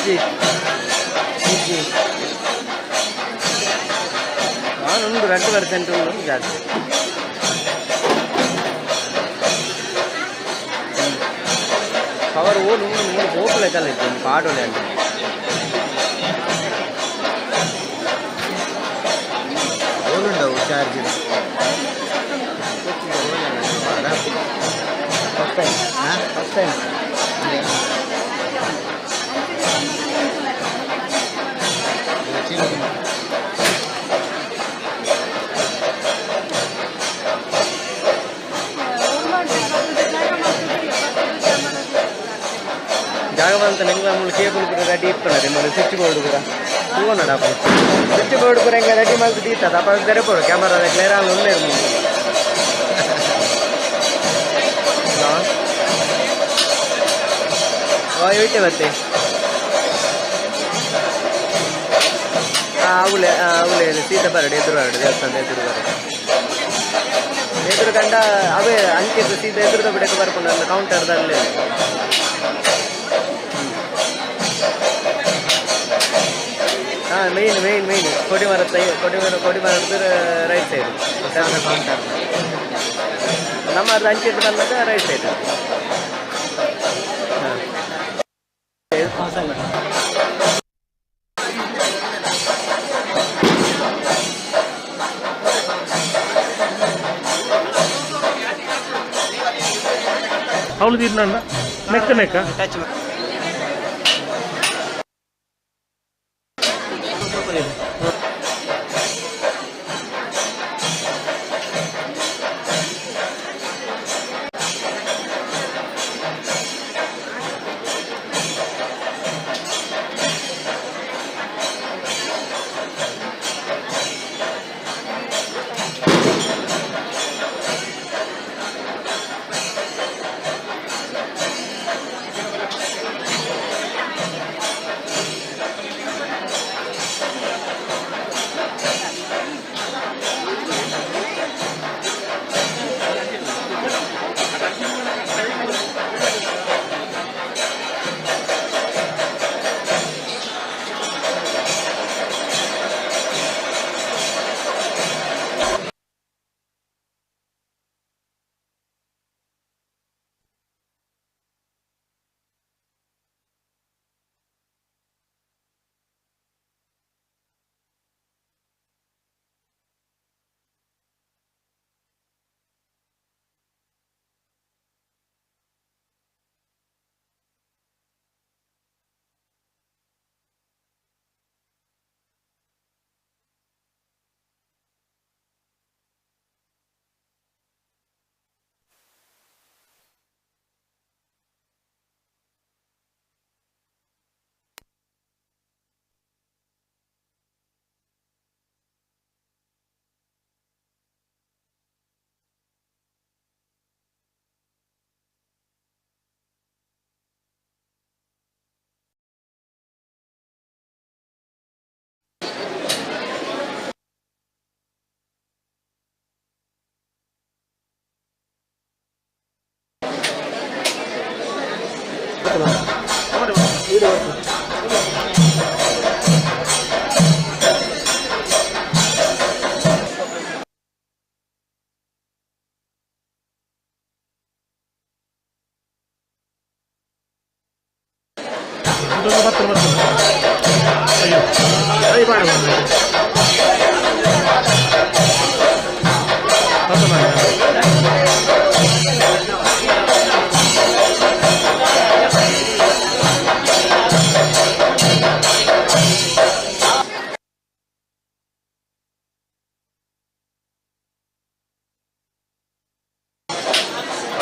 ಇಜ್ಜಿ ಇಜ್ಜಿ ನಾನುಂಡು 2% ಉಂಡು ಜಾಸ್ತಿ ಪವರ್ ಓಡು ಮೂರು ಬೋಟ್ಲೆ ಕಲಿತು ಪಾಡೋಲೆ ಅಂತ ಓಡುಂಡವು charge first time first time ಜಾಗವಂತ ನಂಗೆ ನಮ್ಮಲ್ಲಿ ಕೇಬಲ್ ಕೂಡ ರೆಡಿ ಇಪ್ಪನದೆ మరి ಸ್ವಿಚ್ ಬೋರ್ಡ್ ಕೂಡ ತೂವನಡ ಸ್ವಿಚ್ ಬೋರ್ಡ್ ಕೂಡ ಹೆಂಗೆ ರೆಡಿ ಮಾಡಿ ದೀತದ ಅಪ್ಪ ತೆರೆಪೋಡು ಕ್ಯಾಮರಾದ ಕ್ಲಿಯರ್ ಆಗಿ ಒಳ್ಳೆ ಹೋಯ್ತೆ ಮತ್ತೆ ಅವಳೆ ಅವಳೆ ಸೀತಾ ಬರಡು ಎದುರು ಬರಡು ದೇವಸ್ಥಾನದ ಎದುರು ಬರಡು ಎದುರು ಕಂಡ ಅವೇ ಅಂಚಿದ್ದು ಸೀದಾ ಎದುರುದ ಬಿಡಕ್ಕೆ ಬರ್ಕೊಂಡು ಅಲ್ಲ ಕೌಂಟರ್ದಲ್ಲಿ ಹಾಂ ಮೇಯ್ನ್ ಕೊಡಿಮರ ಕೊಡಿಮರದ ರೈಟ್ ಸೈಡ್ ಕೌಂಟರ್ ನಮ್ಮದು ಅಂಚಿದ್ದು ಬಂದಾಗ ರೈಟ್ ಸೈಡ್ ಹಾಂ ಅವಳು ತಿನ್ನ ನೆಕ್ಕ ಟಚ್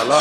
Hello.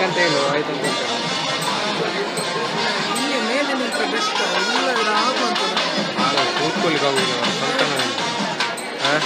ಹಾಗಂತ ಹೇಳು ಆಯ್ತು ಅಂತ ಇಲ್ಲಿ ಮೇಲೆ ನಿಂತ ಬೆಸ್ಟ್ ಇಲ್ಲ ಆಗುವಂತ ಕೂತ್ಕೊಳ್ಳಿಕ್ಕೆ ಆಗುದಿಲ್ಲ ಸ್ವಲ್ಪ ಹಾಂ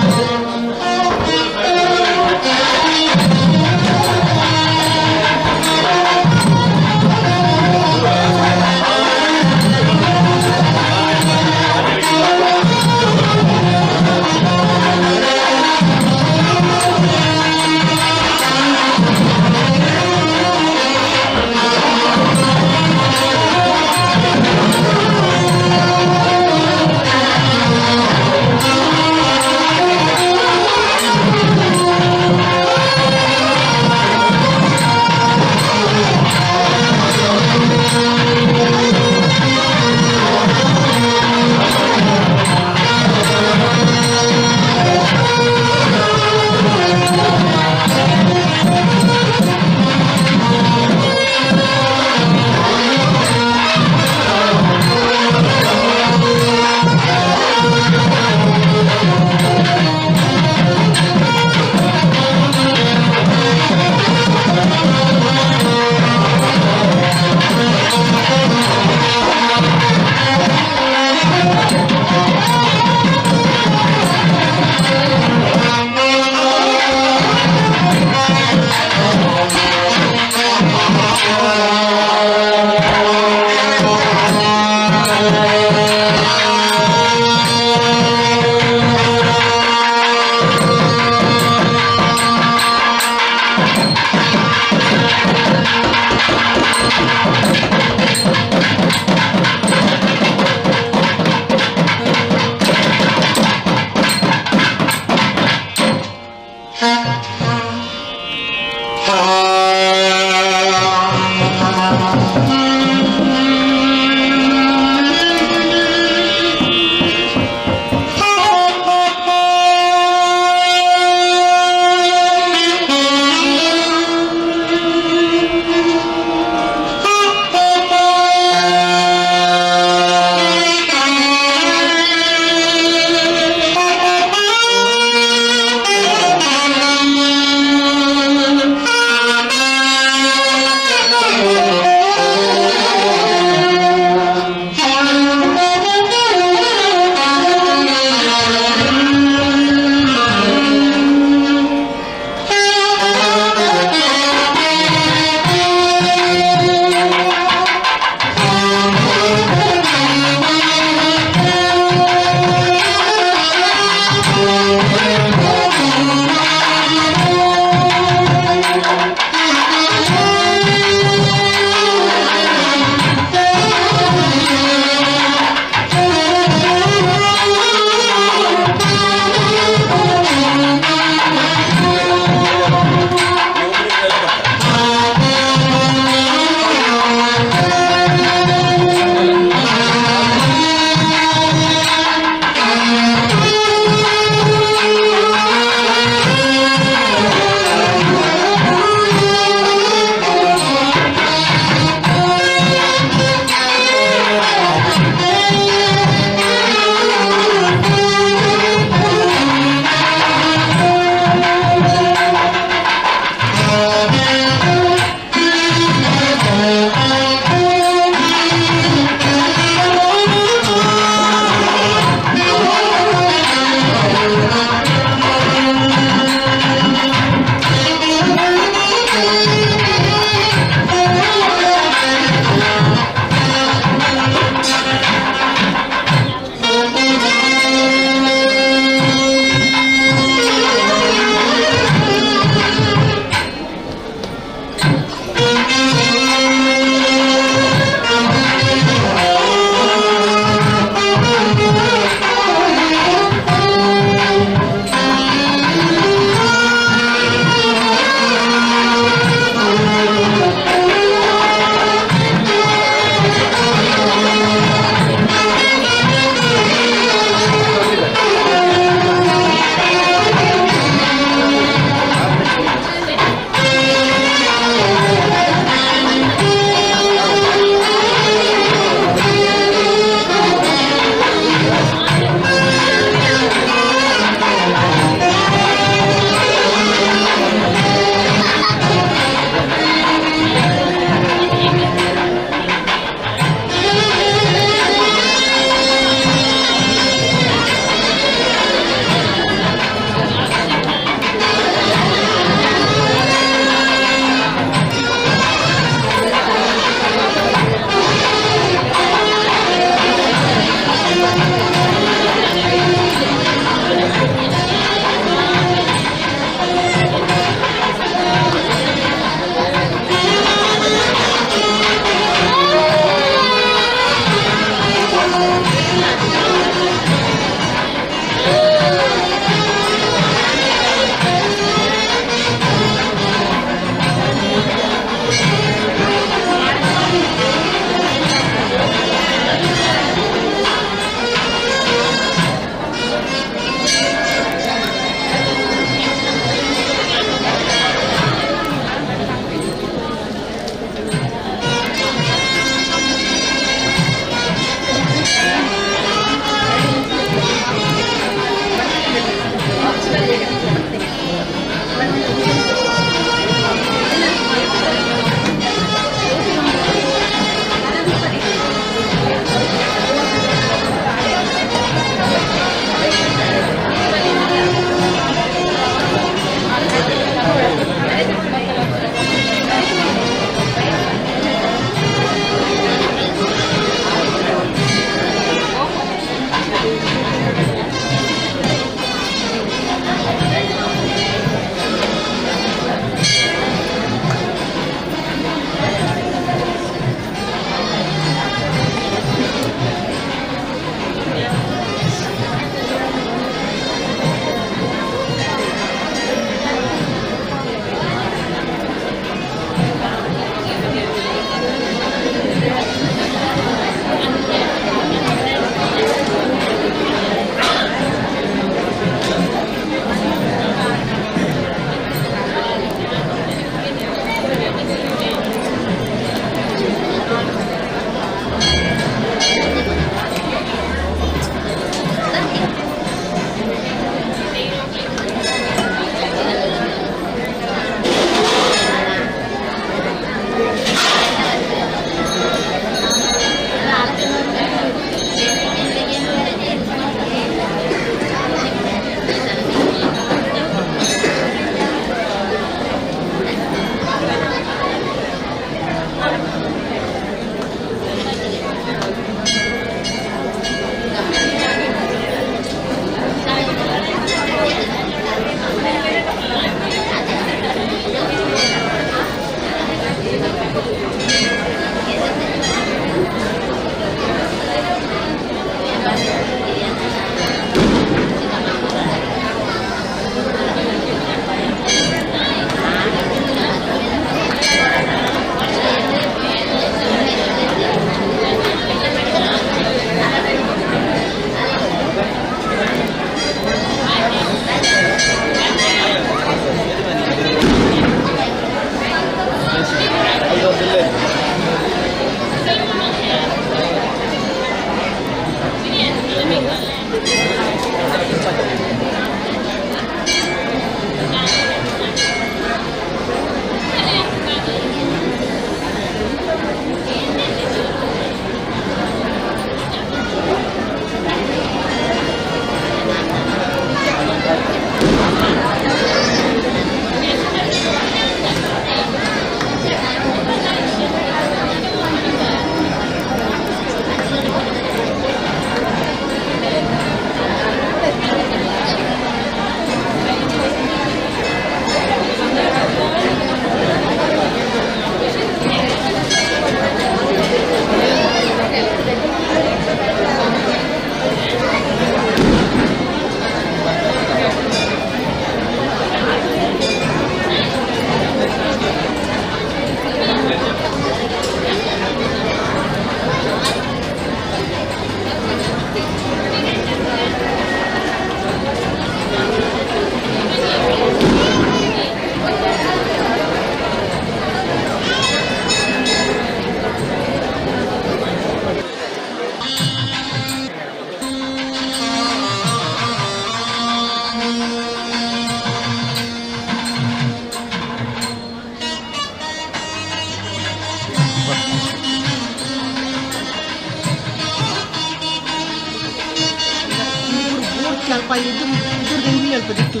ಅಪ್ಪ ಇದು ಇದ್ರದ್ದು ಇಲ್ಲಿ ಅಲ್ಪ ದಿತ್ತು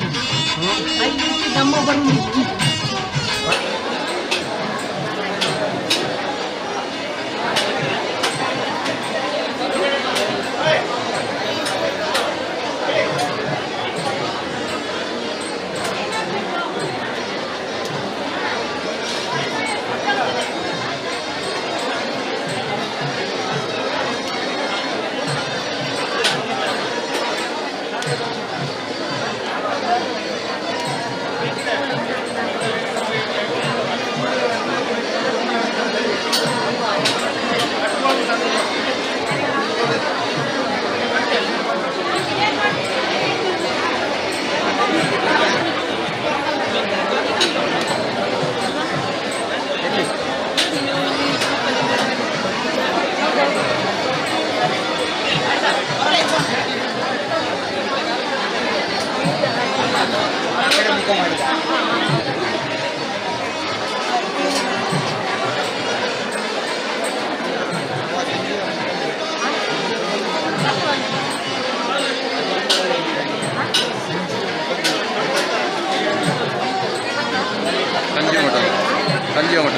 ಅಲ್ಲಿ ನಮ್ಮ ಬರು ಸಂಜೀವ ಮಠ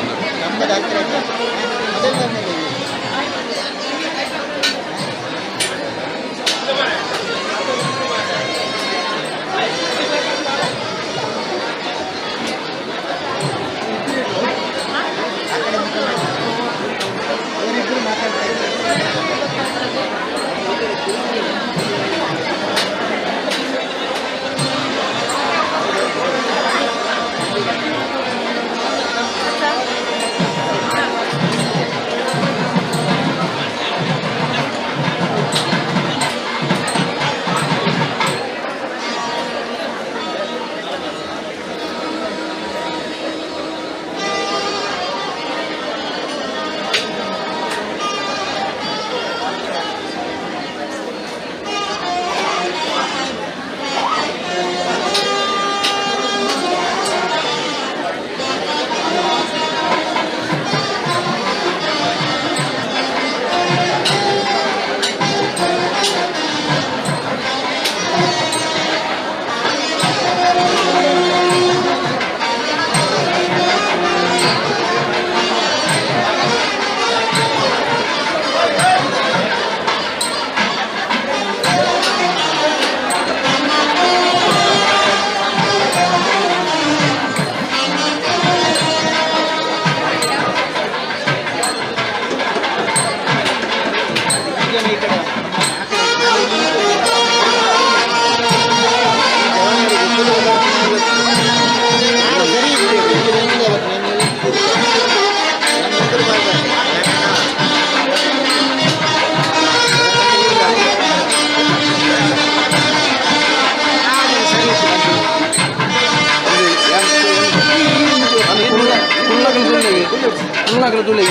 tulis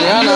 ya na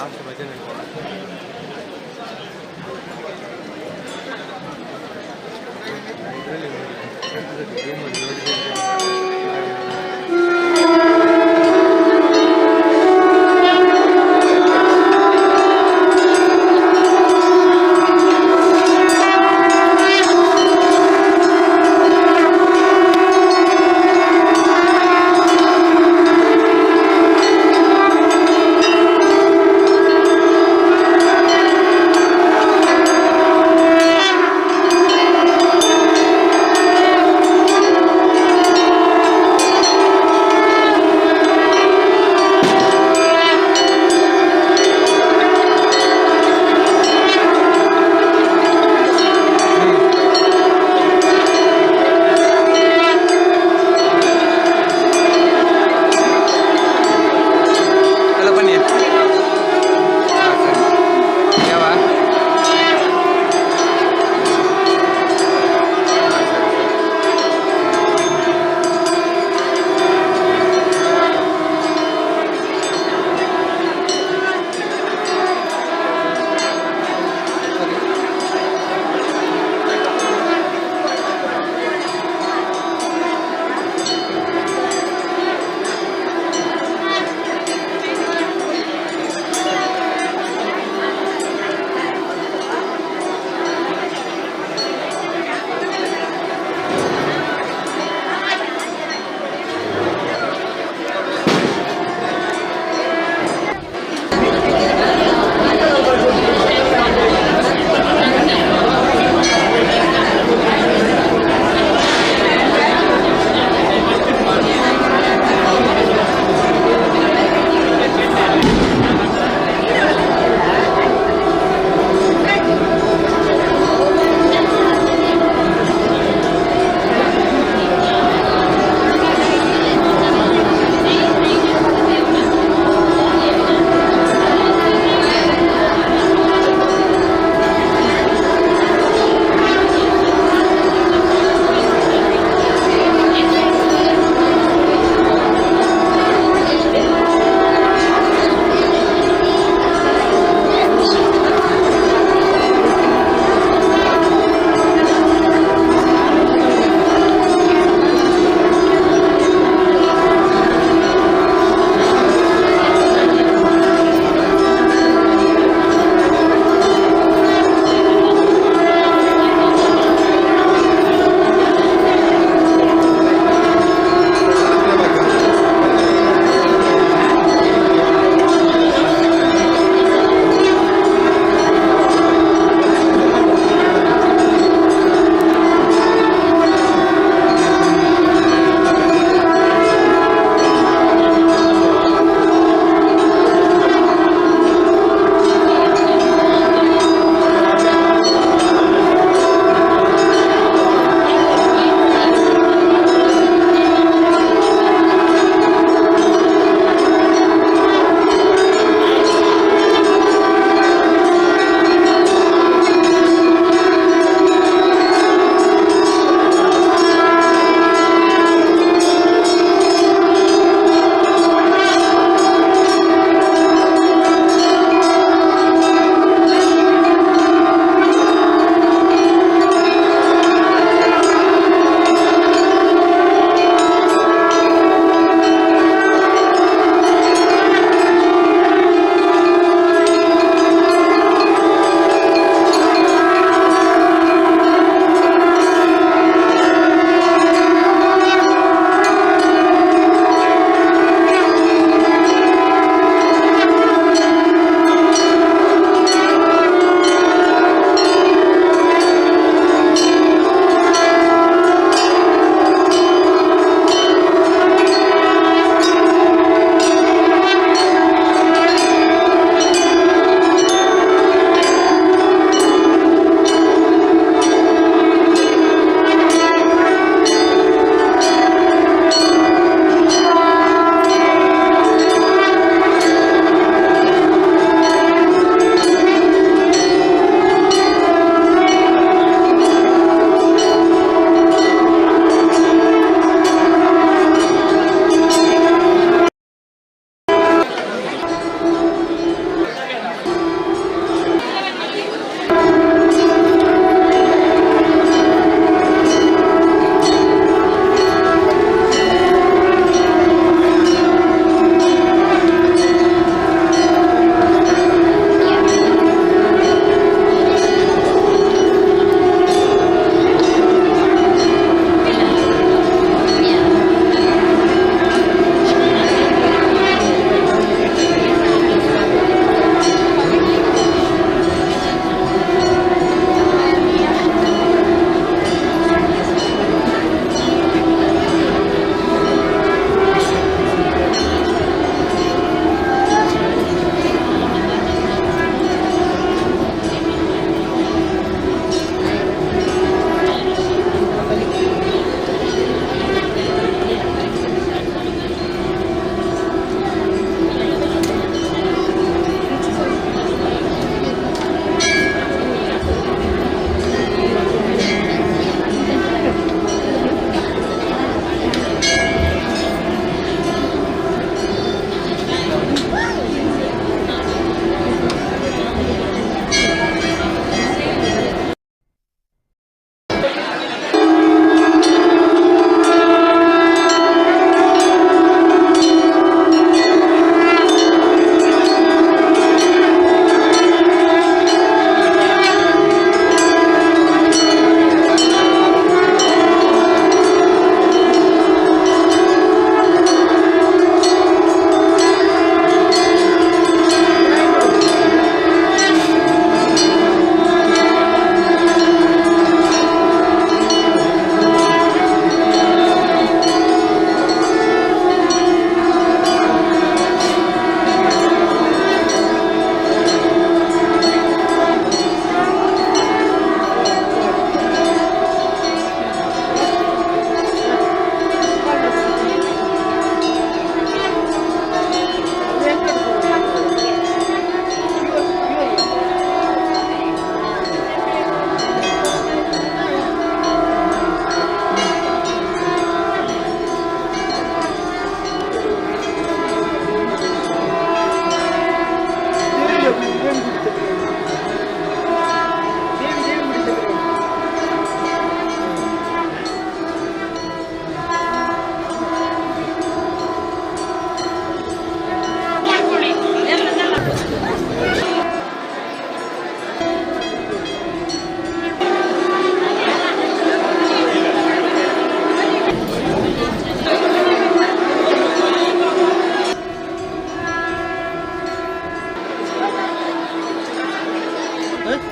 ಲಾಸ್ಟ್ ಭಜನೆ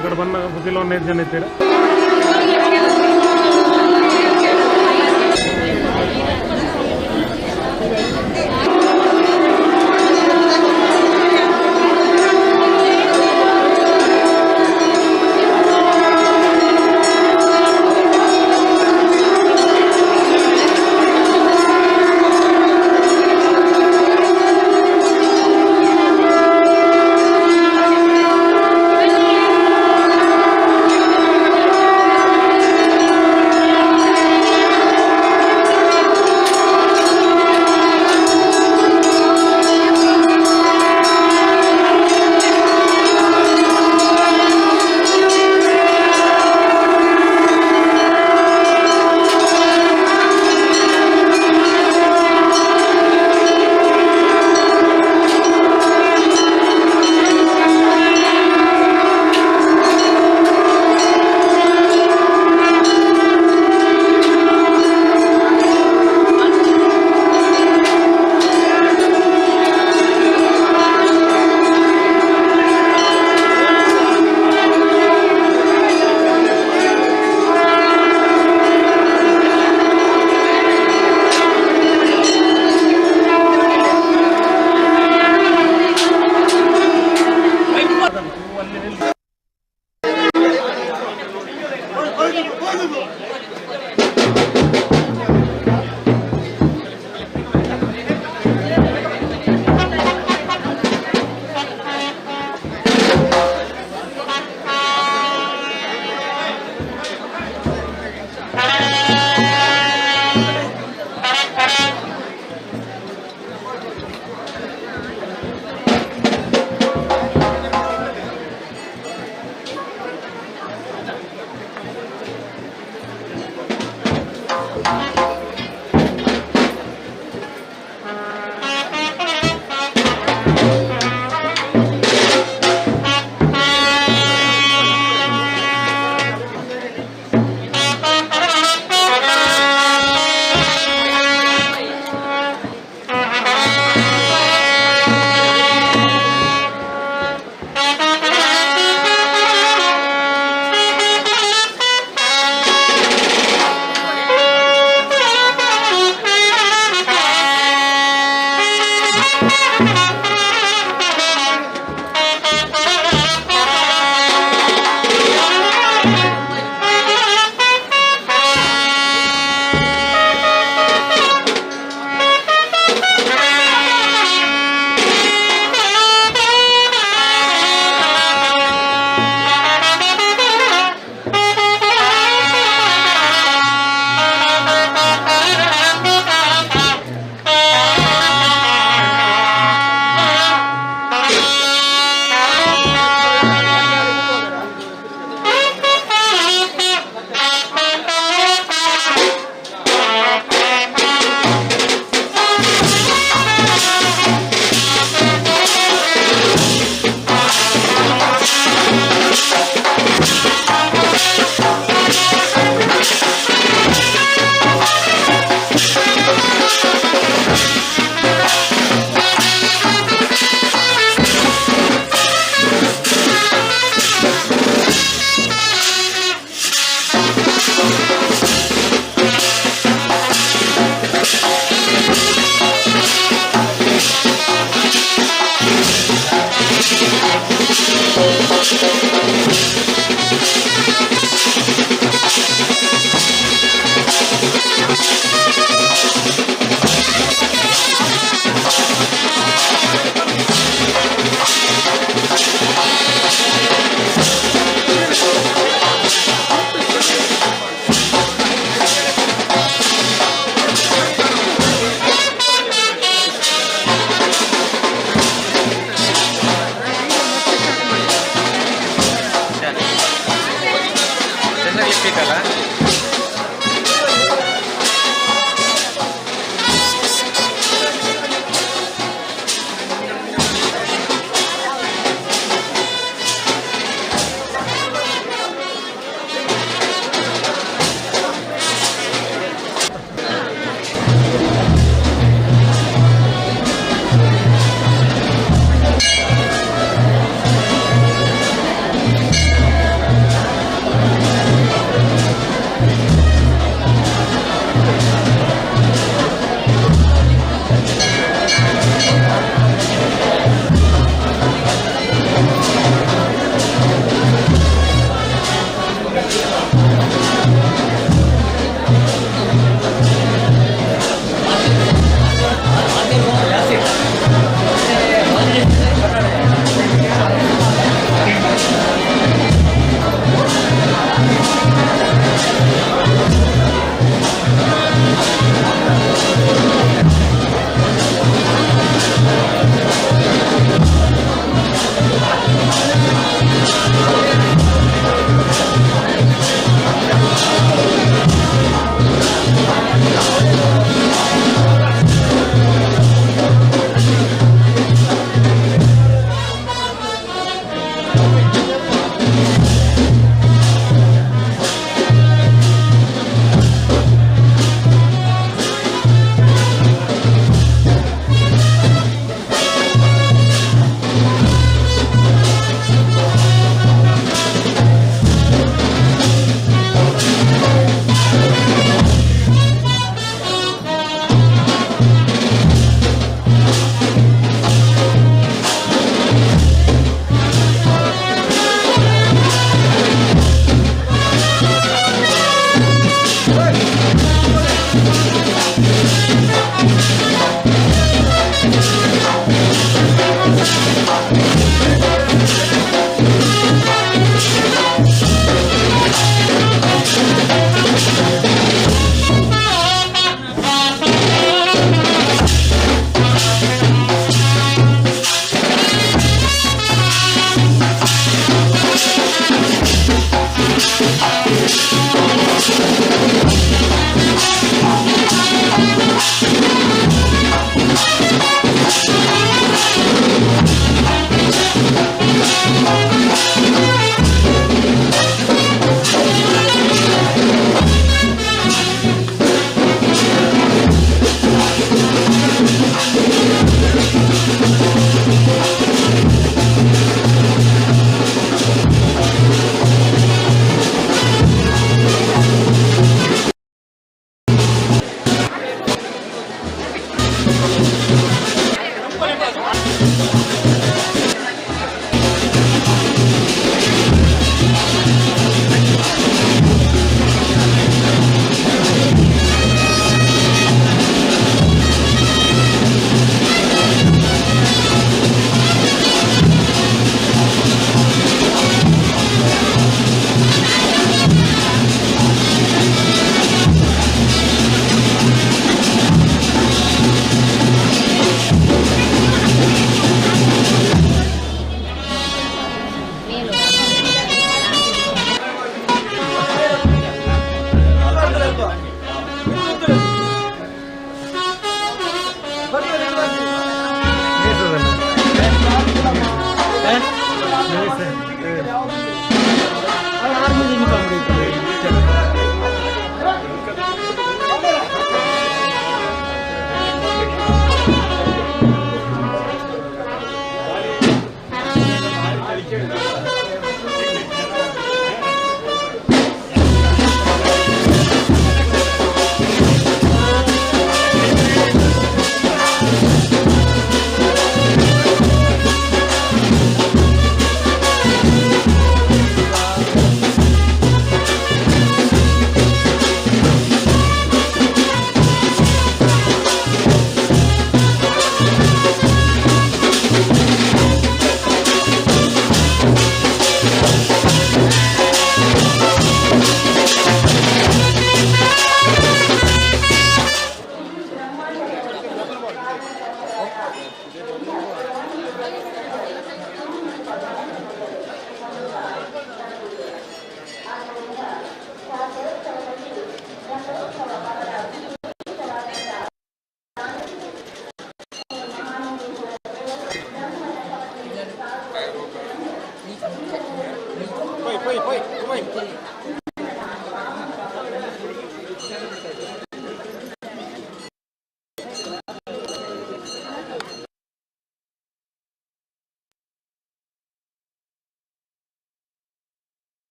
ఇక్కడ ಬಂದ ಬುದ್ಧಿలో 15 ಜನ ಇದ್ದೀರಾ?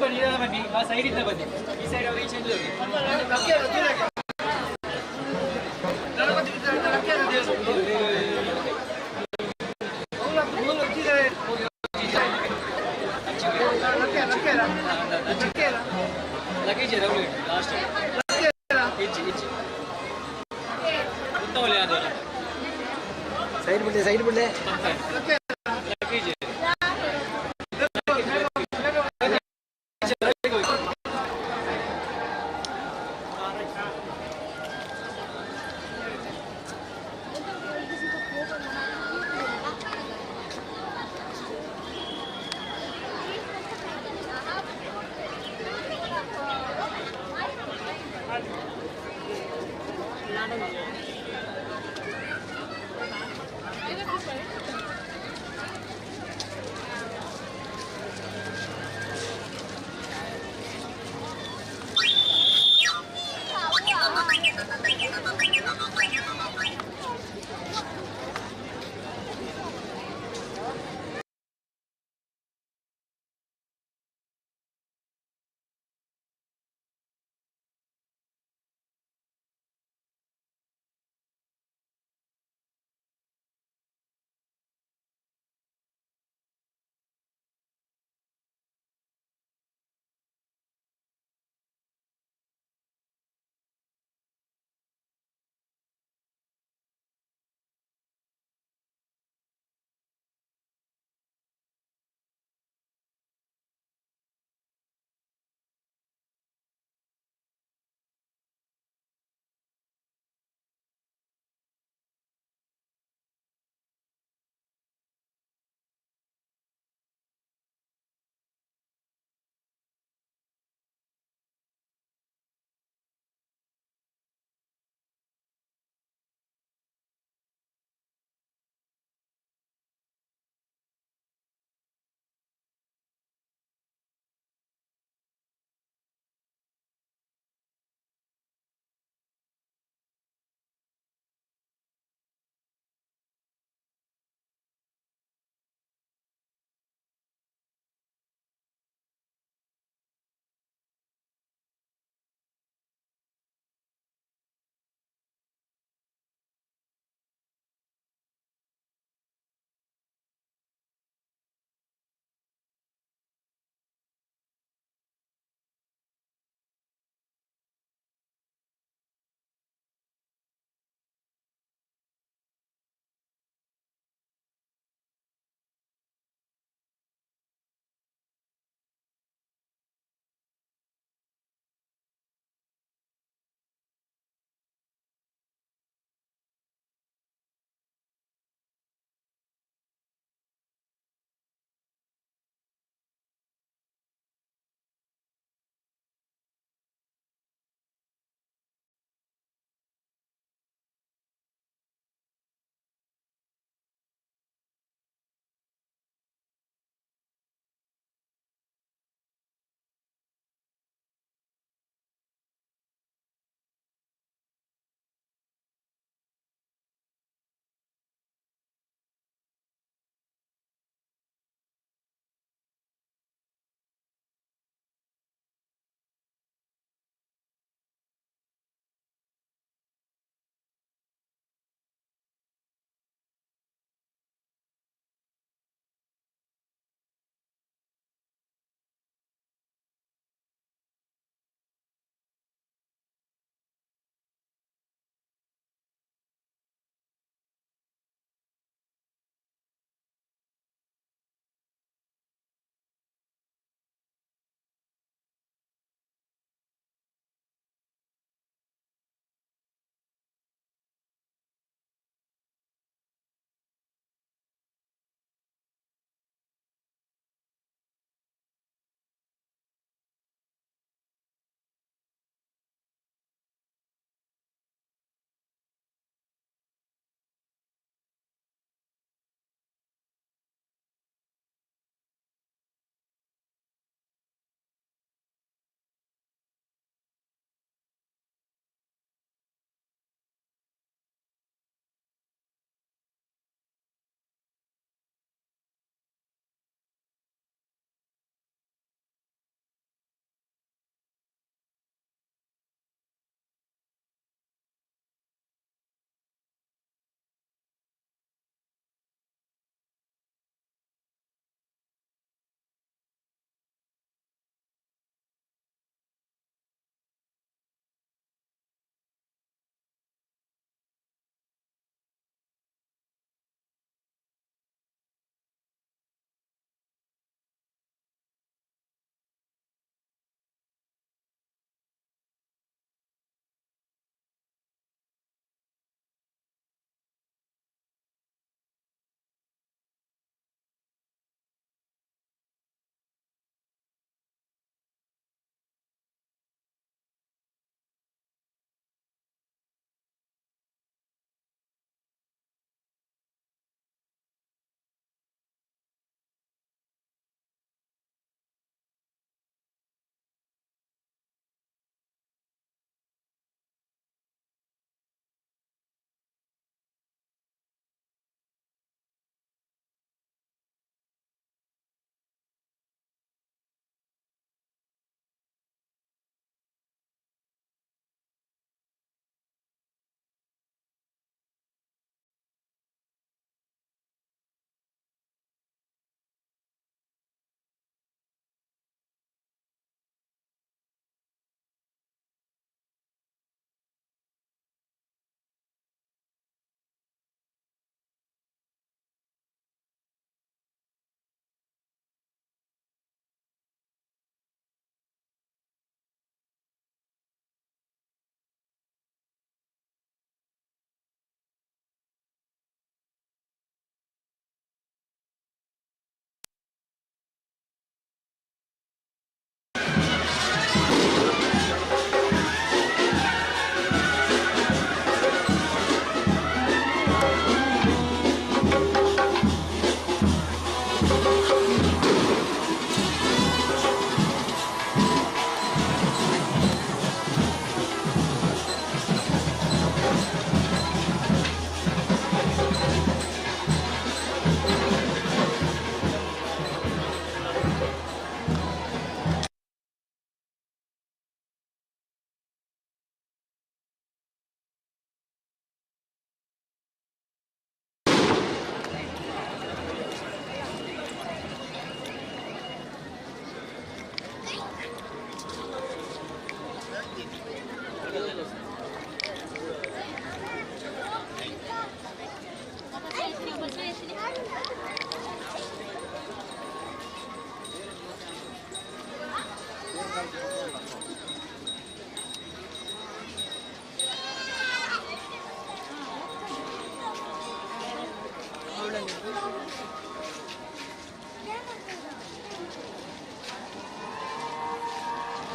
ಬನ್ನಿ ಆ ಸೈಡ್ ಇಂದ ಬನ್ನಿ ಈ ಸೈಡ್ ಅವ್ರಿಗೆ ಚೇಂಜ್ ಲಗೇಜ್ ಲಾಸ್ಟ್ ಸೈಡ್ ಬಿಡ್ಲೆ ಸೈಡ್ ಬಿಡ್ಲೆ ಲಗೇಜ್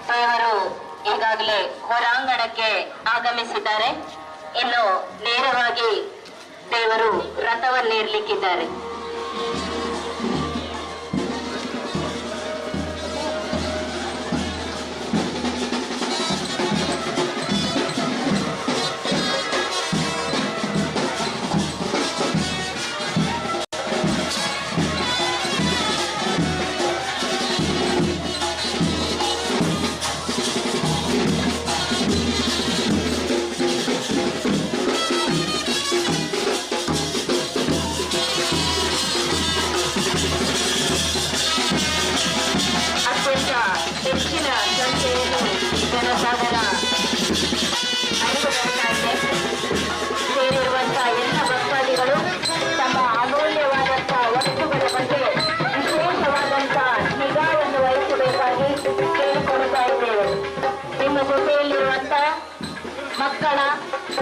ದೇವರು ಈಗಾಗಲೇ ಹೊರಾಂಗಣಕ್ಕೆ ಆಗಮಿಸಿದ್ದಾರೆ. ಇನ್ನು ನೇರವಾಗಿ ದೇವರು ರಥವನ್ನೇರ್ಲಿಕ್ಕಿದ್ದಾರೆ. ಹೆಚ್ಚಿನ ಸಂಖ್ಯೆಯಲ್ಲಿ ಜನಸಾಗರ ಅನುಭವಿಸ್ತಾ ಇದೆ. ಸೇರಿರುವಂತಹ ಎಲ್ಲ ಭಕ್ತಾದಿಗಳು ತಮ್ಮ ಅಮೂಲ್ಯವಾದಂತಹ ವಸ್ತುಗಳ ಬಗ್ಗೆ ವಿಶೇಷವಾದಂತಹ ನಿಗಾವನ್ನು ವಹಿಸಬೇಕಾಗಿ ಕೇಳಿಕೊಳ್ತಾ ಇದ್ದೇವೆ. ನಿಮ್ಮ ಜೊತೆಯಲ್ಲಿರುವಂತಹ ಮಕ್ಕಳ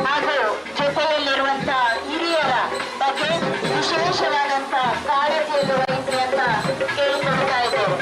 ಹಾಗೂ ಜೊತೆಯಲ್ಲಿರುವಂತಹ ಹಿರಿಯರ ಬಗ್ಗೆ ವಿಶೇಷವಾದಂತಹ ಕಾಳಜಿಯನ್ನು ವಹಿಸಿ ಅಂತ ಕೇಳಿಕೊಳ್ತಾ ಇದ್ದೇವೆ.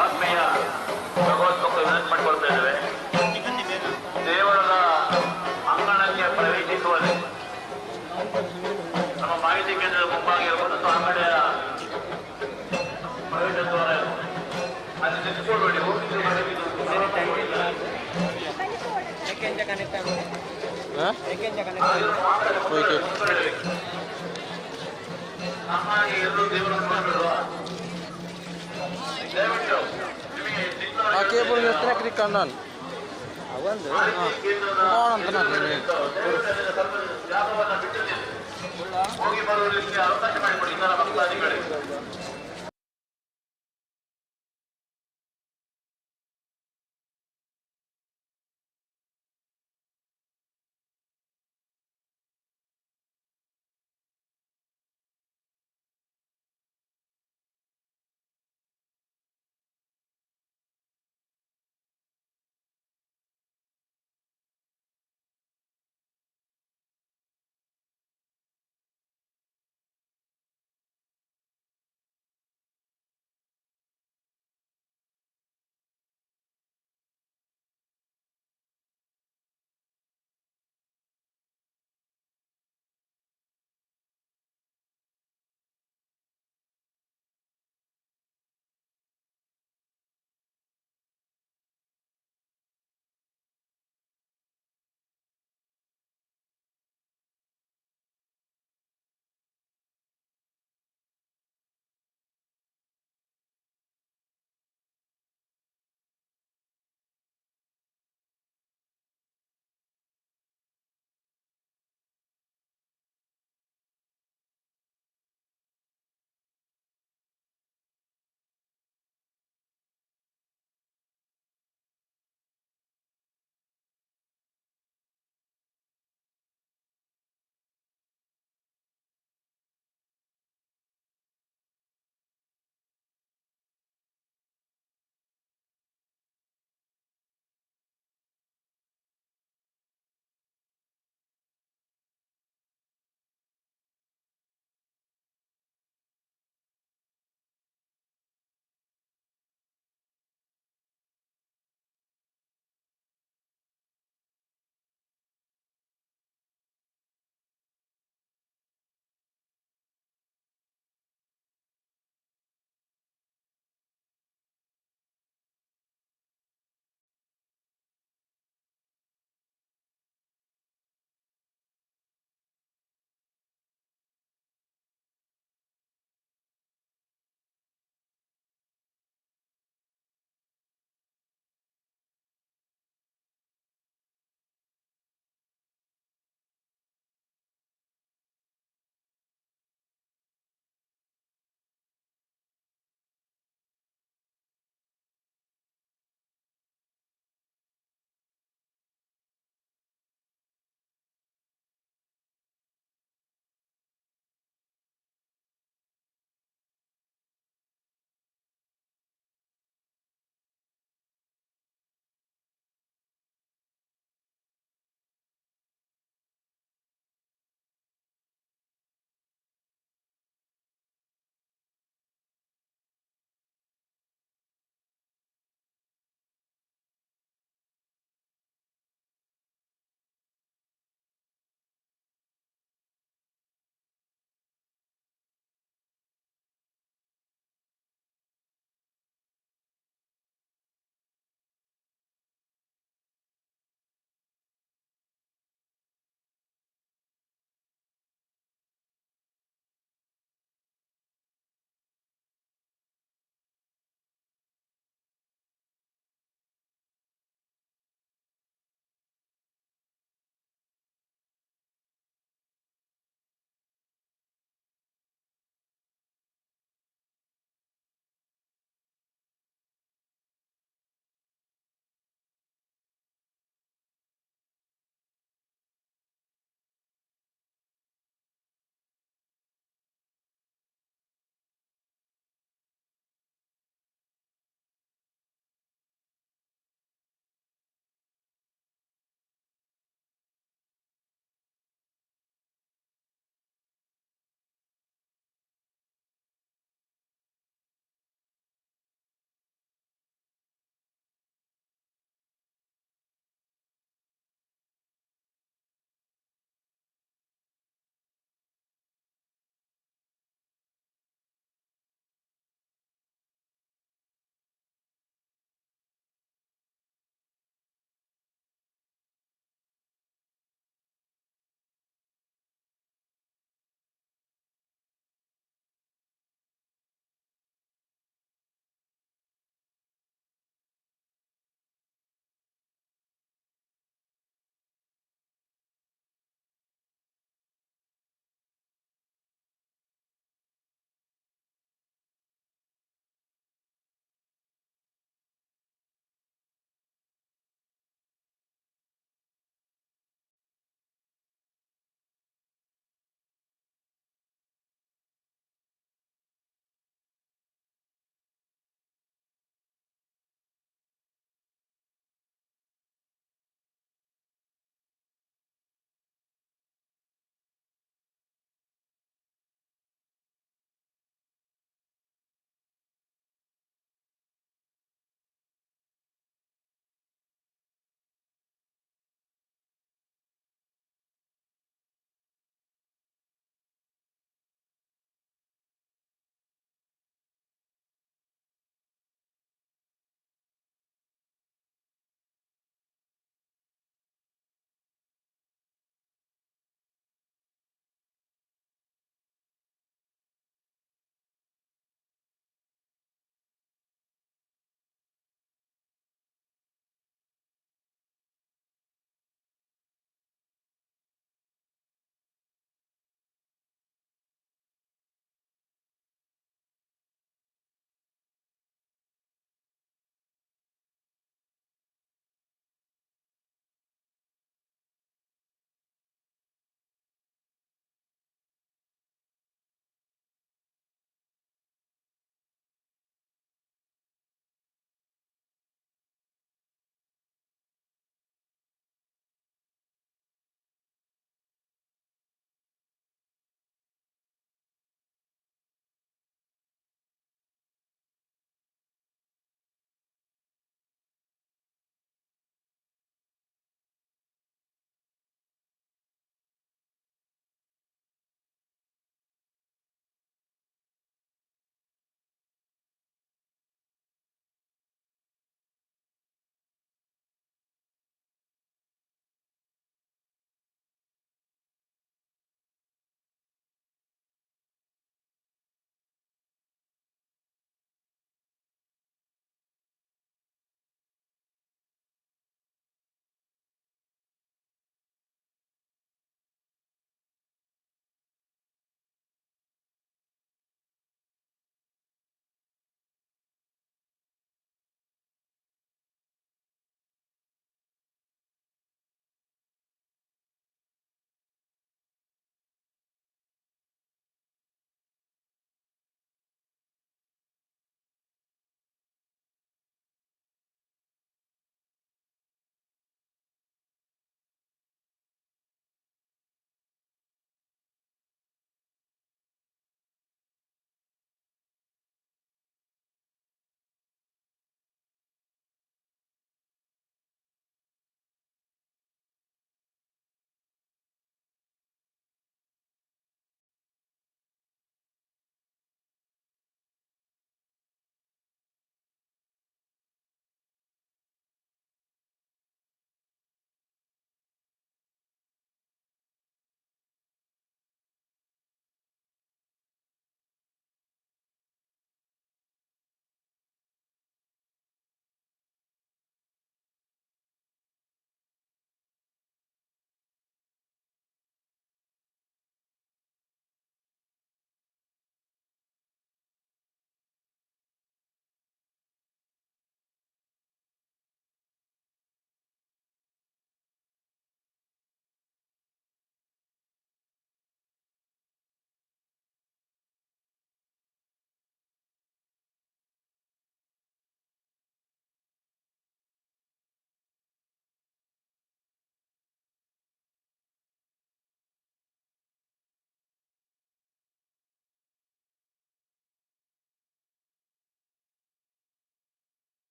ಆತ್ಮೀಯ ಭಗವತ್ಮಕ್ಕಳು ವಿನಂತಿ ಮಾಡಿಕೊಳ್ತಾ ಇದ್ದೇವೆ. ದೇವರದ ಅಂಗಣಕ್ಕೆ ಪ್ರವೇಶಿಸುವಲ್ಲಿ ನಮ್ಮ ಮಾಹಿತಿ ಕೇಂದ್ರದ ಮುಂಭಾಗಿರುವಂತಹ ಅಂಗಡಿಯ ಪ್ರವೇಶ ದ್ವಾರ ಅಲ್ಲಿ ನಿಂತ್ಕೊಂಡು ನೀವು ಎಲ್ಲರೂ ದೇವರನ್ನು ಮಾಡಬೇಡುವ ದಯವಿಟ್ಟು ನಿಮಗೆ ಆ ಕೇಬಲ್ ಎಷ್ಟನೇ ಕ್ಲಿಕ್ ಅಣ್ಣನ್ ಅವೊಂದು ಜಾಗವನ್ನು ಬಿಟ್ಟಿದ್ದೇನೆ ಹೋಗಿ ಬರುವುದಕ್ಕೆ ಅವಕಾಶ ಮಾಡಿಕೊಡಿ ಇತರ ಭಕ್ತಾದಿಗಳಿಗೆ.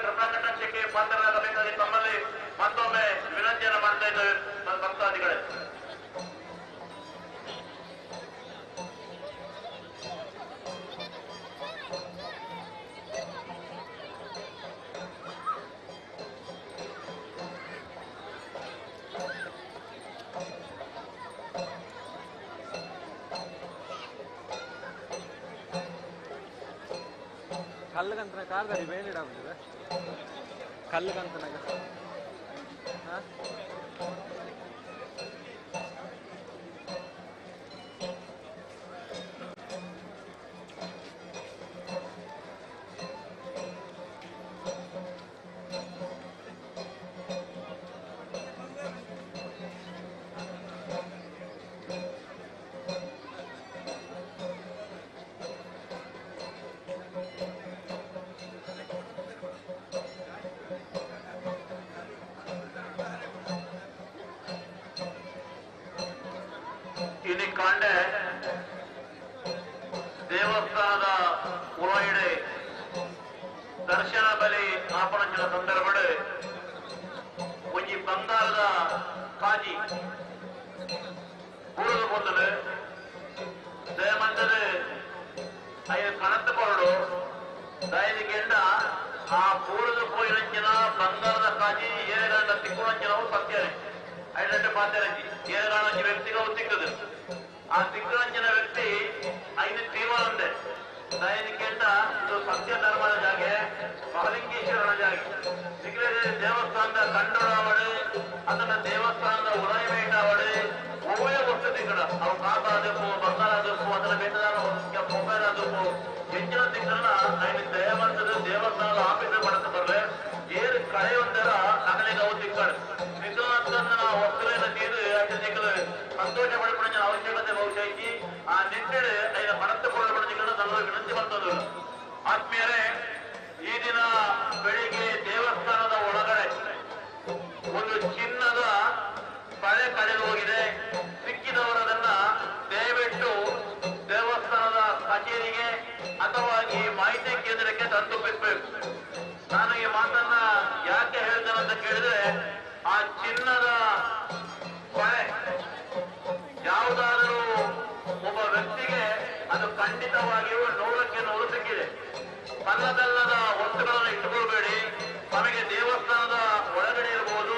ಕೃಪಾಕಟಾಕ್ಷಕ್ಕೆ ಪಾತ್ರರಾಗಬೇಕಾಗಿ ತಮ್ಮಲ್ಲಿ ಮತ್ತೊಮ್ಮೆ ವಿನಂತಿಯನ್ನು ಮಾಡ್ತಾ ಇದ್ದೇವೆ ಭಕ್ತಾದಿಗಳೇ. ಕಲ್ಲು ಕಂತನ ಕಾರ್ದಲ್ಲಿ ಬೇನಿಡಾಗ್ತದೆ ಕಲ್ಲು ಕಂತನಾಗ ಹಾಂ ഇനി കണ്ട് ದೇವಸ್ಥಾನದ ಒಳಗಡೆ ದರ್ಶನ ಬಲಿ ಆಪಣಂಚಿನ ಸಂದರ್ಭಡೆ ಒಂಜಿ ಬಂಗಾರದ ಕಾಜಿ ಕೂಡಲು ಬಂದಲು ದಯಮಂದಲು ಐದು ಕಣತ್ತು ಕೊರಡು ದಯದಿಗೆಂಡ ಆ ಕೂಡಲು ಪೋಯಿನಂಚಿನ ಬಂಗಾರದ ಕಾಜಿ ಏಳೆಗಂಡ ತಿಕ್ಕುಣಂಚಿನವು ಸತ್ಯನೇ ಐದು ಪಾತ್ರಂಜಿ ಏಳೆಗಾಣಂಚಿ ವ್ಯಕ್ತಿಗೂ ತಿಕ್ಕದು ಆ ತಿಕ್ಕುಣಂಚಿನ ವ್ಯಕ್ತಿ ಐದು ತೀರ್ಮಾನಂದೆ ದಯನಿಕೆಂಡ ಇದು ಸತ್ಯ ಧರ್ಮದ ಜಾಗೆ ಮಹಲಿಂಗೇಶ್ವರನ ಜಾಗೆ ಸಿಗಲೇ ದೇವಸ್ಥಾನದ ಕಂಡೋಡಾವಡೆ ಅದನ್ನ ದೇವಸ್ಥಾನದ ಉದಯಮೇಟಾವಡೆ ಒವ್ವೇ ವಸ್ತು ತಿಕ್ಕಡ ಅವು ಕಾಪಾದಪ್ಪು ಬಂಗಾರದಪ್ಪು ಅದರ ಬೆಟ್ಟದ ಮೊಬೈಲ್ ಅದಪ್ಪು ಹೆಚ್ಚಿನ ತಿಕ್ಕಡನ ಐದು ದಯವಂತದ ದೇವಸ್ಥಾನದ ಆಫೀಸ್ ಮಾಡಕ್ಕೆ ಬರ್ರೆ ಏರು ಕಳೆ ಒಂದರ ನಗಲಿಗೆ ಅವು ತಿಕ್ಕಡು ನಿಜವಾದ ವಸ್ತುವಿನ ತೀರು ಅಷ್ಟು ತಿಕ್ಕಲು ಸಂತೋಷ ಪಡಿಪಡಿನ ಅವಶ್ಯಕತೆ ಬಹುಶಃ ಆ ನಿಟ್ಟೆಡೆ ಐದು ಮನಸ್ಸುಕೊಳ್ಳಬಡಿಸಿಕೊಂಡು ನನ್ನ ವಿನಂತಿ ಬರ್ತದೆ. ಆತ್ಮೀಯರೇ, ಈ ದಿನ ಬೆಳಿಗ್ಗೆ ದೇವಸ್ಥಾನದ ಒಳಗಡೆ ಒಂದು ಚಿನ್ನದ ಬಳೆ ಕಳೆದು ಹೋಗಿದೆ. ಸಿಕ್ಕಿದವರದನ್ನ ದಯವಿಟ್ಟು ದೇವಸ್ಥಾನದ ಕಚೇರಿಗೆ ಅಥವಾ ಈ ಮಾಹಿತಿ ಕೇಂದ್ರಕ್ಕೆ ತಂದುಬಿಡ್ಬೇಕು. ನಾನು ಈ ಮಾತನ್ನ ಯಾಕೆ ಹೇಳ್ತೇನೆ ಅಂತ ಕೇಳಿದ್ರೆ, ಆ ಚಿನ್ನದ ಬಳೆ ಯಾವುದಾದರೂ ಒಬ್ಬ ವ್ಯಕ್ತಿಗೆ ಅದು ಖಂಡಿತವಾಗಿಯೂ 100ಕ್ಕೆ 100 ಸಿಕ್ಕಿದೆ. ಕಲ್ಲದಲ್ಲದ ವಸ್ತುಗಳನ್ನು ಇಟ್ಟುಕೊಳ್ಬೇಡಿ. ನಮಗೆ ದೇವಸ್ಥಾನದ ಒಳಗಡೆ ಇರಬಹುದು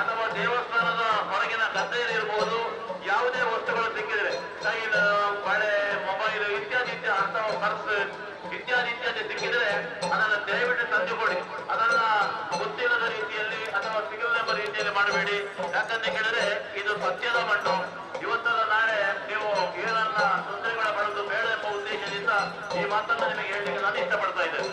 ಅಥವಾ ದೇವಸ್ಥಾನದ ಹೊರಗಿನ ಗದ್ದೆಯಲ್ಲಿ ಇರಬಹುದು, ಯಾವುದೇ ವಸ್ತುಗಳು ಸಿಕ್ಕಿದ್ರೆ ಕೈಲ ಬಳೆ ಮೊಬೈಲ್ ಇತ್ಯಾದಿ ಅಥವಾ ಪರ್ಸ್ ಇತ್ಯಾದಿ ಸಿಕ್ಕಿದ್ರೆ ಅದನ್ನು ದಯವಿಟ್ಟು ತಂದುಕೊಡಿ. ಅದನ್ನ ಗೊತ್ತಿಲ್ಲದ ರೀತಿಯಲ್ಲಿ ಅಥವಾ ಸಿಗಲೆಂಬ ರೀತಿಯಲ್ಲಿ ಮಾಡಬೇಡಿ. ಯಾಕಂತ ಕೇಳಿದ್ರೆ ಇದು ಸತ್ಯದ ಮಣ್ಣು. ಇವತ್ತಲ್ಲ ನಾಳೆ ನೀವು ಏನನ್ನ ತೊಂದರೆಗಳ ಪಡೆದು ಬೇಡ ಎಂಬ ಉದ್ದೇಶದಿಂದ ಈ ಮಾತನ್ನು ನಿಮಗೆ ಹೇಳಲಿಕ್ಕೆ ನಾನು ಇಷ್ಟಪಡ್ತಾ ಇದ್ದೇನೆ.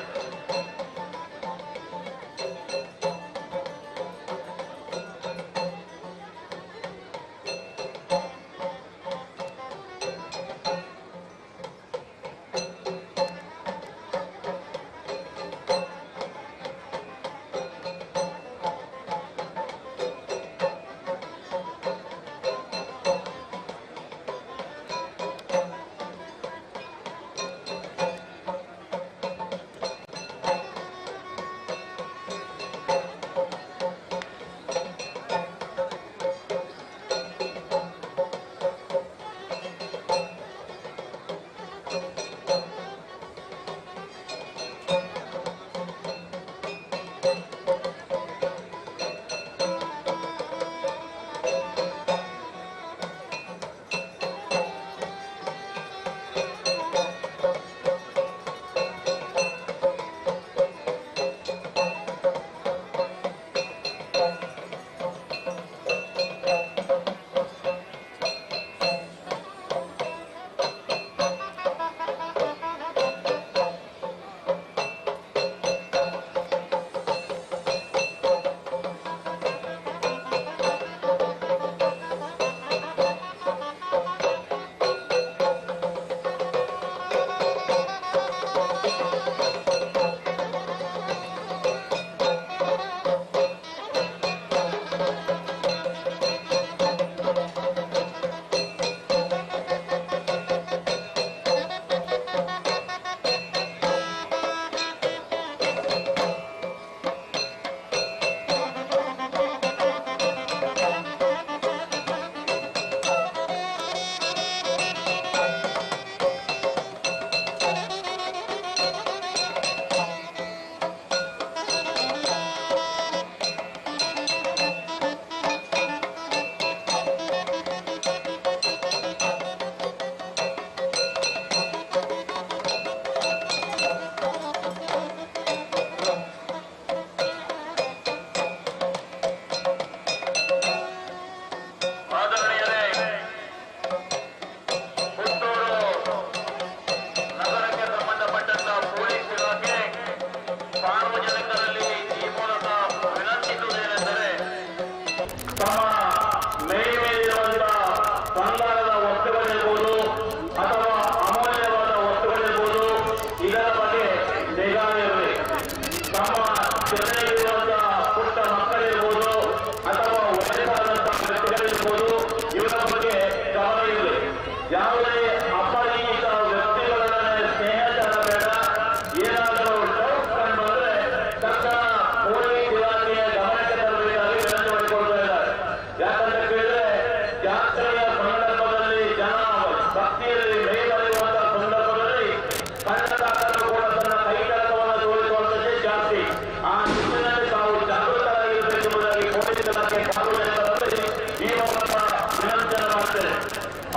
ಸಾರ್ವಜನಿಕರಲ್ಲಿ ಈ ಒಂದು ವಿನಂತಿಯನ್ನು ಮಾಡ್ತೇನೆ.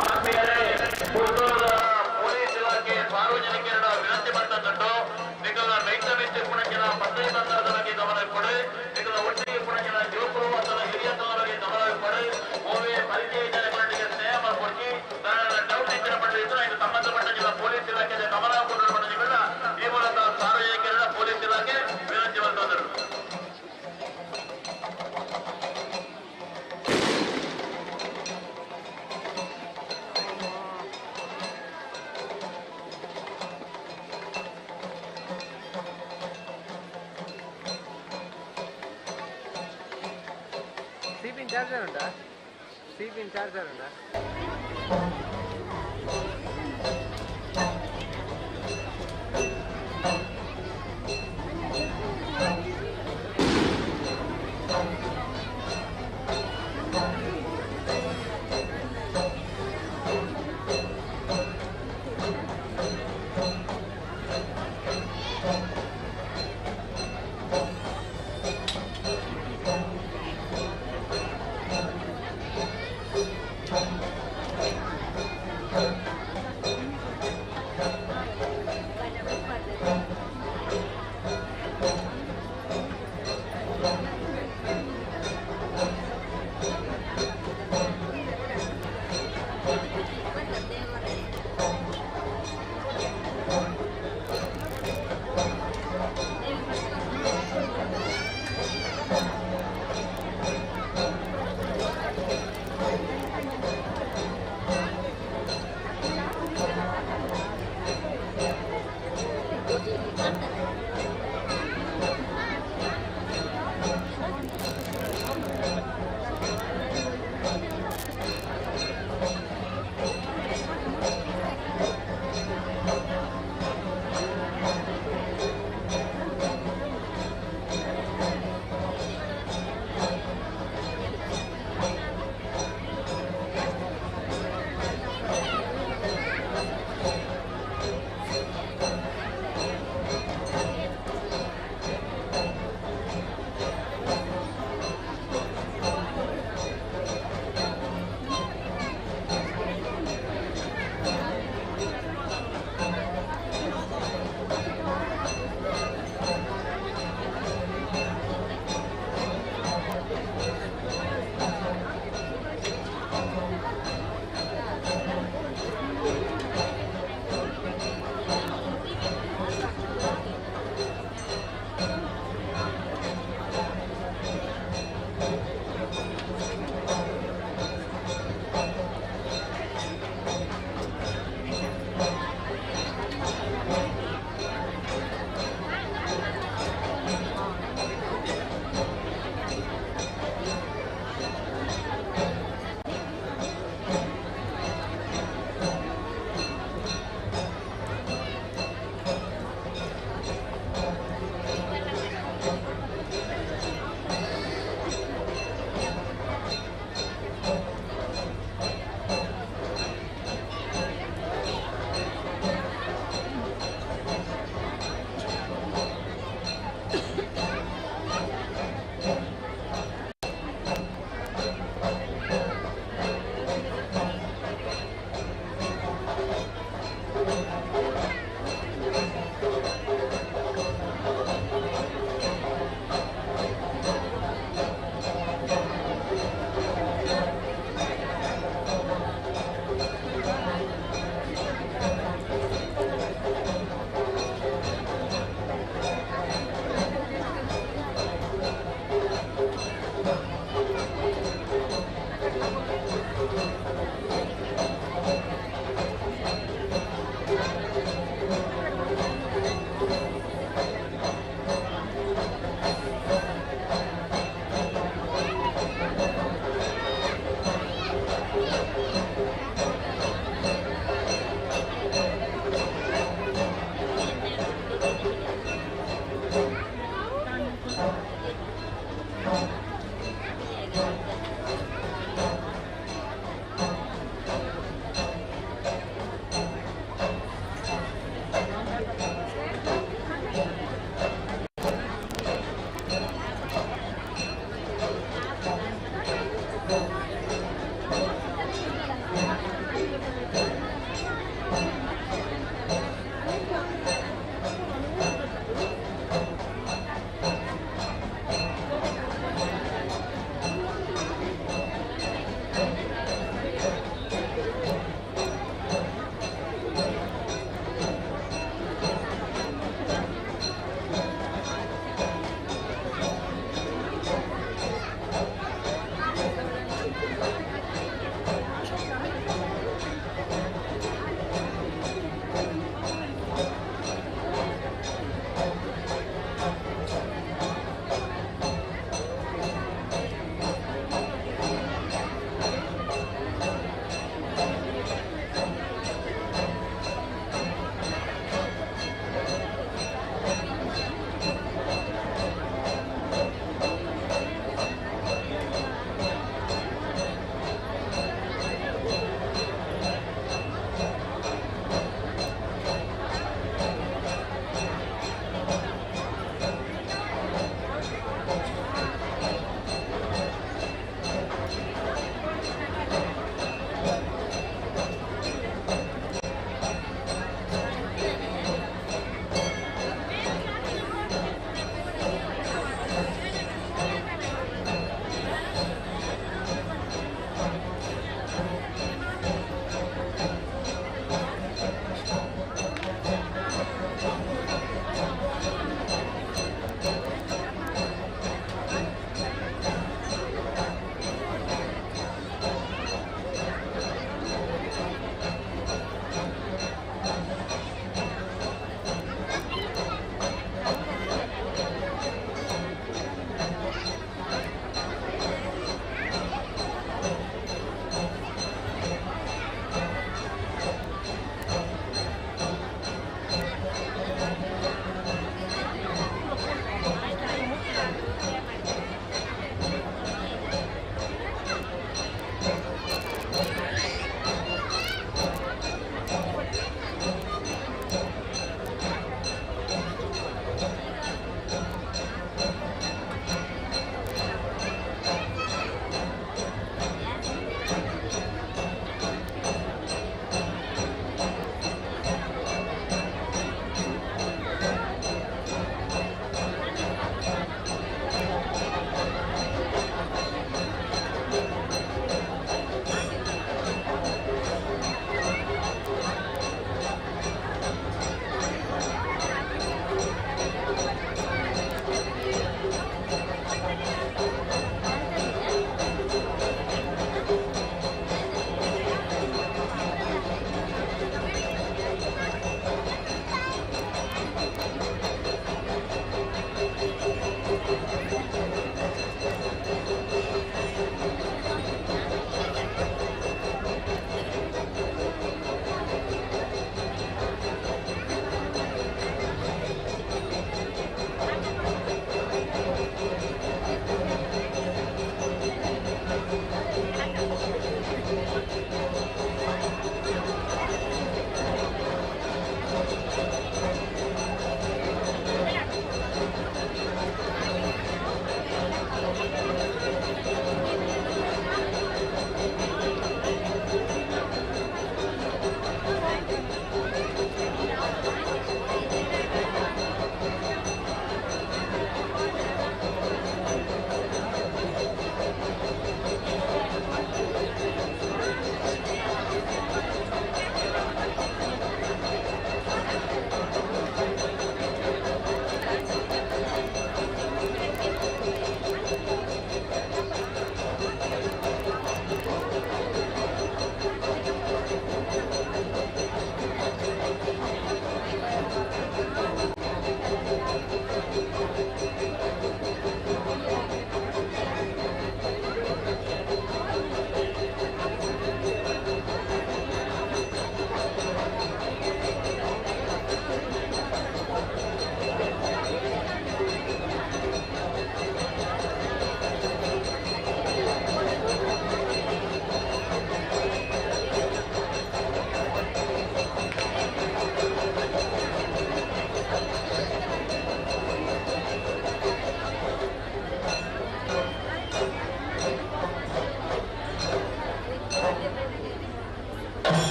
ಆತ್ಮೀಯರೇ, ಪುತ್ತೂರದ ಪೊಲೀಸ್ ಇಲಾಖೆ ಸಾರ್ವಜನಿಕರ ವಿನಂತಿ ಮಾಡ್ತಕ್ಕಂಥದ್ದು ನಿಗಮ ನೈಸರ್ಗಿಕ ಗುಣಕ್ಕಿನ ಪತ್ರಕರ್ತರ ಬಗ್ಗೆ ಗಮನ ಕೊಡಿ, ನಿಗಮ ಒಟ್ಟಿಗೆ ಗುಣಕ್ಕಿನ ಯುವಕರು ಅಥವಾ ಹಿರಿಯ ಬಗ್ಗೆ ಗಮನ ಕೊಡಿ. ಓವೇ ಪರಿಚಯ ಜನಗಳಿಗೆ ಸ್ನೇಹ ಕೊಡಿ. ಡೌಟ್ ಇದ್ದರೆ ಮಾಡಿದ್ರೆ ಇದು ಸಂಬಂಧಪಟ್ಟ ಪೊಲೀಸ್ ಇಲಾಖೆಯ ಗಮನ ಕೊಡಲು ಮಾಡಿದ ಈ ಮೂಲಕ ಸಾರ್ವಜನಿಕರ ಪೊಲೀಸ್ ಇಲಾಖೆ ವಿನಂತಿ ಬಂದರು. సిపిన్ చార్జర్ ఉందా? సిపిన్ చార్జర్ ఉందా?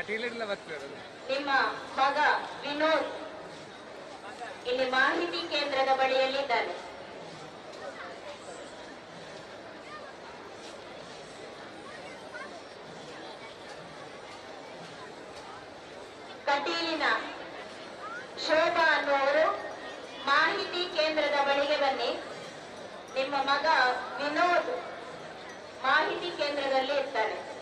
ನಿಮ್ಮ ಮಗ ವಿನೋದ್ ಇಲ್ಲಿ ಮಾಹಿತಿ ಕೇಂದ್ರದ ಬಳಿಯಲ್ಲಿದ್ದಾನೆ. ಕಟೀಲಿನ ಶೋಭಾ ಅನ್ನುವರು ಮಾಹಿತಿ ಕೇಂದ್ರದ ಬಳಿಗೆ ಬನ್ನಿ. ನಿಮ್ಮ ಮಗ ವಿನೋದ್ ಮಾಹಿತಿ ಕೇಂದ್ರದಲ್ಲಿ ಇರ್ತಾನೆ.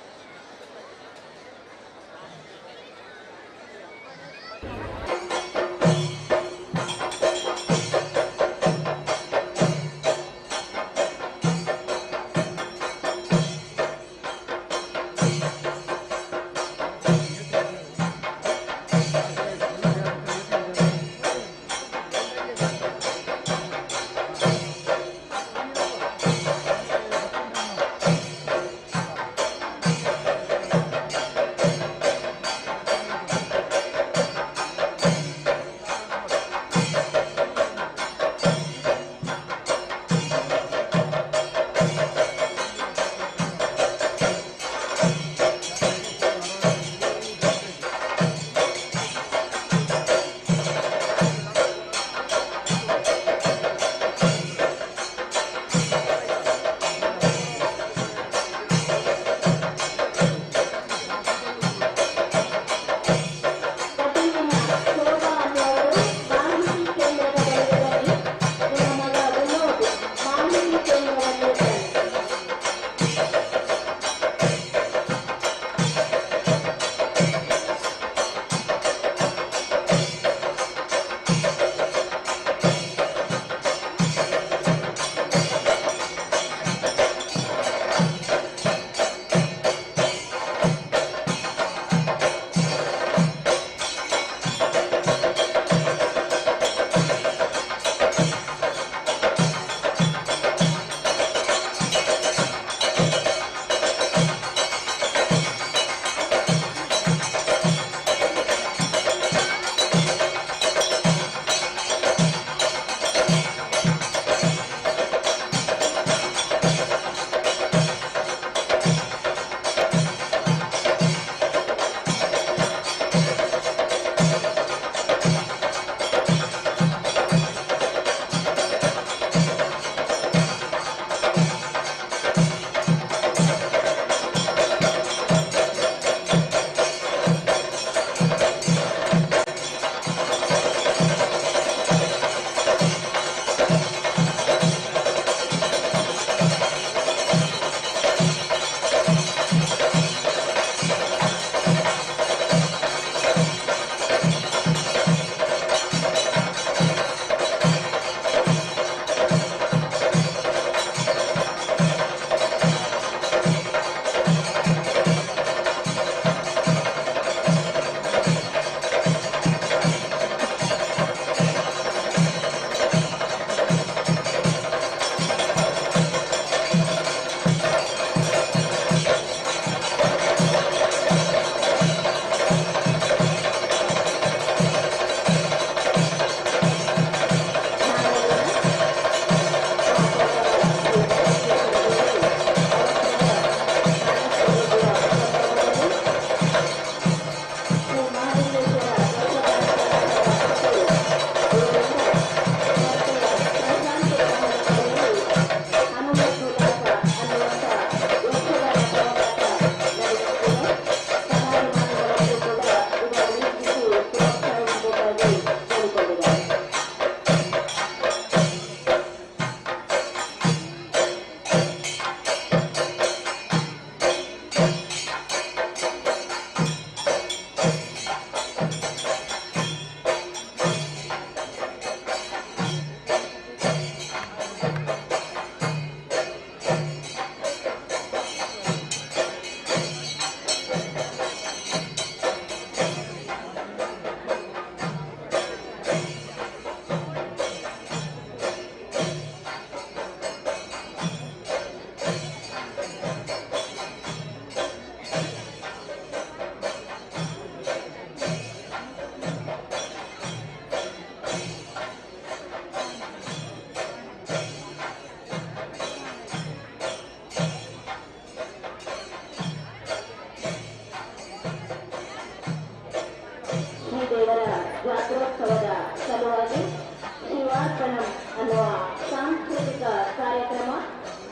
ಸಮರ್ಪಣಂ ಅನ್ನುವ ಸಾಂಸ್ಕೃತಿಕ ಕಾರ್ಯಕ್ರಮ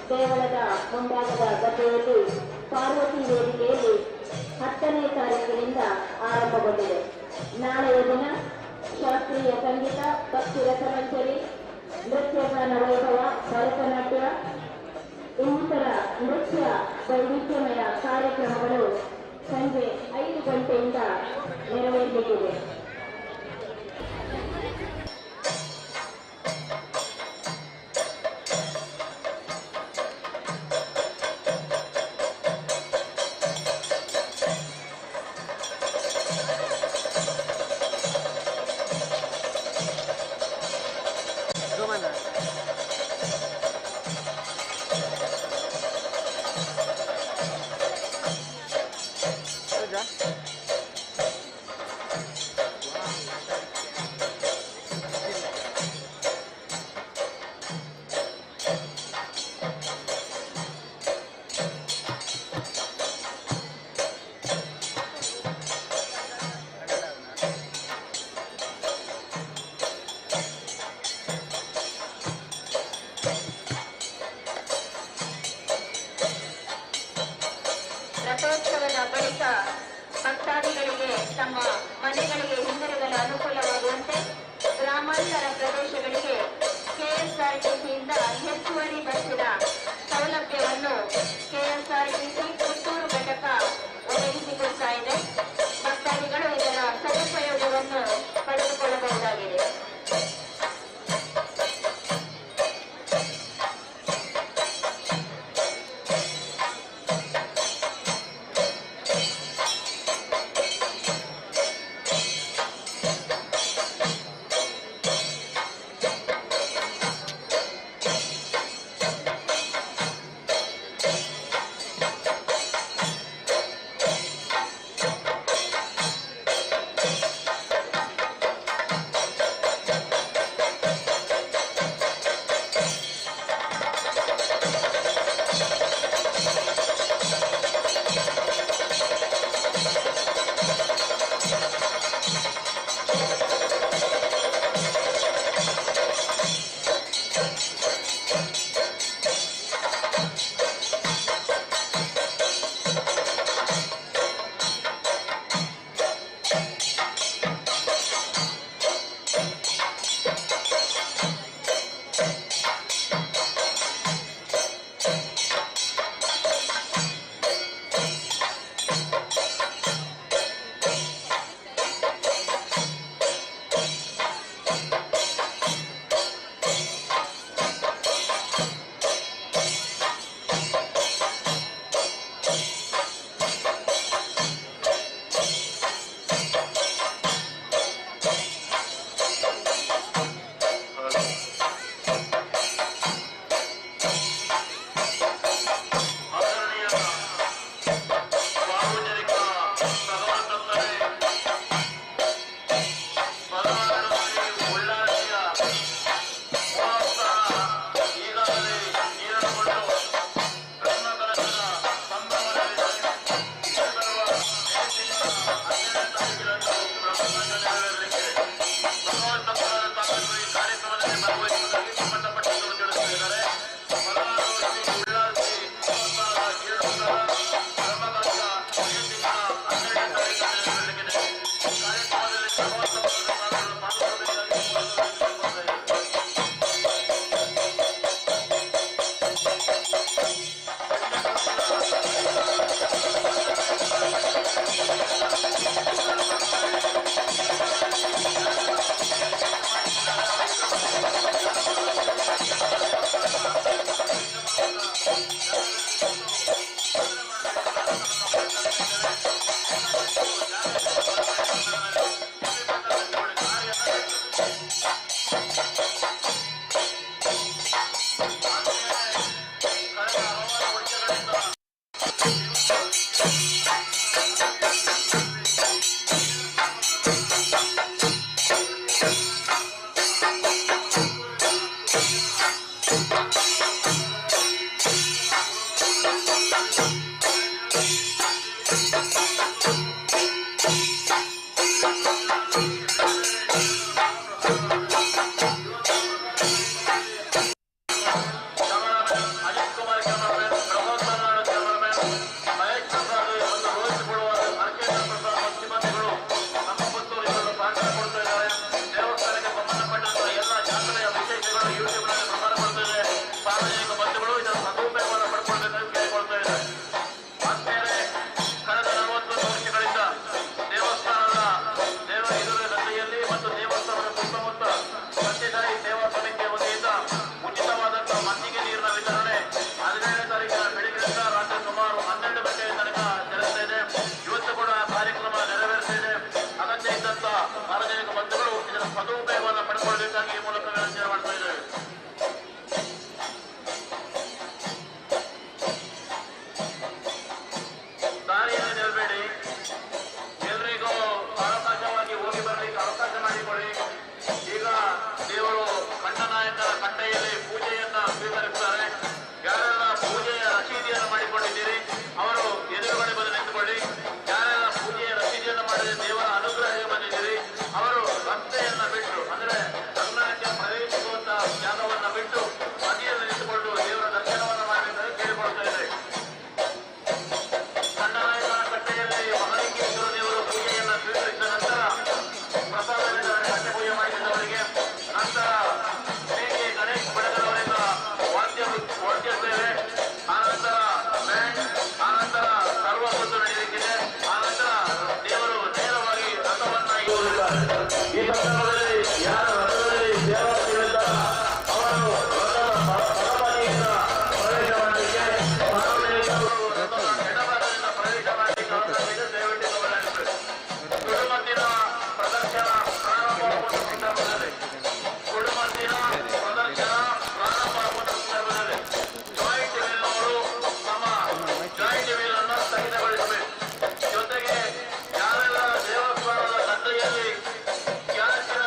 ದೇವಳದ ಮುಂಭಾಗದ ಗದ್ದೆಯಲ್ಲಿ ಪಾರ್ವತಿ ವೇದಿಕೆಯಲ್ಲಿ 10ನೇ ತಾರೀಕಿನಿಂದ ಆರಂಭಗೊಂಡಿದೆ. ನಾಳೆಯ ದಿನ ಶಾಸ್ತ್ರೀಯ ಸಂಗೀತ, ಭಕ್ತಿ ರಸಮಂಜರಿ, ನೃತ್ಯಗಾನ ವೈಭವ, ಭರತನಾಟ್ಯ ಇನ್ನಿತರ ನೃತ್ಯ ವೈವಿಧ್ಯಮಯ ಕಾರ್ಯಕ್ರಮಗಳು ಸಂಜೆ 5 ಗಂಟೆಯಿಂದ ನೆರವೇರಲಿದೆ. ರಥೋತ್ಸವದ ಬಳಿಕ ಭಕ್ತಾದಿಗಳಿಗೆ ತಮ್ಮ ಮನೆಗಳಿಗೆ ಹಿಂದಿರುಗಲು ಅನುಕೂಲವಾಗುವಂತೆ ಗ್ರಾಮಾಂತರ ಪ್ರದೇಶಗಳಿಗೆ ಕೆಎಸ್ಆರ್ಟಿಸಿಯಿಂದ ಹೆಚ್ಚುವರಿ ಬಸ್ಸಿನ ಸೌಲಭ್ಯವನ್ನು ಕೆಎಸ್ಆರ್ಟಿಸಿ ಪುತ್ತೂರು ಘಟಕ ಒದಗಿಸಿಕೊಡ್ತಾ ಇದೆ. ಭಕ್ತಾದಿಗಳು ಇದರ ಸದುಪಯೋಗವನ್ನು ಪಡೆದುಕೊಳ್ಳಬಹುದಾಗಿದೆ. ನೆರವೇರಲಿಕ್ಕೆ ಸದುಪಯೋಗವನ್ನು ಪಡ್ಕೊಳ್ಬೇಕಾಗಿ ಈ ಮೂಲಕ ವಿನಂತಿ ಮಾಡ್ತಾ ಇದ್ದೇವೆ. ದಾರಿಯಲ್ಲಿ ನಿಲ್ಬೇಡಿ, ಎಲ್ರಿಗೂ ಅವಕಾಶವಾಗಿ ಹೋಗಿ ಬರಲಿಕ್ಕೆ ಅವಕಾಶ ಮಾಡಿಕೊಡಿ. ಈಗ ದೇವರು ಕಂಠನಾಯಕರ ಕಟ್ಟೆಯಲ್ಲಿ ಪೂಜೆಯನ್ನ ಸ್ವೀಕರಿಸುತ್ತಾರೆ. ಯಾರೆಲ್ಲ ಪೂಜೆಯ ರಸೀದಿಯನ್ನು ಮಾಡಿಕೊಂಡಿದ್ದೀರಿ ಅವರು ಎದುರುಗಡೆ ಬಂದು ನಿಂತುಕೊಳ್ಳಿ. ಯಾರೆಲ್ಲ ಪೂಜೆಯ ರಸೀದಿಯನ್ನು ಮಾಡಿದ ದೇವರ ಅನುಗ್ರಹಕ್ಕೆ ಬಂದಿದ್ದೀರಿ ಅವರು ರಸ್ತೆಯನ್ನ ಬಿಟ್ಟು ಅಂದ್ರೆ ಅಂಗಣಕ್ಕೆ ಪ್ರವೇಶಿಸುವಂತಹ ಜಾಗವನ್ನ ಬಿಟ್ಟು ಬದಿಯಲ್ಲಿ ನಿಂತುಕೊಂಡು ದೇವರ ದರ್ಶನವನ್ನು ಮಾಡಬೇಕೆಂದು ಕೇಳಿಕೊಳ್ತಾ ಇದ್ದಾರೆ. ಕಂಠನಾಯಕರ ಕಟ್ಟೆಯಲ್ಲಿ ಮಹಾಲಿಂಗೇಶ್ವರ ದೇವರು ಪೂಜೆಯನ್ನು ಸ್ವೀಕರಿಸಿದ ನಂತರ ಪ್ರಸಾದ ವಿತರಣೆ ಕಟ್ಟೆ ಪೂಜೆ ಮಾಡಿದ್ದವರಿಗೆ, ನಂತರ ಹೇಗೆ ಗಣೇಶ್ ಬೆಳಗರವರಿಂದ ವಾದ್ಯ ಸೇವೆ, ಆನಂತರ ಬ್ಯಾಂಡ್, ಆನಂತರ ಸರ್ವಸತ್ತು ನಡೆಯಲಿಕ್ಕಿದೆ. ಆನಂತರ ದೇವರು ನೇರವಾಗಿ ರಥವನ್ನ ಈ ಸಂದರ್ಭದಲ್ಲಿ ಯಾರ ರಥದಲ್ಲಿ ದೇವರ ಅವರು ಬಲಬದಿಯಿಂದ ಪ್ರವೇಶ ಮಾಡಲಿಕ್ಕೆ ಎಡಭಾಗದಿಂದ ಪ್ರವೇಶ ಮಾಡಲಿಕ್ಕೆ ಅವಕಾಶ ದಯವಿಟ್ಟು ಗಮನಿಸಬೇಕು. ಕುಟುಂಬದಿನ ಪ್ರದರ್ಶನ ಪ್ರಾರಂಭವಾಗುವ ಸಂದರ್ಭದಲ್ಲಿ ಜಾಯಿಂಟ್ ವೀಲ್ನವರು ತಮ್ಮ ಜಾಯಿಂಟ್ ವೀಲ್ ಅನ್ನು ಸ್ಥಗಿತಗೊಳಿಸಬೇಕು. ಜೊತೆಗೆ ಯಾರೆಲ್ಲ ದೇವಸ್ಥಾನದ ಗದ್ದೆಯಲ್ಲಿ ಗ್ಯಾಸಿನ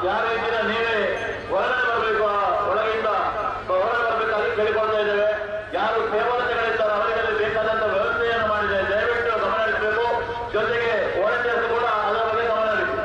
ಯಾರೇ ಇದ್ದೀರಾ ನೀವೇ ಹೊರಗಡೆ ಬರಬೇಕು, ಒಳಗಿಂದ ಹೊರಗೆ ಬರಬೇಕಾಗಿ ಕೇಳಿಕೊಳ್ತಾ ಇದ್ದೇವೆ. ಯಾರು ಸೇವಾರ್ಥಿಗಳಿದ್ದಾರೆ ಅವರಿಗೆ ಬೇಕಾದಂತ ವ್ಯವಸ್ಥೆಯನ್ನು ಮಾಡಿದೆ, ದಯವಿಟ್ಟು ಗಮನ ಹರಿಸಬೇಕು. ಜೊತೆಗೆ ವಾಲಂಟಿಯರ್ಸ್ ಕೂಡ ಅದರ ಬಗ್ಗೆ ಗಮನ ಹರಿಸಿ.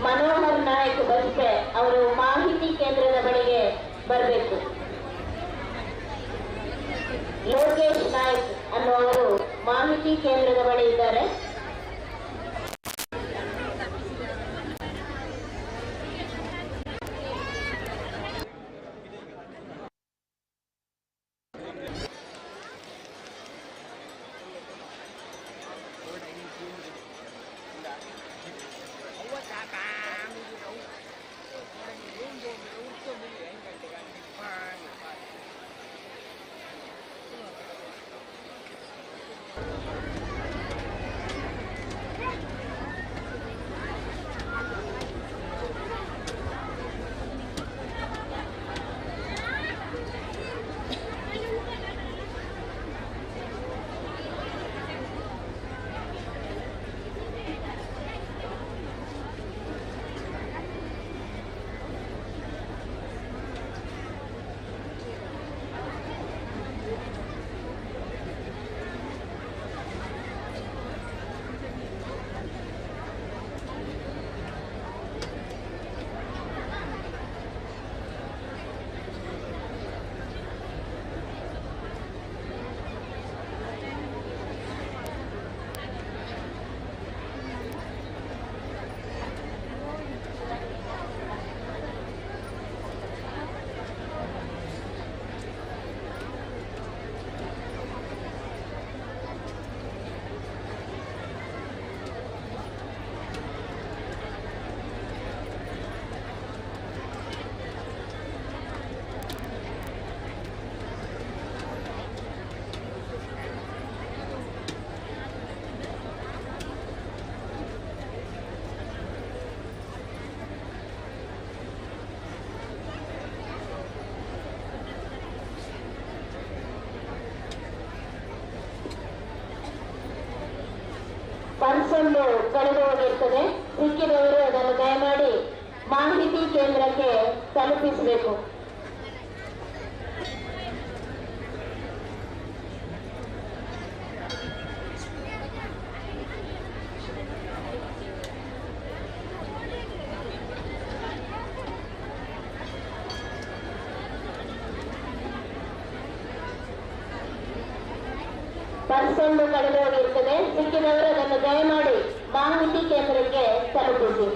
ಮನೋಹರ್ ನಾಯಕ್ ಬಸ್ಪೆ ಅವರು ಮಾಹಿತಿ ಕೇಂದ್ರದ ಬಳಿಗೆ ಬರಬೇಕು. ಲೋಕೇಶ್ ನಾಯಕ್ ಅನ್ನುವರು ಮಾಹಿತಿ ಕೇಂದ್ರದ ಬಳಿ ಇದ್ದಾರೆ. ಪರ್ಸೊಂದು ಕಳೆದು ಹೋಗಿರ್ತದೆ. ಸಿಕ್ಕಿದವರು ಅದನ್ನು ದಯಮಾಡಿ ಮಾಹಿತಿ ಕೇಂದ್ರಕ್ಕೆ ತಲುಪಿಸಬೇಕು. ಪರ್ಸೊಂದು ಕಳೆದು ಹೋಗಿರ್ತದೆ. ಸಿಕ್ಕಿದವರು ಅದನ್ನು ದಯಮಾಡಿ ಮಾಹಿತಿ ಕೇಂದ್ರಕ್ಕೆ ತಲುಪಿಸಿ.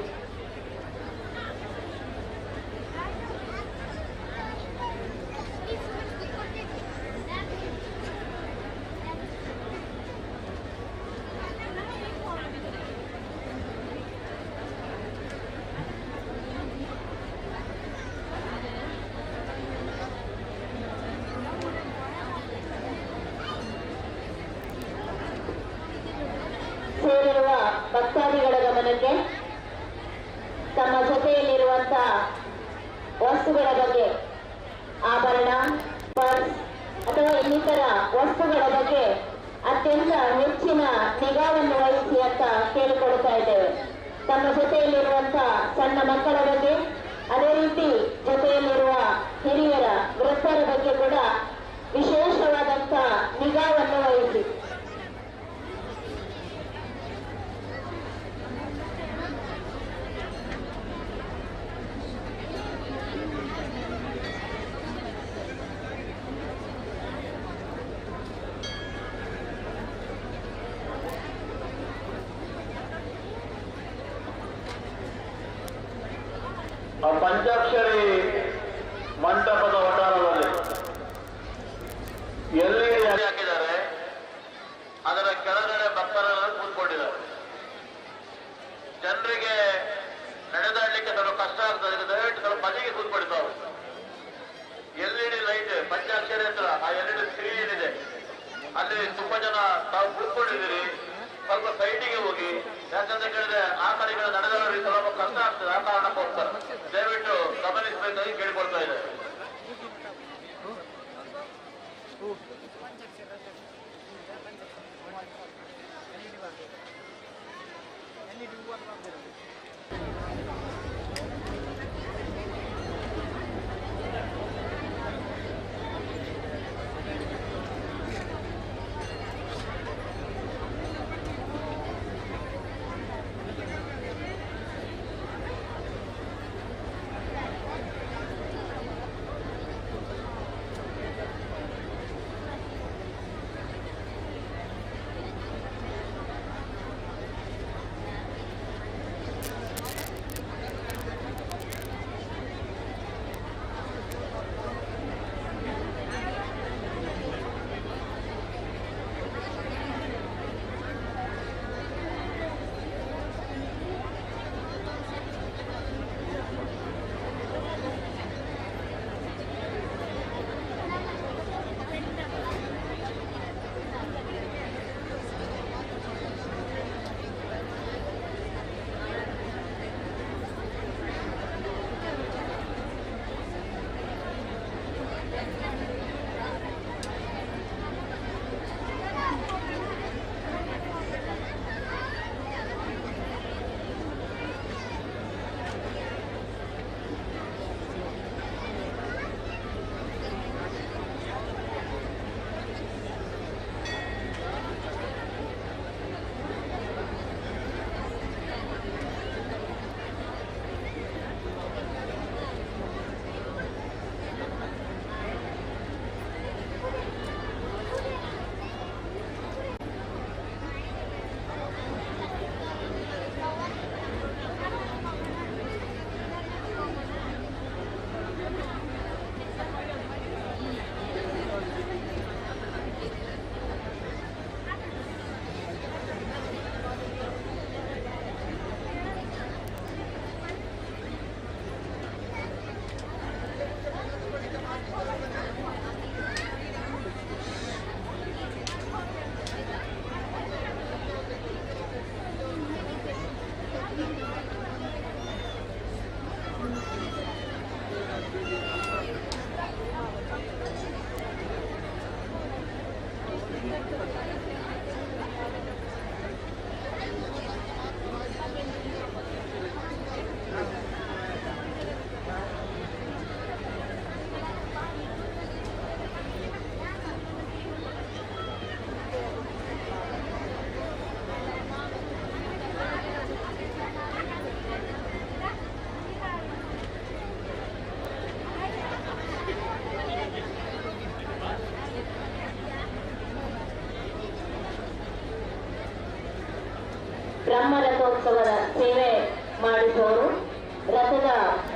ಸೇರಿರುವ ಭಕ್ತಾದಿಗಳ ಗಮನಕ್ಕೆ ತಮ್ಮ ಜೊತೆಯಲ್ಲಿರುವಂತಹ ವಸ್ತುಗಳ ಬಗ್ಗೆ, ಆಭರಣ, ಪರ್ಸ್ ಅಥವಾ ಇನ್ನಿತರ ವಸ್ತುಗಳ ಬಗ್ಗೆ ಅತ್ಯಂತ ಹೆಚ್ಚಿನ ನಿಗಾವನ್ನು ವಹಿಸಿ ಅಂತ ಕೇಳಿಕೊಳ್ತಾ ಇದ್ದೇವೆ. ತಮ್ಮ ಜೊತೆಯಲ್ಲಿರುವಂತಹ ಸಣ್ಣ ಮಕ್ಕಳ ಬಗ್ಗೆ, ಅದೇ ರೀತಿ ಜೊತೆಯಲ್ಲಿರುವ ಹಿರಿಯರ ವೃದ್ಧರ ಬಗ್ಗೆ ಕೂಡ ವಿಶೇಷವಾದಂತ ನಿಗಾವನ್ನು ವಹಿಸಿ. ಆ ಪಂಚಾಕ್ಷರಿ ಮಂಟಪದ ವಟಾರದಲ್ಲಿ ಎಲ್ಲಿ ಹಾಕಿದ್ದಾರೆ, ಅದರ ಕೆಳಗಡೆ ಭಕ್ತರೆಲ್ಲ ಕೂತ್ಕೊಂಡಿದ್ದಾರೆ. ಜನರಿಗೆ ನಡೆದಾಡಲಿಕ್ಕೆ ಸ್ವಲ್ಪ ಕಷ್ಟ ಆಗ್ತದೆ. ದಯವಿಟ್ಟು ಸ್ವಲ್ಪ ಬದಿಗೆ ಕೂತ್ಕೊಳ್ತಾವೆ. LED ಲೈಟ್ ಪಂಚಾಕ್ಷರಿ ಹತ್ರ ಆ LED ಸ್ಕ್ರೀನ್ ಇದೆ, ಅಲ್ಲಿ ತುಂಬಾ ಜನ ತಾವು ಕೂತ್ಕೊಂಡಿದ್ದೀರಿ. ಸ್ವಲ್ಪ ಸೈಡಿಗೆ ಹೋಗಿ, ಯಾಕಂತ ಕೇಳಿದ್ರೆ ಆ ಕಡೆಗಳ ನಡೆದವರಿಗೆ ಸ್ವಲ್ಪ ಕಷ್ಟ ಆಗ್ತದೆ. ಆ ಕಾರಣಕ್ಕೋಸ್ಕರ ದಯವಿಟ್ಟು ಗಮನಿಸಬೇಕಾಗಿ ಕೇಳಿಕೊಳ್ತಾ ಇದ್ದಾರೆ.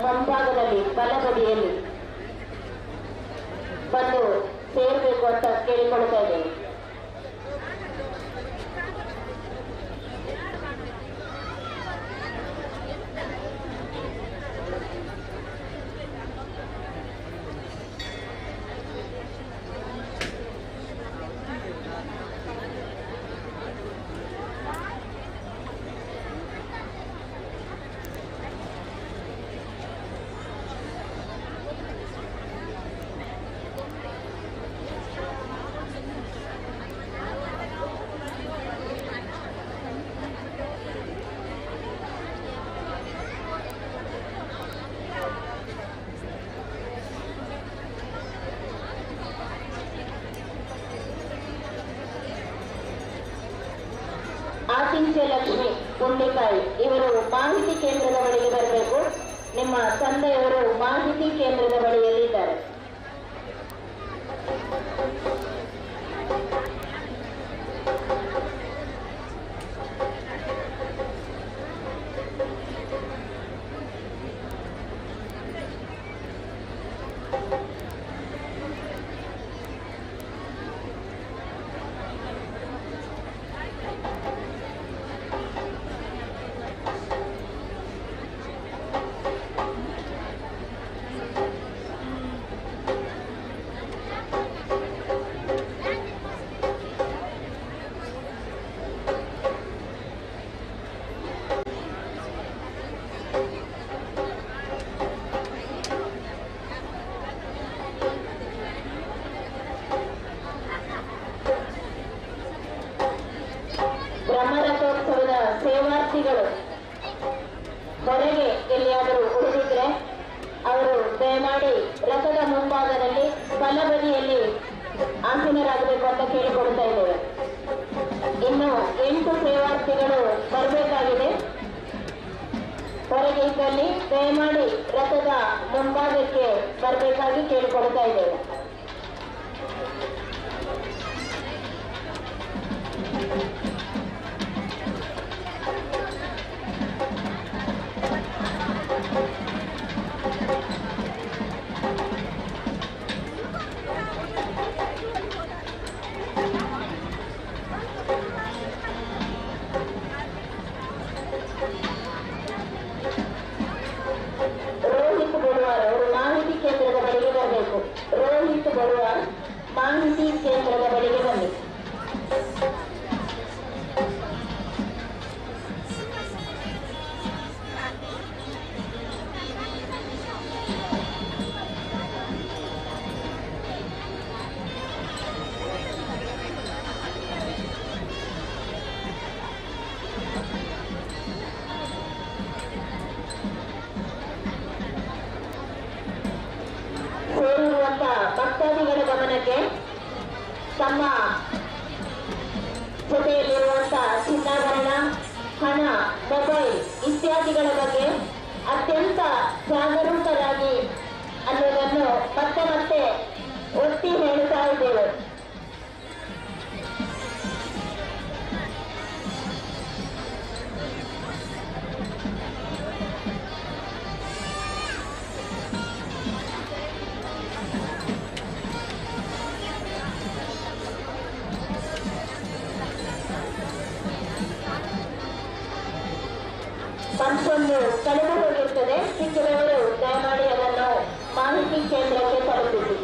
ಮುಂಭಾಗದಲ್ಲಿ ಬಲಬದಿಯಲ್ಲಿ ಬಂದು ಸೇರಬೇಕು ಅಂತ ಕೇಳಿಕೊಳ್ತಾ ಇದ್ದೇನೆ. ಆತಿಥ್ಯ ಲಕ್ಷ್ಮಿ ಗುಂಡಿಕಾಯಿ ಇವರು ಮಾಹಿತಿ ಕೇಂದ್ರದ ಬಳಿಗೆ ಬರಬೇಕು. ನಿಮ್ಮ ತಂದೆಯವರು ಮಾಹಿತಿ ಕೇಂದ್ರದ ಬಳಿಯಲ್ಲಿದ್ದಾರೆ. ಬ್ರಹ್ಮರಥೋತ್ಸವದ ಸೇವಾರ್ಥಿಗಳು ಹೊರಗೆ ಎಲ್ಲಿಯಾದರೂ ಉಳಿದಿದ್ರೆ ಅವರು ದಯಮಾಡಿ ರಥದ ಮುಂಭಾಗದಲ್ಲಿ ಬಲಬದಿಯಲ್ಲಿ ಆಸೀನರಾಗಬೇಕು ಅಂತ ಕೇಳಿಕೊಡ್ತಾ ಇದ್ದೇವೆ. ಇನ್ನು 8 ಸೇವಾರ್ಥಿಗಳು ಬರಬೇಕಾಗಿದೆ. ಹೊರಗೆ ಇದ್ದಲ್ಲಿ ದಯಮಾಡಿ ರಥದ ಮುಂಭಾಗಕ್ಕೆ ಬರಬೇಕಾಗಿ ಕೇಳಿಕೊಡ್ತಾ ಇದ್ದೇವೆ. ಅವರು ಮಾಹಿತಿ ಕೇಂದ್ರದ ಬಳಿಗೆ ಬರಬೇಕು. ರೋಹಿತ್ ಬರುವಾರ್ ಮಾಹಿತಿ ಕೇಂದ್ರದ ಬಳಿಗೆ ಬನ್ನಿ. ಸೇರಿರುವಂತಹ ಭಕ್ತಾದಿಗಳ ಗಮನಕ್ಕೆ ತಮ್ಮ ಜೊತೆಯಲ್ಲಿರುವಂತಹ ಚಿನ್ನಾಭರಣ, ಹಣ, ಮೊಬೈಲ್ ಇತ್ಯಾದಿಗಳ ಬಗ್ಗೆ ಅತ್ಯಂತ ಜಾಗರೂಕರಾಗಿ ಅನ್ನೋದನ್ನು ಮತ್ತೆ ಮತ್ತೆ ಒತ್ತಿ ಹೇಳ್ತಾ ಇದ್ದೇವೆ. ಪಂಚೊಂದು ಕಳೆದು ಹೋಗಿರ್ತದೆ. ಸಿಕ್ಕಿದವರು ದಯಮಾಡಿ ಅದನ್ನು ಮಾಹಿತಿ ಕೇಂದ್ರಕ್ಕೆ ತಲುಪಿಸಿ.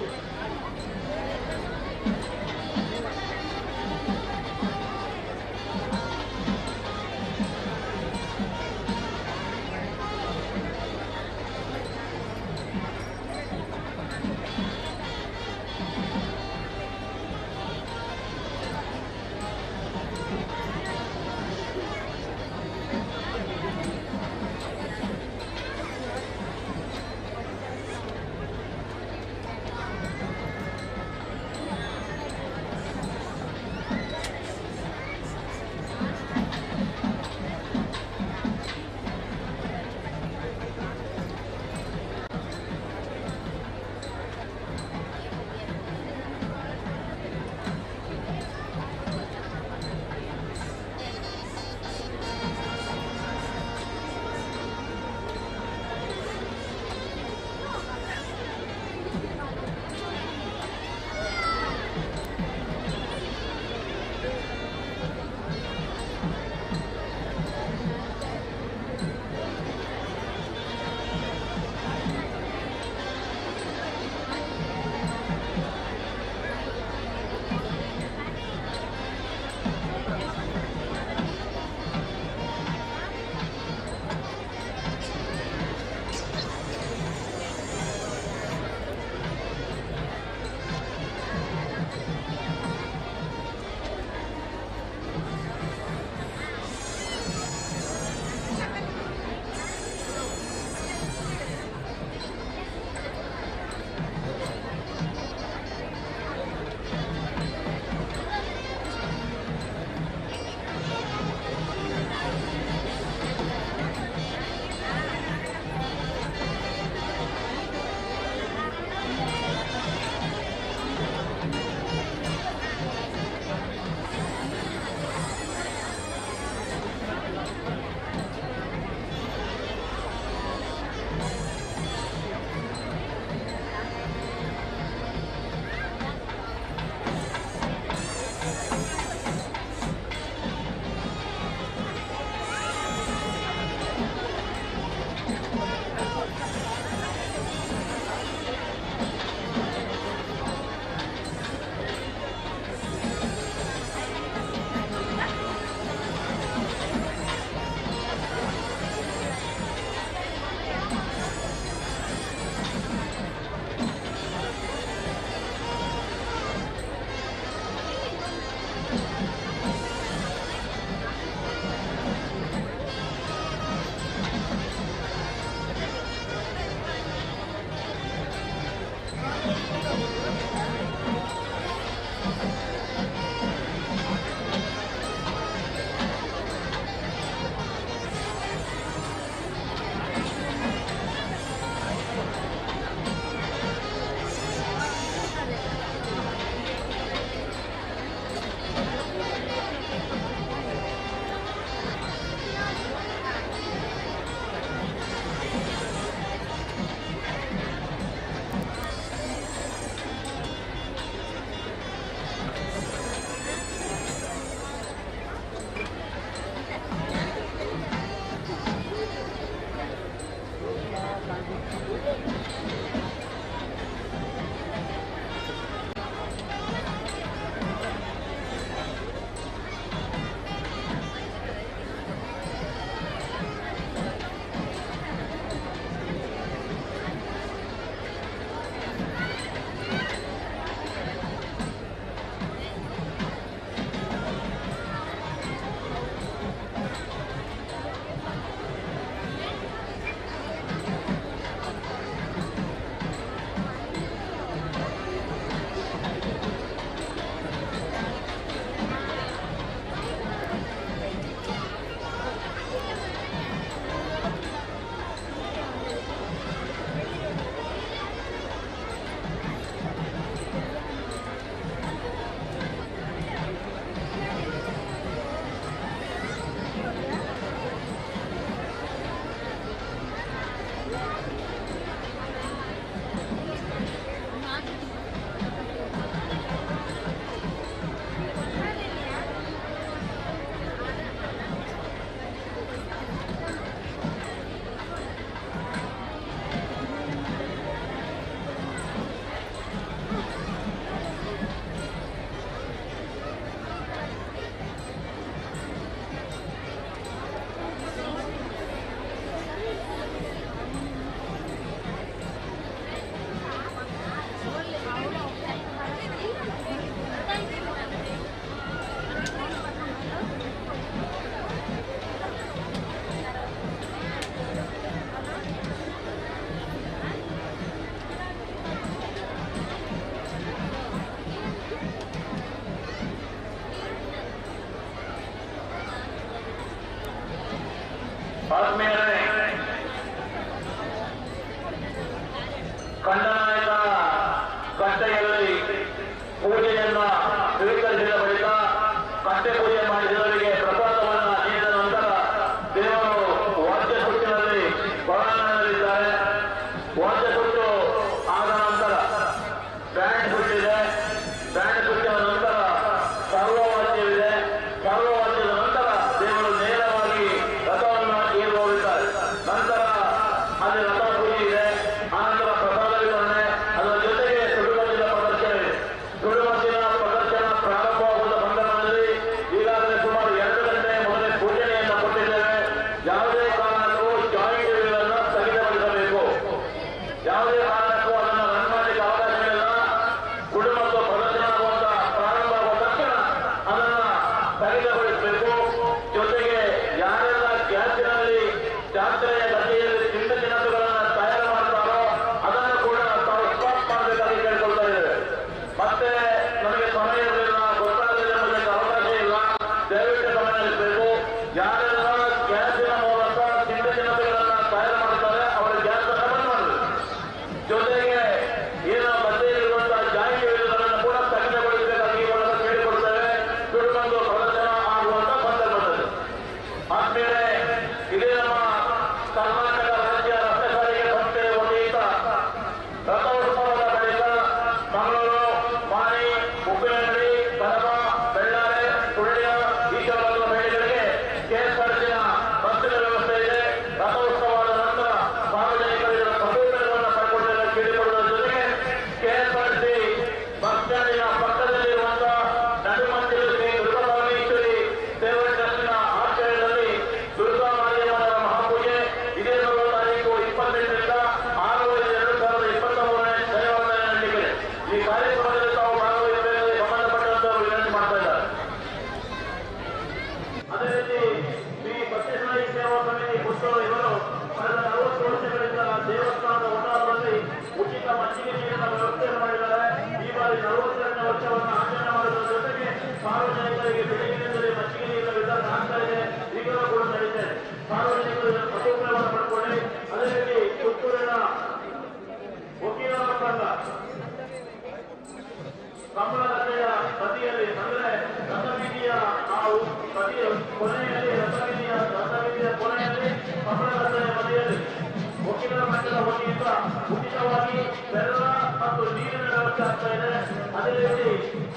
ಬೆಲ್ಲ ಮತ್ತು ನೀರಿನ ವ್ಯವಸ್ಥೆ ಆಗ್ತಾ ಇದೆ. ಅದೇ ರೀತಿ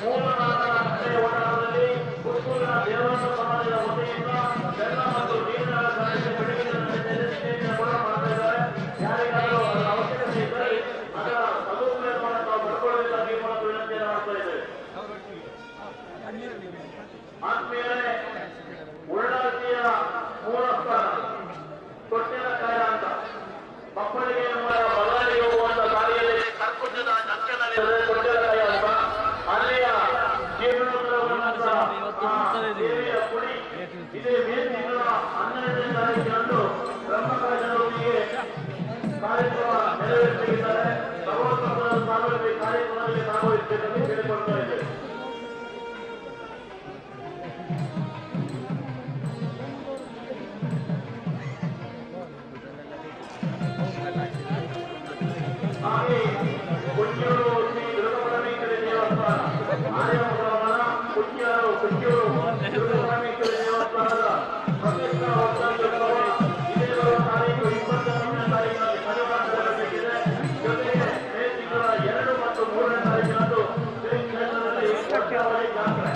ಮೂಲನಾಥನ ಒಳಾಂಗಣದಲ್ಲಿ ಪುತ್ತೂರಿನ ದೇವರ ಸಮಾಜದ ವತಿಯಿಂದ ಬೆಲ್ಲ ಮತ್ತು ನೀರಿನ ವ್ಯವಸ್ಥೆ ಬೆಳಗಿನ ಕೂಡ ಮಾಡ್ತಾ ಇದ್ದಾರೆ. ಯಾರಿಗಾದರೂ ಅದರ ಅವಶ್ಯಕತೆ ಇದ್ದರೆ ಅದರ ಸದುಪಯೋಗವನ್ನು ನಾವು ಪಡ್ಕೊಳ್ಳಬೇಕಾಗಿ ಮೂಲಕ ವಿನಂತಿಯನ್ನು ಮಾಡ್ತಾ ಇದ್ದೇವೆ. ಆತ್ಮೀಯರೇ, ಉಳ್ಳಾಲ್ತಿಯ ಮೂಲಸ್ಥಾನ ತೊಟ್ಟಿಲಕಾಯ ಅಂತ ಮಕ್ಕಳಿಗೆ ಬಳ್ಳಾರಿಗೆ ಹೋಗುವಂತ ದಾರಿಯಲ್ಲಿ ಕರ್ಕುಂಜದ ಜಂಕ್ಷನ್ನಲ್ಲಿ ತೊಟ್ಟಿಲಕಾಯ ಅಂತ ಅಲ್ಲಿಯ ದೇವಿಯ ಕುಡಿ ಇದೇ ಮೇ ತಿಂಗಳ 12ನೇ ತಾರೀಕಿನಂದು ಬ್ರಹ್ಮಕಲಶದೊಂದಿಗೆ ಕಾರ್ಯಕ್ರಮ ನೆರವೇರಿಸಲಿದ್ದಾರೆ. ಸರ್ವೋತ್ತಮದ ಸಾರ್ವಜನಿಕ ಕಾರ್ಯಕ್ರಮದಲ್ಲಿ ಭಾಗವಹಿಸಬೇಕೆಂದು ಕೇಳಿಕೊಳ್ತಾ ಇದ್ದೇವೆ. ಹಾಗೆ ಕುಚ್ಚಿಯೂರು ಶ್ರೀ ದುರ್ಗಪರಮೇಶ್ವರಿ ದೇವಸ್ಥಾನ ಆರ್ಯಮುಖವನ ಕುಚ್ಚಿಯೂರು ದುರ್ಗಪರಮೇಶ್ವರಿ ದೇವಸ್ಥಾನದ ಪ್ರತಿಷ್ಠಾ ವರ್ಷೋತ್ಸವ ಇದೇ ಬರುವ ತಾರೀಕು 21ನೇ ತಾರೀಕಿನಲ್ಲಿ ಸನ್ನಿಧಾನಗೊಳ್ಳಬೇಕಿದೆ. ಜೊತೆಗೆ ಮೇ ತಿಂಗಳ 2 ಮತ್ತು 3ನೇ ತಾರೀಕಿನಂದು ಶ್ರೀ ಕ್ಷೇತ್ರದಲ್ಲಿ ವರ್ಷಾವಳಿ ಜಾತ್ರೆ.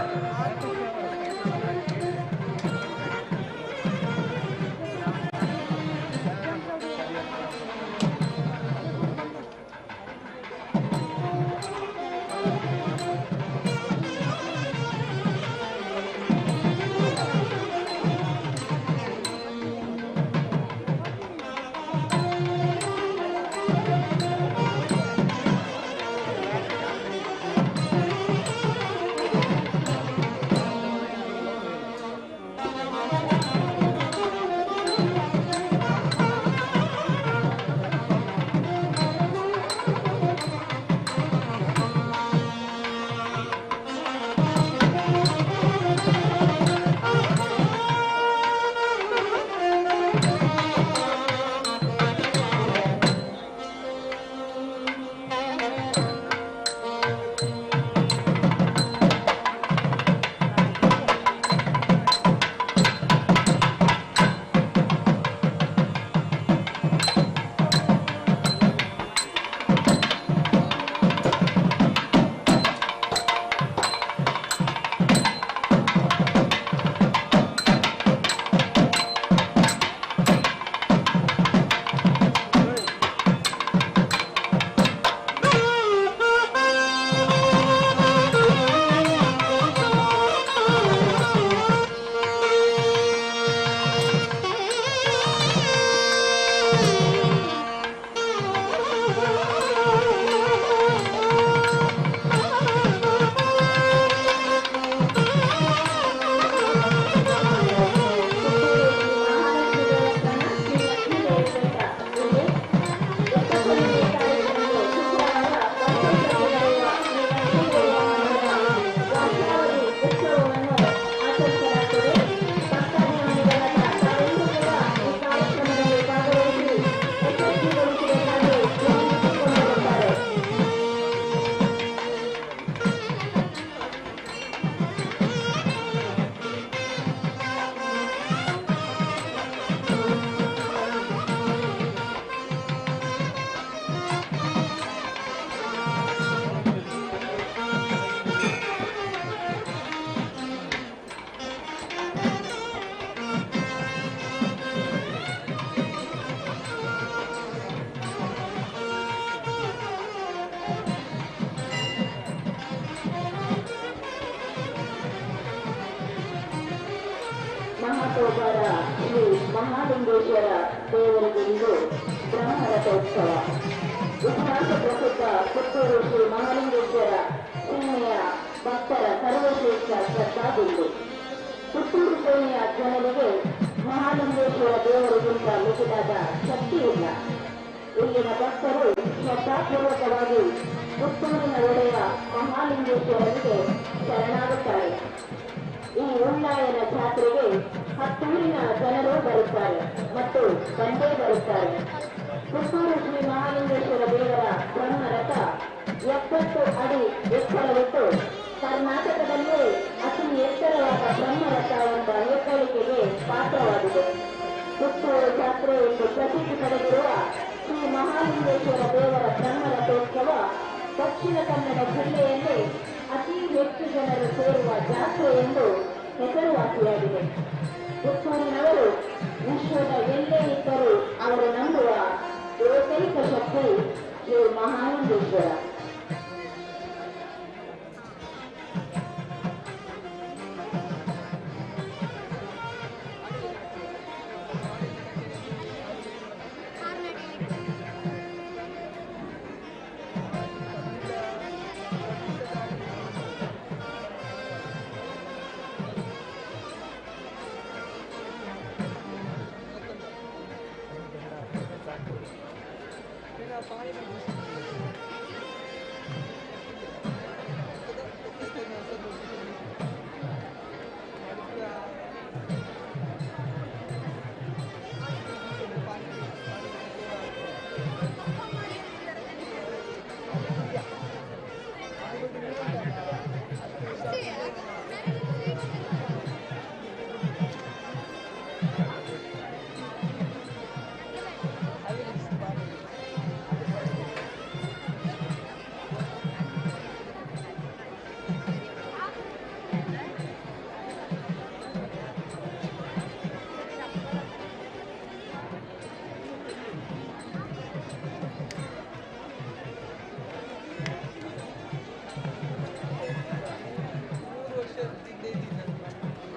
ಮಹಾತೋಬಾರ ಶ್ರೀ ಮಹಾಲಿಂಗೇಶ್ವರ ದೇವರಿಗೆ ಇಂದು ಬ್ರಹ್ಮರಥೋತ್ಸವ. ಇತಿಹಾಸ ಪ್ರಸಿದ್ಧ ಪುತ್ತೂರು ಶ್ರೀ ಮಹಾಲಿಂಗೇಶ್ವರ ಸೇನೆಯ ಭಕ್ತರ ಸರ್ವಶ್ರೇಷ್ಠ ಶ್ರದ್ಧಾಬಿಂದು. ಪುತ್ತೂರು ಸೇನೆಯ ಜನರಿಗೆ ಮಹಾಲಿಂಗೇಶ್ವರ ದೇವರಿಗಿಂತ ಮಿಗಿಲಾದ ಶಕ್ತಿ ಇಲ್ಲ. ಇಲ್ಲಿನ ಭಕ್ತರು ಶ್ರದ್ಧಾಪೂರ್ವಕವಾಗಿ ಪುತ್ತೂರಿನ ಒಡೆಯ ಮಹಾಲಿಂಗೇಶ್ವರನಿಗೆ ಶರಣಾಗುತ್ತಾರೆ. ಈ ಉಳ್ಳಾಯನ ಜಾತ್ರೆಗೆ ಹತ್ತೂರಿನ ಜನರು ಬರುತ್ತಾರೆ ಮತ್ತು ಬಂದೇ ಬರುತ್ತಾರೆ. ಪುತ್ತೂರು ಶ್ರೀ ಮಹಾಲಿಂಗೇಶ್ವರ ದೇವರ ಬ್ರಹ್ಮರಥ 70 ಅಡಿ ಎತ್ತರವಿಟ್ಟು ಕರ್ನಾಟಕದಲ್ಲೇ ಅತಿ ಎತ್ತರವಾದ ಬ್ರಹ್ಮರಥ ಎಂಬ ಹೆಗ್ಗಳಿಕೆಗೆ ಪಾತ್ರವಾಗಿದೆ. ಪುತ್ತೂರು ಜಾತ್ರೆ ಎಂದು ಪ್ರಸಿದ್ಧಿ ಪಡೆದಿರುವ ಶ್ರೀ ಮಹಾಲಿಂಗೇಶ್ವರ ದೇವರ ಬ್ರಹ್ಮರಥೋತ್ಸವ ನಮ್ಮ ಜಿಲ್ಲೆಯಲ್ಲಿ ಅತಿ ಹೆಚ್ಚು ಜನರು ಸೇರುವ ಜಾತ್ರೆ ಎಂದು ಹೆಸರುವಾಸಿಯಾಗಿದೆ. ಪುತ್ತೂರಿನವರು ವಿಶ್ವದ ಎಲ್ಲೇ ಇದ್ದರೂ ಅವರು ನಂಬುವ ಏಕೈಕ ಶಕ್ತಿ ಶ್ರೀ ಮಹಾಲಿಂಗೇಶ್ವರ.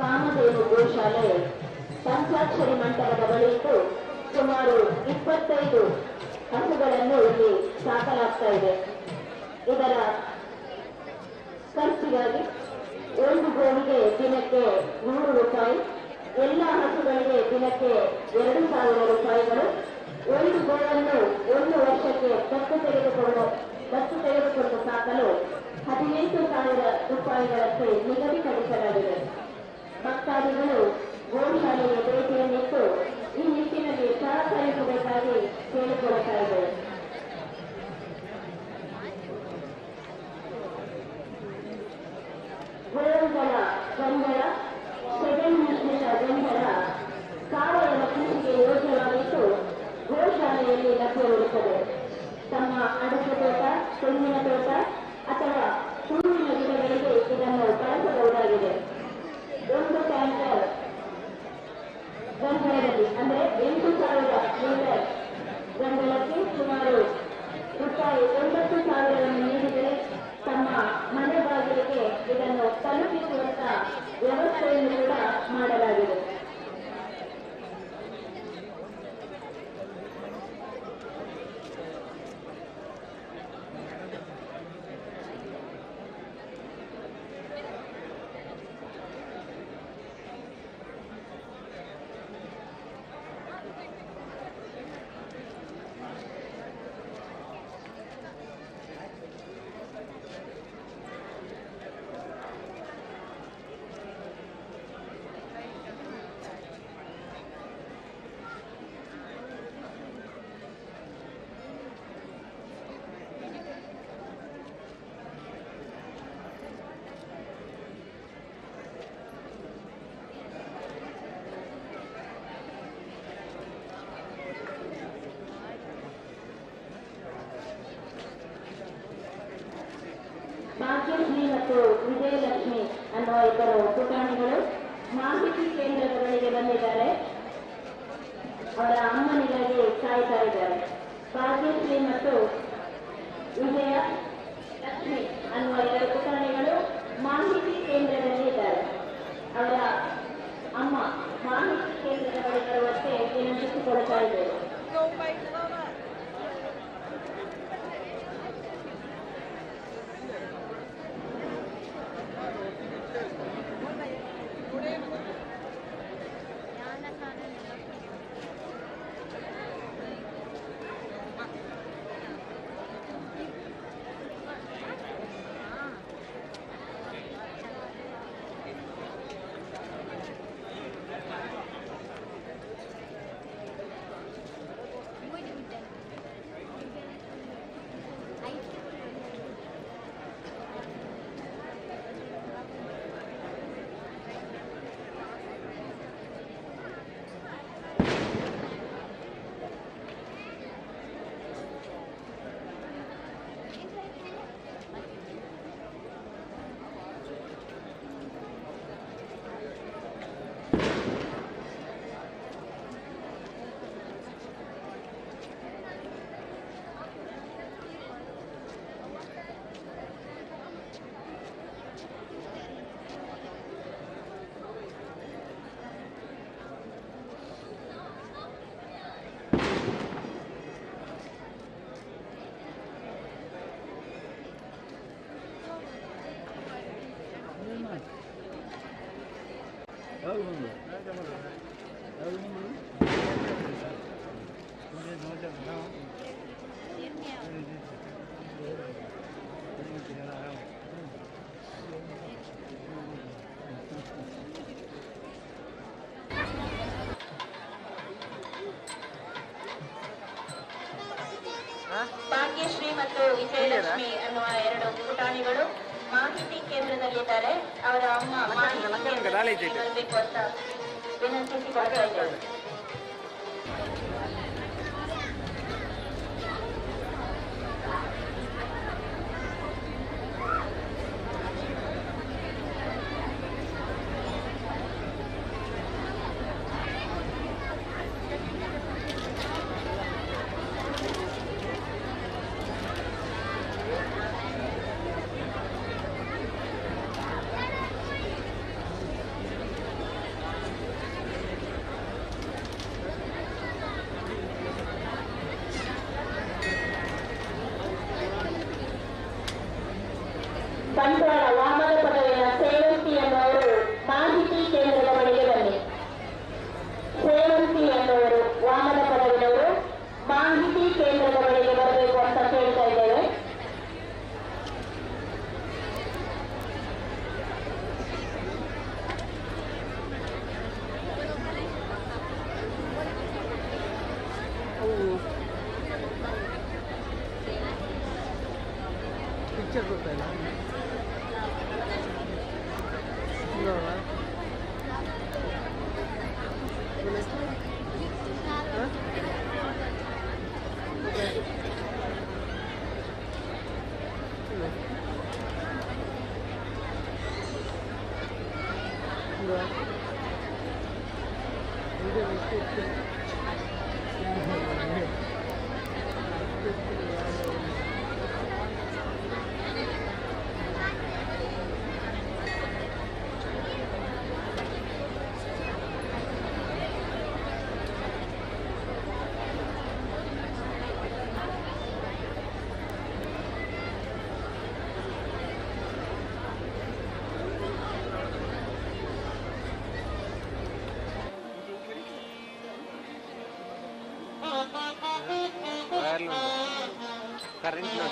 ಕಾಮಧೇನು ಗೋಶಾಲೆ ಪಂಚಾಕ್ಷರಿ ಮಂಟಪದ ಬಳಿ ಇದ್ದು ಸುಮಾರು 25 ಹಸುಗಳನ್ನು ಇಲ್ಲಿ ಸಾಕಲಾಗ್ತಾ ಇದೆ. ಇದರ ಖರ್ಚಿಗಾಗಿ ಒಂದು ಗೋವಿಗೆ ದಿನಕ್ಕೆ 100 ರೂಪಾಯಿ, ಎಲ್ಲ ಹಸುಗಳಿಗೆ ದಿನಕ್ಕೆ 2,000 ರೂಪಾಯಿಗಳು. ಒಂದು ಗೋವನ್ನು 1 ವರ್ಷಕ್ಕೆ ದತ್ತು ತೆಗೆದುಕೊಂಡು ಸಾಕಲು 18,000 ರೂಪಾಯಿಗಳಂತೆ ನಿಗದಿಪಡಿಸಲಾಗಿದೆ. ಭಕ್ತಾದಿಗಳು ಗೋಶಾಲೆಗೆ ಭೇಟಿಯನ್ನಿಟ್ಟು ಈ ನಿಟ್ಟಿನಲ್ಲಿ ಸಹಕರಿಸಬೇಕಾಗಿ ಕೇಳಿಕೊಳ್ಳುತ್ತಾ ಇದೆ. ಗೋವುಗಳ ಗಂಧಳ, ಸೆಗಣಿಮಿಶ್ರಿತ ಗಂಧಳ ಸಾವಯವ ಕೃಷಿಗೆ ಯೋಗ್ಯವಾಗಿದ್ದು ಗೋಶಾಲೆಯಲ್ಲಿ ಲಭ್ಯವಿರುತ್ತದೆ. ತಮ್ಮ ಅಡಕೆ ತೋಟ, ತೆಂಗಿನ ತೋಟ ಅಥವಾ ಹೂವಿನ ಗಿಡಗಳಿಗೆ ಇದನ್ನು ಬಳಸಬಹುದಾಗಿದೆ. ಒಂದು ಟ್ಯಾಂಕರ್ ಗಂಧಳದಲ್ಲಿ ಅಂದರೆ 8,000 ಲೀಟರ್ ಗಂಧಳಕ್ಕೆ ಸುಮಾರು ರೂಪಾಯಿ 80,000 ನೀಡಿದರೆ ತಮ್ಮ ಮನೆ ಬಾಗಿಲಿಗೆ ಇದನ್ನು ತಲುಪಿಸುವಂತ ವ್ಯವಸ್ಥೆಯನ್ನು ಕೂಡ ಮಾಡಲಾಗಿದೆ. ಭಾಗ್ಯಶ್ರೀ ಮತ್ತು ವಿಜಯಲಕ್ಷ್ಮಿ ಅನ್ನುವ ಇಬ್ಬರು ಪುಟಾಣಿಗಳು ಮಾಹಿತಿ ಕೇಂದ್ರದ ಬಳಿಗೆ ಬಂದಿದ್ದಾರೆ. ಅವರ ಅಮ್ಮನಿಗಾಗಿ ಕಾಯ್ತಾ ಇದ್ದಾರೆ. ಭಾಗ್ಯಶ್ರೀ ಮತ್ತು ವಿಜಯ ಲಕ್ಷ್ಮಿ ಅನ್ನುವ 2 ಪುಟಾಣಿಗಳು ಮಾಹಿತಿ ಕೇಂದ್ರದಲ್ಲಿ ಇದ್ದಾರೆ. ಅವರ ಅಮ್ಮ ಮಾಹಿತಿ ಕೇಂದ್ರದ ಬಳಿ ಬರುವಂತೆ ವಿನಂತಿಸಿಕೊಳ್ತಾ ಇದ್ದಾರೆ. Muy ಭಾಗ್ಯಶ್ರೀ ಮತ್ತು ವಿಜಯಲಕ್ಷ್ಮಿ ಅನ್ನುವ 2 ಪುಟಾಣಿಗಳು ಮಾಹಿತಿ ಕೇಂದ್ರದಲ್ಲಿದ್ದಾರೆ. ಅವರ ಅಮ್ಮ ಮಾಹಿತಿ ಕೇಂದ್ರದಲ್ಲಿ ಬರಬೇಕು ಅಂತ ವಿನಂತಿಸಿಕೊಳ್ತಾ ಇದ್ದಾರೆ. ಬಂಟ್ವಾಳ ವಾಮನ ಪದವಿನ ಸೇವಂತಿ ಎನ್ನುವರು ಮಾಹಿತಿ ಕೇಂದ್ರದ ಬಳಿಗೆ ಬನ್ನಿ. ಸೇವಂತಿ ಎನ್ನುವರು ವಾಮನ ಪದವಿನವರು ಮಾಹಿತಿ ಕೇಂದ್ರದ ಬಳಿಗೆ ಬರಬೇಕು ಅಂತ ಕೇಳ್ತಾ ಇದ್ದೇವೆ. ಪಿಕ್ಚರ್ ಬರ್ತಾ ಇಲ್ಲ కరెంట్లో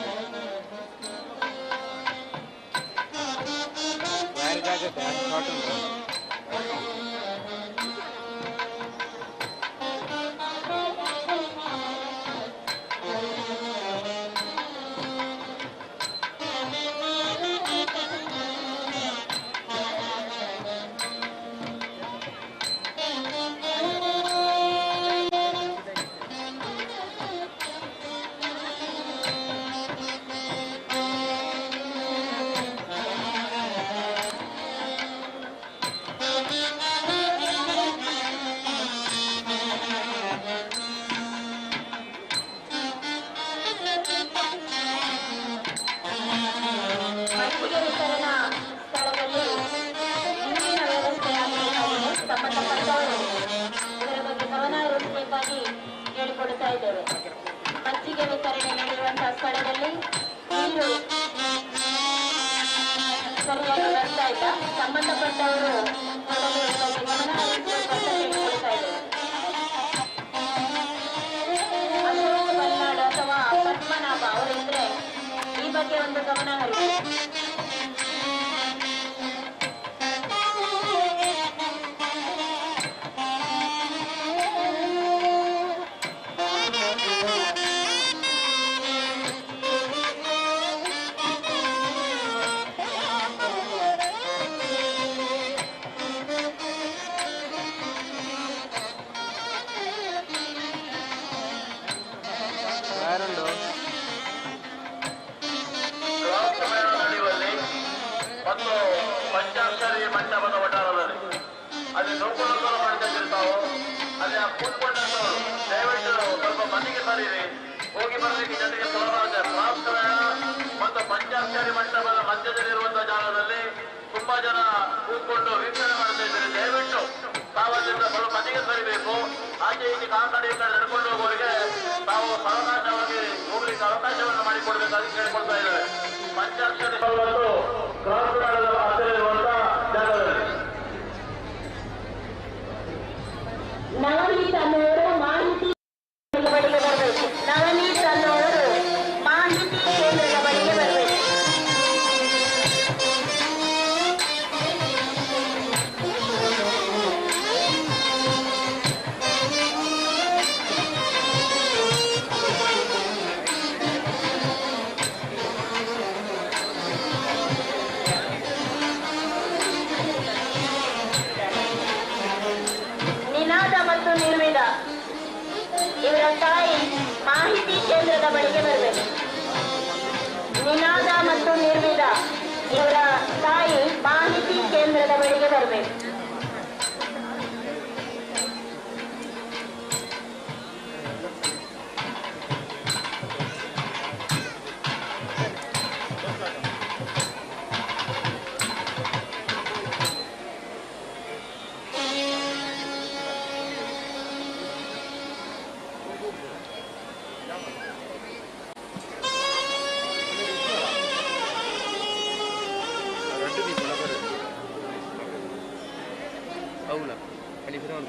వైర్ జాగ్రత్త షార్ట్ ఉంటుంది. ಮಜ್ಜಿಗೆ ವಿತರಣೆ ನಡೆಯುವಂತಹ ಸ್ಥಳದಲ್ಲಿ ನೀರು ಸರಿಯಾಗಿ ಬರ್ತಾ ಇಲ್ಲ. ಸಂಬಂಧಪಟ್ಟವರು ಗಮನ ಹರಿಸಬೇಕು ಅಂತ ಕೇಳಿಕೊಳ್ತಾ ಇದ್ದಾರೆ. ಅಶೋಕ್ ಬಲ್ನಾಡು ಅಥವಾ ಪದ್ಮನಾಭ ಅವರಿದ್ರೆ ಈ ಬಗ್ಗೆ ಒಂದು ಗಮನ ಹರಿಸಿ. ಮತ್ತು ಪಂಚಾಕ್ಷರಿ ಮಂಟಪದ ವಠಾರದಲ್ಲಿ ಅಲ್ಲಿ ನೋಡ್ಕೊಂಡು ಮಾಡ್ತಿರ್ತಾವು. ಅಲ್ಲಿ ಆ ಕೂತ್ಕೊಂಡಂತವರು ದಯವಿಟ್ಟು ಸ್ವಲ್ಪ ಮನೆಗೆ ಸರಿರಿ, ಹೋಗಿ ಬರಲಿಕ್ಕೆ ಜನರಿಗೆ ಸುಲಭ. ಪ್ರಾರ್ಥನೆ ಮತ್ತು ಪಂಚಾಕ್ಷರಿ ಮಂಟಪದ ಮಧ್ಯದಲ್ಲಿರುವಂತಹ ಜಾಗದಲ್ಲಿ ತುಂಬಾ ಜನ ಕೂತ್ಕೊಂಡು ವೀಕ್ಷಣೆ ಮಾಡ್ತಾ ಇದ್ದಾರೆ. ದಯವಿಟ್ಟು ತಾವಲ್ಲಿಂದ ಸ್ವಲ್ಪ ಮನೆಗೆ ಸರಿಬೇಕು. ಆಚೆ ಈಚೆ ಆ ಕಡೆ ಈ ಕಡೆ ನಡ್ಕೊಂಡು ಹೋಗೋರಿಗೆ ತಾವು ಸಾವಕಾಶವಾಗಿ ಹೋಗ್ಲಿಕ್ಕೆ ಅವಕಾಶವನ್ನು ಮಾಡಿಕೊಡ್ಬೇಕಾಗಿ ಕೇಳಿಕೊಳ್ತಾ ಇದ್ದಾರೆ. ಪಂಚಾಕ್ಷರಿ ಕ್ರಾಂತಿನಾಳದ ಹತ್ತಿರವಿರುವಂತಹ ಜಾಗದಲ್ಲಿ ನವನೀತ್ ಅನ್ನೋರು ಮಾಹಿತಿ ಬಳಿಗೆ ಬರಬೇಕು. ನವನೀತ್ ಅನ್ನೋರು ಮಾಹಿತಿ ಕೇಂದ್ರದ ಬಳಿಗೆ ಬರಬೇಕು. ಬಳಿಗೆ ಬರಬೇಕು. ನಿನಾದ ಮತ್ತು ನಿರ್ವಿಧ ಇವರ ತಾಯಿ ಮಾಹಿತಿ ಕೇಂದ್ರದ ಬಳಿಗೆ ಬರಬೇಕು. أولى اللي فرعون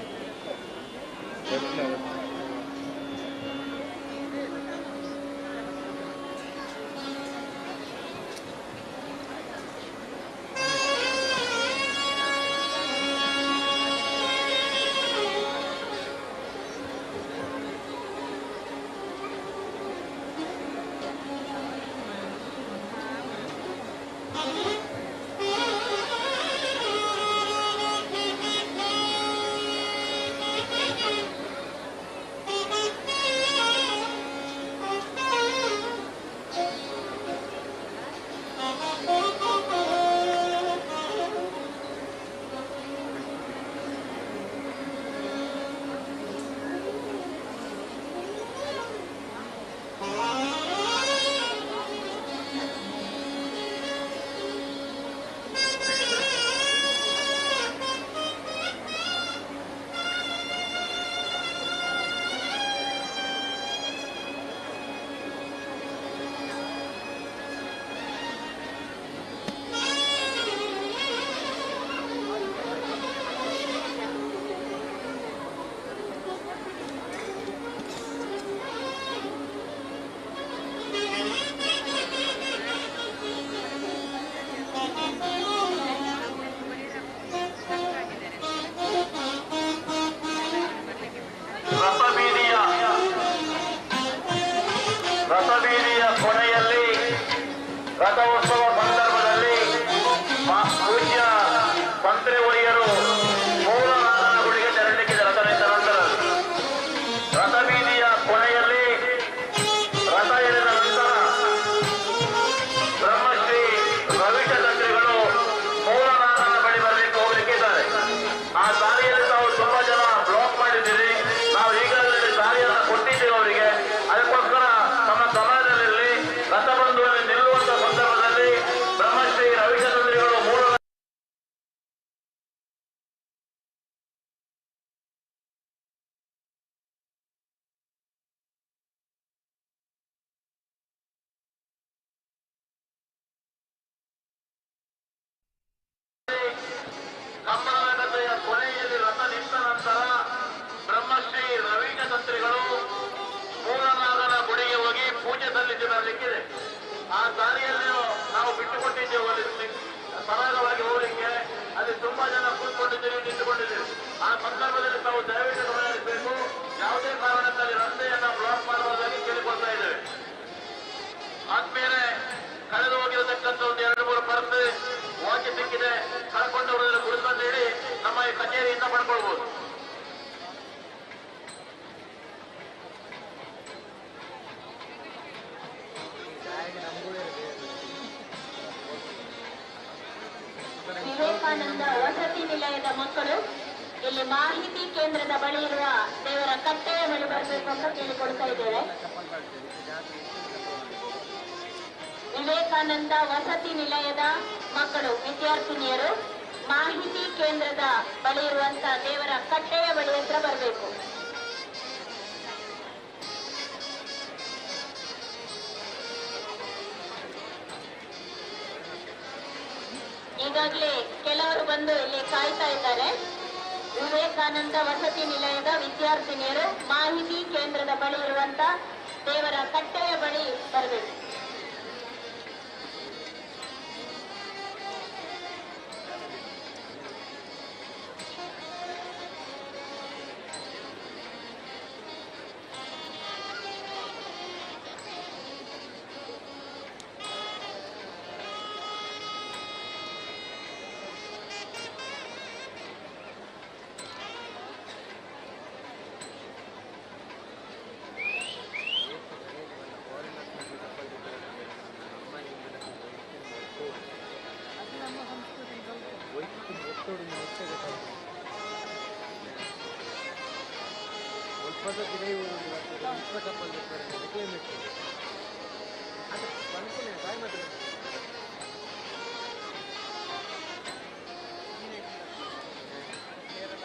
ರಥಬೀದಿಯ ಕೊನೆಯಲ್ಲಿ ರಥೋತ್ಸವ ಸಂದರ್ಭದಲ್ಲಿ ಪೂಜ್ಯ ಮಂತ್ರಿ ಒಡೆಯರು ಮೂಲನಾಥನ ಗುಡಿಗೆ ತೆರಳಲಿಕ್ಕಿದೆ. ರಥ ನಿಂತ ನಂತರ ರಥಬೀದಿಯ ಕೊನೆಯಲ್ಲಿ ರಥ ಎಳೆದ ನಂತರ ಬ್ರಹ್ಮಶ್ರೀ ರವಿಶ ತಂತ್ರಿಗಳು ಮೂಲನಾಥನ ಬಳಿ ಬರಲಿಕ್ಕೆ ಹೋಗ್ಲಿಕ್ಕಿದ್ದಾರೆ. ಆ ದಾರಿಯಲ್ಲಿ ತಾವು ತುಂಬಾ ಜನ ಬ್ಲಾಕ್ ಮಾಡಿದ್ದೀರಿ. ನಾವು ಈಗಾಗಲೇ ದಾರಿಯನ್ನು ಕೊಟ್ಟಿದ್ದೇವೆ ಅವರಿಗೆ. ಅದಕ್ಕೋಸ್ಕರ ತಮ್ಮ ಸಮಯದಲ್ಲಿ ರಥಬಂಧುವಿನಲ್ಲಿ ನಿಲ್ಲುವಂತಹ ಸಂದರ್ಭದಲ್ಲಿ ಬ್ರಹ್ಮಶ್ರೀ ರವಿಶ ತಂತ್ರಿಗಳು ಮೂಲ ಕಮ್ಮನಗದ್ದೆಯ ಕೊನೆಯಲ್ಲಿ ರಥ ನಿಂತ ನಂತರ ಬ್ರಹ್ಮಶ್ರೀ ರವಿಶ ತಂತ್ರಿಗಳು ಮೂಲನಾಗನ ಗುಡಿಗೆ ಹೋಗಿ ಪೂಜೆ ಸಲ್ಲಿಸಿ ಬರಲಿಕ್ಕಿದೆ. ಆ ದಾರಿಯಲ್ಲಿ ನಾವು ಬಿಟ್ಟುಕೊಟ್ಟಿದ್ದೇವೆ ಅಲ್ಲಿ ಸರಾಗವಾಗಿ ಹೋಗಲಿಕ್ಕೆ. ಅಲ್ಲಿ ತುಂಬಾ ಜನ ಕೂತ್ಕೊಂಡಿದ್ದೀರಿ, ನಿಂತುಕೊಂಡಿದ್ದೀರಿ. ಆ ಸಂದರ್ಭದಲ್ಲಿ ತಾವು ದಯವಿಟ್ಟು ಗಮನಿಸಬೇಕು. ಯಾವುದೇ ಕಾರಣಕ್ಕಾಗಿ ರಸ್ತೆಯನ್ನು ಬ್ಲಾಕ್ ಮಾಡುವುದಾಗಿ ಕೇಳಿಕೊಳ್ತಾ ಇದ್ದೇವೆ. ಆದ್ಮೇಲೆ ಕಳೆದು ಹೋಗಿರತಕ್ಕಂಥ ಒಂದು 2-3 ಪರ್ಸ್ ವಾಚ್ ಸಿಕ್ಕಿದೆ, ಕಳ್ಕೊಂಡು ಹೋಗೋದ್ರಲ್ಲಿ ಗುರುತಂತ ಹೇಳಿ ನಮ್ಮ ಈ ಕಚೇರಿಯಿಂದ ಪಡ್ಕೊಳ್ಬಹುದು. ವಿವೇಕಾನಂದ ವಸತಿ ನಿಲಯದ ಮಕ್ಕಳು ಇಲ್ಲಿ ಮಾಹಿತಿ ಕೇಂದ್ರದ ಬಳಿ ಇರುವ ದೇವರ ಕಟ್ಟೆಯ ಬಳಿ ಬರಬೇಕು ಅಂತ ಕೇಳಿಕೊಳ್ತಾ ಇದ್ದೇವೆ. ವಿವೇಕಾನಂದ ವಸತಿ ನಿಲಯದ ಮಕ್ಕಳು ವಿದ್ಯಾರ್ಥಿನಿಯರು ಮಾಹಿತಿ ಕೇಂದ್ರದ ಬಳಿ ಇರುವಂತಹ ದೇವರ ಕಟ್ಟೆಯ ಬಳಿ ಹತ್ರ ಬರಬೇಕು. ಈಗಾಗಲೇ ಕೆಲವರು ಬಂದು ಇಲ್ಲಿ ಕಾಯ್ತಾ ಇದ್ದಾರೆ. ವಿವೇಕಾನಂದ ವಸತಿ ನಿಲಯದ ವಿದ್ಯಾರ್ಥಿನಿಯರು ಮಾಹಿತಿ ಕೇಂದ್ರದ ಬಳಿ ಇರುವಂತ ದೇವರ ಕಟ್ಟೆಯ ಬಳಿ ಬರಬೇಕು. ಸತಿ ನೀವು ಇಪ್ಪತ್ತಪ್ಪಲ್ಲಿ ಕ್ಲೇಮ್ ಇತ್ತು ಅದು ಬಂದ್ಕೊಂಡೆ ಬಾಯ್ ಮಾತ್ರ ಕೇರಳ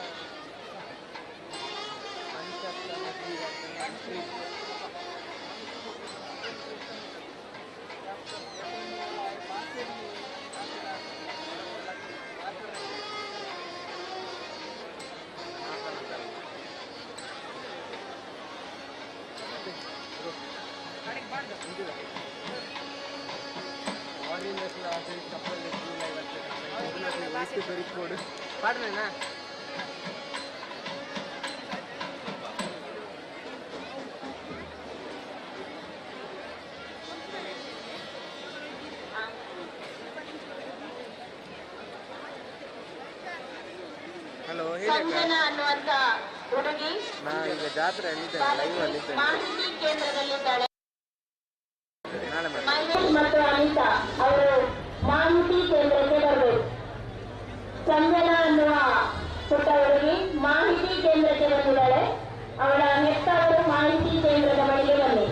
ಪಾಡ್ರೇನಾ ಹಲೋ ಸಂಜನಾ ಅನ್ನುವಂತ ಹುಡುಗಿ ನಾ ಈಗ ಜಾತ್ರೆ ಲೈವ್ ಅಲ್ಲಿ ಮಾಹಿತಿ ಕೇಂದ್ರದಲ್ಲಿದ್ದಾಳೆ. ನಾಳೆ ಮಹೇಶ್ ಮತ್ತು ಅನಿತಾ ಅವರು ಮಾಹಿತಿ ಕೇಂದ್ರಕ್ಕೆ ಬರಬೇಕು. ಸಂಜನಾ ಅನ್ನುವ ಪುಟ್ಟ ಹುಡುಗಿ ಮಾಹಿತಿ ಕೇಂದ್ರಕ್ಕೆ ಬಂದಿದ್ದಾಳೆ. ಅವಳ ಹೆತ್ತವರು ಮಾಹಿತಿ ಕೇಂದ್ರದ ಬಳಿಗೆ ಬನ್ನಿ.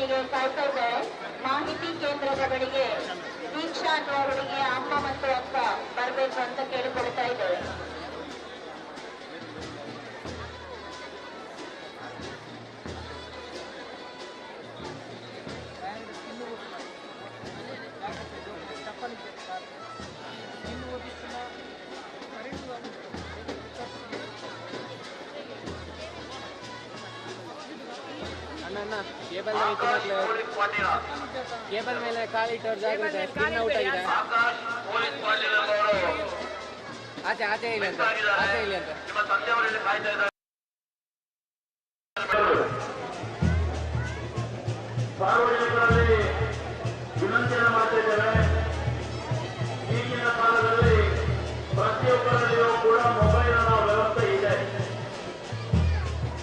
ಹುಡುಗನಿಗೆ ಕಾಯ್ತಾ ಇದ್ದಾರೆ. ಮಾಹಿತಿ ಕೇಂದ್ರದ ಬಳಿಗೆ ದೀಕ್ಷಾ ಅನ್ನುವ ಹುಡುಗಿಯ ಅಮ್ಮ ಮತ್ತು ಅಕ್ಕ ಬರಬೇಕು ಅಂತ ಕೇಳಿಕೊಳ್ತಾ ಇದ್ದೇವೆ. ಅಣ್ಣ ಕೇಬಲ್ ಕೇಬಲ್ ಮೇಲೆ ಕಾಲಿಟ್ಟವ್ರ ಜಾಗ್ರತೆ, ಸ್ಕಿನ್ ಔಟ್ ಆಗಿದೆ. ಆಕಾಶ್ ಪೊಲೀಸ್ ಪಾಟೀಲ್ ಎಂಬವರು ಆಚೆ ಆಚೆ ಇಲ್ಲ ಅಂತ, ಆಚೆ ಇಲ್ಲ ಅಂತ. ನಿಮ್ಮ ತಂದೆಯವರಲ್ಲಿ ಕಾಯ್ತಾ ಇದ್ದಾರೆ. ಸಾರ್ವಜನಿಕರಲ್ಲಿ ವಿನಂತಿಯನ್ನು ಮಾಡ್ತಾ ಇದ್ದೇವೆ. ಈಗಿನ ಕಾಲದಲ್ಲಿ ಪ್ರತಿಯೊಬ್ಬರಲ್ಲಿಯೂ ಕೂಡ ಮೊಬೈಲಿನ ವ್ಯವಸ್ಥೆ ಇದೆ.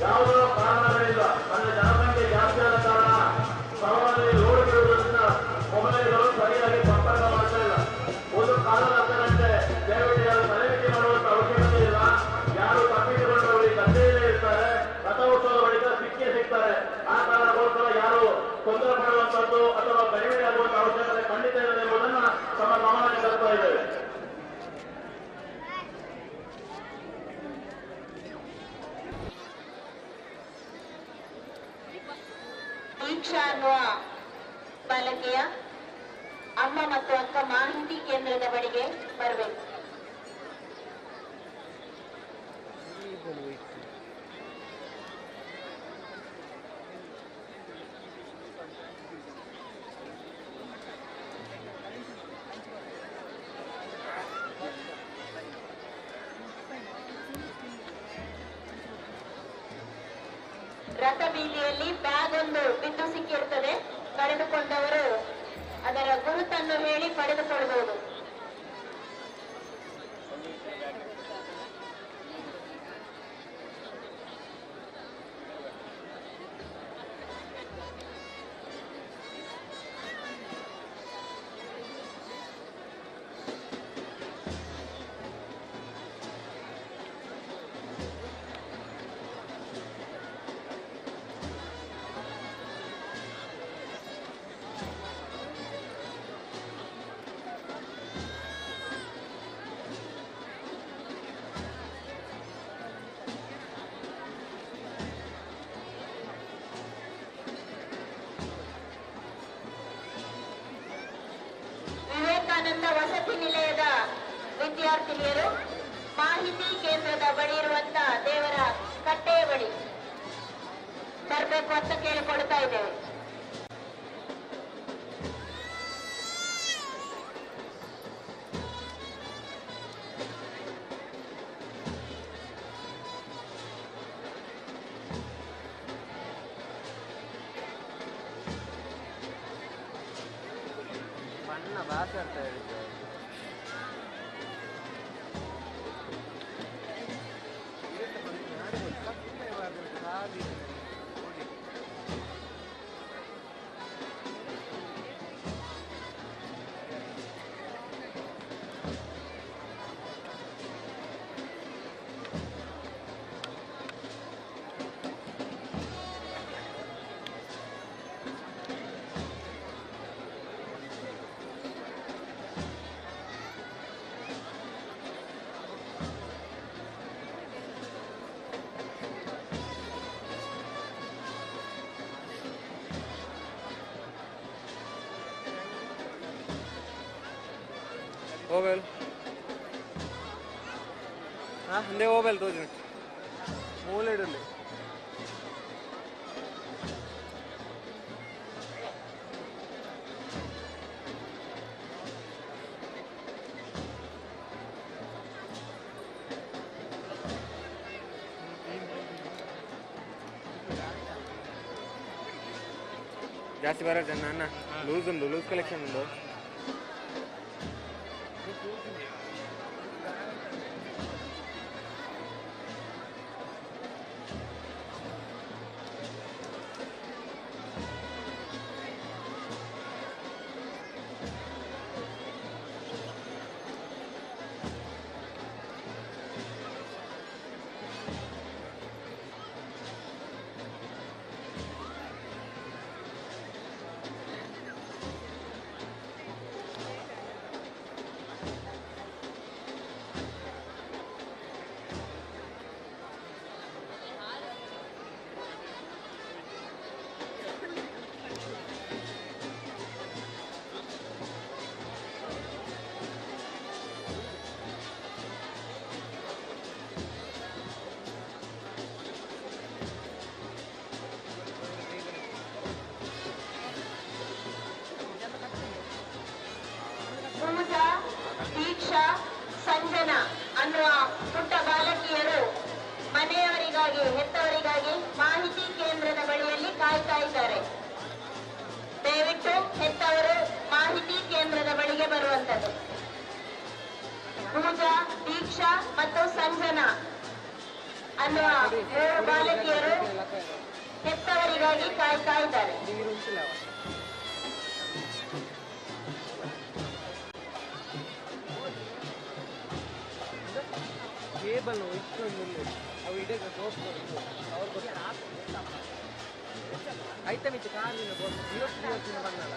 ಯಾವುದೋ ಕಾರಣಗಳಿಂದ ಅಂದ್ರೆ ಜನಸಂಖ್ಯೆ ಜಾಸ್ತಿ ಆದ ಕಾರಣ ಸ್ಥಳದಲ್ಲಿ ಲೋಡ್ ಬಿಡುವುದರಿಂದ ಮೊಬೈಲ್ಗಳು ಸರಿಯಾಗಿ ಸಂಪರ್ಕ ಮಾಡ್ತಾ ಇಲ್ಲ. ಒಂದು ಕಾಲದ ಅರ್ಥಗಂಟೆ ದಯವಿಟ್ಟು ಯಾರು ತಲೆಬಿಸಿ ಮಾಡುವಂತ ಅವಶ್ಯಕತೆ ಇಲ್ಲ. ಯಾರು ತಪ್ಪಿಸಿಕೊಂಡವರಿಗೆ ಗದ್ದೆಯಲ್ಲೇ ಇರ್ತಾರೆ, ರಥೋತ್ಸವದ ಬಳಿಕ ಸಿಗ್ತಾರೆ. ಆ ಕಾರಣಕ್ಕೋಸ್ಕರ ಯಾರು ತೊಂದರೆ ಮಾಡುವಂತದ್ದು ಅಥವಾ ಕಡಿಮೆ ಆಗುವಂತ ಅವಶ್ಯಕತೆ ಖಂಡಿತ ಇದೆ ಎಂಬುದನ್ನು ತಮ್ಮ ಗಮನಕ್ಕೆ ತರ್ತಾ ಇದ್ದೇವೆ. ದೀಕ್ಷಾ ಅನ್ನುವ ಬಾಲಕಿಯ ಅಮ್ಮ ಮತ್ತು ಅಕ್ಕ ಮಾಹಿತಿ ಕೇಂದ್ರದ ಬಳಿಗೆ ಬರಬೇಕು. ರಥ ಬೀದಿಯಲ್ಲಿ ಬ್ಯಾಗ್ ಒಂದು ಬಿದ್ದು ಸಿಕ್ಕಿರ್ತದೆ. ಕಳೆದುಕೊಂಡವರು ಅದರ ಗುರುತನ್ನು ಹೇಳಿ ಪಡೆದುಕೊಳ್ಳಬಹುದು. ವಿವೇಕಾನಂದ ವಸತಿ ನಿಲಯದ ವಿದ್ಯಾರ್ಥಿನಿಯರು ಮಾಹಿತಿ ಕೇಂದ್ರದ ಬಳಿ ಇರುವಂತ ದೇವರ ಕಟ್ಟೆಯ ಬಳಿ ಬರಬೇಕು ಅಂತ ಕೇಳಿಕೊಳ್ತಾ ಇದ್ದೇವೆ. ಬಣ್ಣ ಭಾಷೆ ಅರ್ಥ ಹೇಳಿದ್ದು मोबाइल हाँ अंदे मोबाइल तो मूलेड ಜಾಸ್ತಿ ಬರುತ್ತೆ ಅಣ್ಣ ಲೂಸ್ ಕಲೆಕ್ಷನ್ ಉಂಟು ಮಕ್ಕಳಿಗಾಗಿ ಹೆತ್ತವರಿಗಾಗಿ ಮಾಹಿತಿ ಕೇಂದ್ರದ ಬಳಿಯಲ್ಲಿ ಕಾಯ್ತಾ ಇದ್ದಾರೆ. ದಯವಿಟ್ಟು ಹೆತ್ತವರು ಮಾಹಿತಿ ಕೇಂದ್ರದ ಬಳಿಗೆ ಬರುವಂತದ್ದು. ಪೂಜಾ, ದೀಕ್ಷಾ ಮತ್ತು ಸಂಜನಾ ಅನ್ನುವ 3 ಬಾಲಕಿಯರು ಹೆತ್ತವರಿಗಾಗಿ ಕಾಯ್ತಾ ಇದ್ದಾರೆ. ಕೇಬಲ್ ಇಟ್ಕೊಂಡು ಅವು ಇಡೀ ತೋರಿಸ್ಬೋದು ಅವ್ರು ಐತೆ ಮಿಚ್ಚು ಕಾರಿನ ಇವತ್ತಿನ ಬನ್ನಲ್ಲ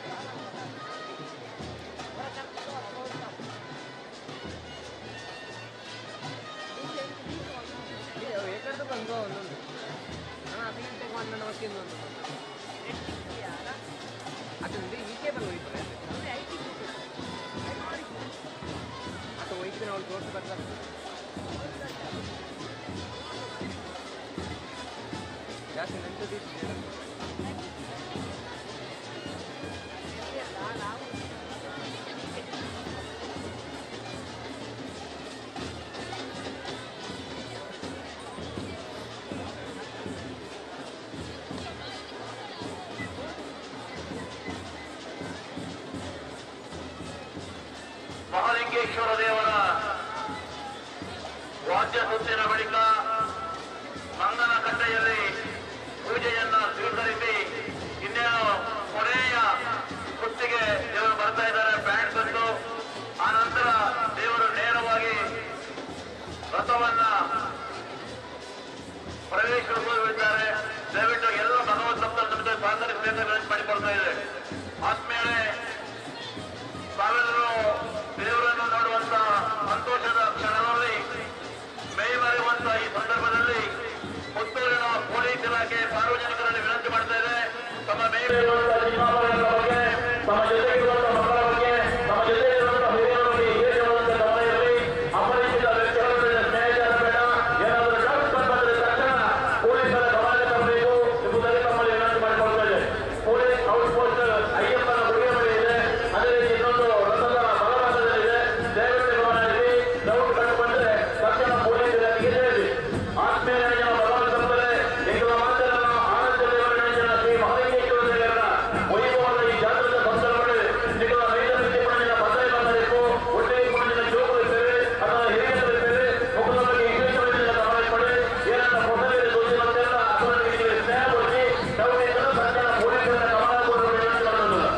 ಏಕಂತ ಬಂದು ಒಂದೊಂದು ನಾನು 10 ಗಂಟೆಗೆ ಒಂದು ಮಕ್ಕಿಂದು ಒಂದು ಅದರಿಂದ ಈ ಕೇಬಲ್ ಹೋಯ್ತಾರೆ ಅಥವಾ ಹೋಯ್ತೀನಿ ಅವಳು ತೋರಿಸ್ಬೇಕಾಗ್ತದೆ. ಜಾಸ್ತಿ ನೆಂಟದಿದ್ದೆ ಮಹಾಲಿಂಗೇಶ್ವರ ದೇವರ ವಾದ್ಯ ಸುತ್ತಿನ ಬಳಿಕ ಮಂಗನ ಕಟ್ಟೆಯಲ್ಲಿ ಪೂಜೆಯನ್ನ ಸ್ವೀಕರಿಸಿ ಇನ್ನೇನು ಕೊನೆಯ ಸುತ್ತಿಗೆ ದೇವರು ಬರ್ತಾ ಇದ್ದಾರೆ. ಬ್ಯಾಂಡ್ ತಂದು ಆ ನಂತರ ದೇವರು ನೇರವಾಗಿ ರಥವನ್ನ ಪ್ರವೇಶಿಸುತ್ತಿದ್ದಾರೆ. ದಯವಿಟ್ಟು ಎಲ್ಲ ಭಗವತ್ ಭಕ್ತರ ಜೊತೆ ಸಹಕರಿಸಬೇಕಾಗಿ ಮಾಡಿಕೊಳ್ತಾ ಇದೆ. ಆದ್ಮೇಲೆ ತಾವೆಲ್ಲರೂ ದೇವರನ್ನು ನೋಡುವಂತ ಸಂತೋಷದ ಕ್ಷಣದಲ್ಲಿ ಮೈಮರೆಯುವಂತ ಈ ಸಂದರ್ಭದಲ್ಲಿ ಪುತ್ತೂರಿನ ಪೊಲೀಸ್ ಇಲಾಖೆ ಸಾರ್ವಜನಿಕರಲ್ಲಿ ವಿನಂತಿ ಮಾಡ್ತಾ ಇದೆ. ತಮ್ಮ ಮೇಲಿರುವಂತಹ ಚಿಕ್ಕಮಕ್ಕಳ ಬಗ್ಗೆ, ತಮ್ಮ ಜೊತೆಗಿರುವಂತಹ ಮಕ್ಕಳ ಬಗ್ಗೆ, ತಮ್ಮ ಜೊತೆಗಿರುವಂತಹ ಹಿರಿಯರ ಬಗ್ಗೆ ವಿಶೇಷವಾದಂತಹ ಗಮನ ಇರಲಿ. ಅಪರಿಚಿತ ವ್ಯಕ್ತಿಗಳ ಸ್ನೇಹಿತರ ಬೇಡ. ಏನಾದರೂ ಡೌಟ್ ಬಂದರೆ ತಕ್ಷಣ ಪೊಲೀಸರ ಗಮನಕ್ಕೆ ತರಬೇಕು ಎಂಬುದಾಗಿ ತಮ್ಮಲ್ಲಿ ವಿನಂತಿ ಮಾಡಿಕೊಳ್ತಾ ಇದೆ. ಪೊಲೀಸ್ ಔಟ್ ಪೋಸ್ಟ್ ಅಯ್ಯಪ್ಪನ ಗುಡಿಯ ಬಳಿ ಇದೆ. ಅದೇ ರೀತಿ ಇನ್ನೊಂದು ರಥದ ಬಲಭಾಗದಲ್ಲಿದೆ. ದಯವಿಟ್ಟು ಗಮನ ಇರಲಿ. ಡೌಟ್ ಕಂಡು ಬಂದರೆ ತಕ್ಷಣ ಪೊಲೀಸ್ ಇಲಾಖೆಗೆ ತಿಳಿಸಿ. ಆತ್ಮೀಯ ಭಗವಾನ್ ಸಂತರೆ ನಿಖಿಲ ಮಾತರನ್ನ ಆನಂದ ದೇವರ ಶ್ರೀ ಮಹಾಲಿಂಗೇಶ್ವರ ದೇವರ ವೈಭವದ ಈ ಜಾಗೃತ ಭಕ್ತರುಗಳು ನಿಖಿಲ ರೈತ ಪಂಡಿನ ಭದ್ರೈ ಬಂದಬೇಕು. ಒಟ್ಟಿಗೆ ಪಂಡಿನ ಜೋಗುಳಿದ್ದೇವೆ ಅಥವಾ ಹಿರಿಯರಿದ್ದೇವೆ. ಮುಖದ ಬಗ್ಗೆ ವಿಶೇಷವಾಗಿ ಗಮನ ಕೊಡಿ. ಏನನ್ನ ಮೊದಲೇ ದೋಷಿ ಬಂದೆಲ್ಲ ಅವರಿಗೆ ಸ್ನೇಹ ಕೊಡಿ. ಡೌಟ್ ಇದ್ದರೂ ತಕ್ಷಣ ಪೊಲೀಸರ ಗಮನ ಕೊಡುವ ವಿನಂತಿ ಮಾಡುವುದಿಲ್ಲ.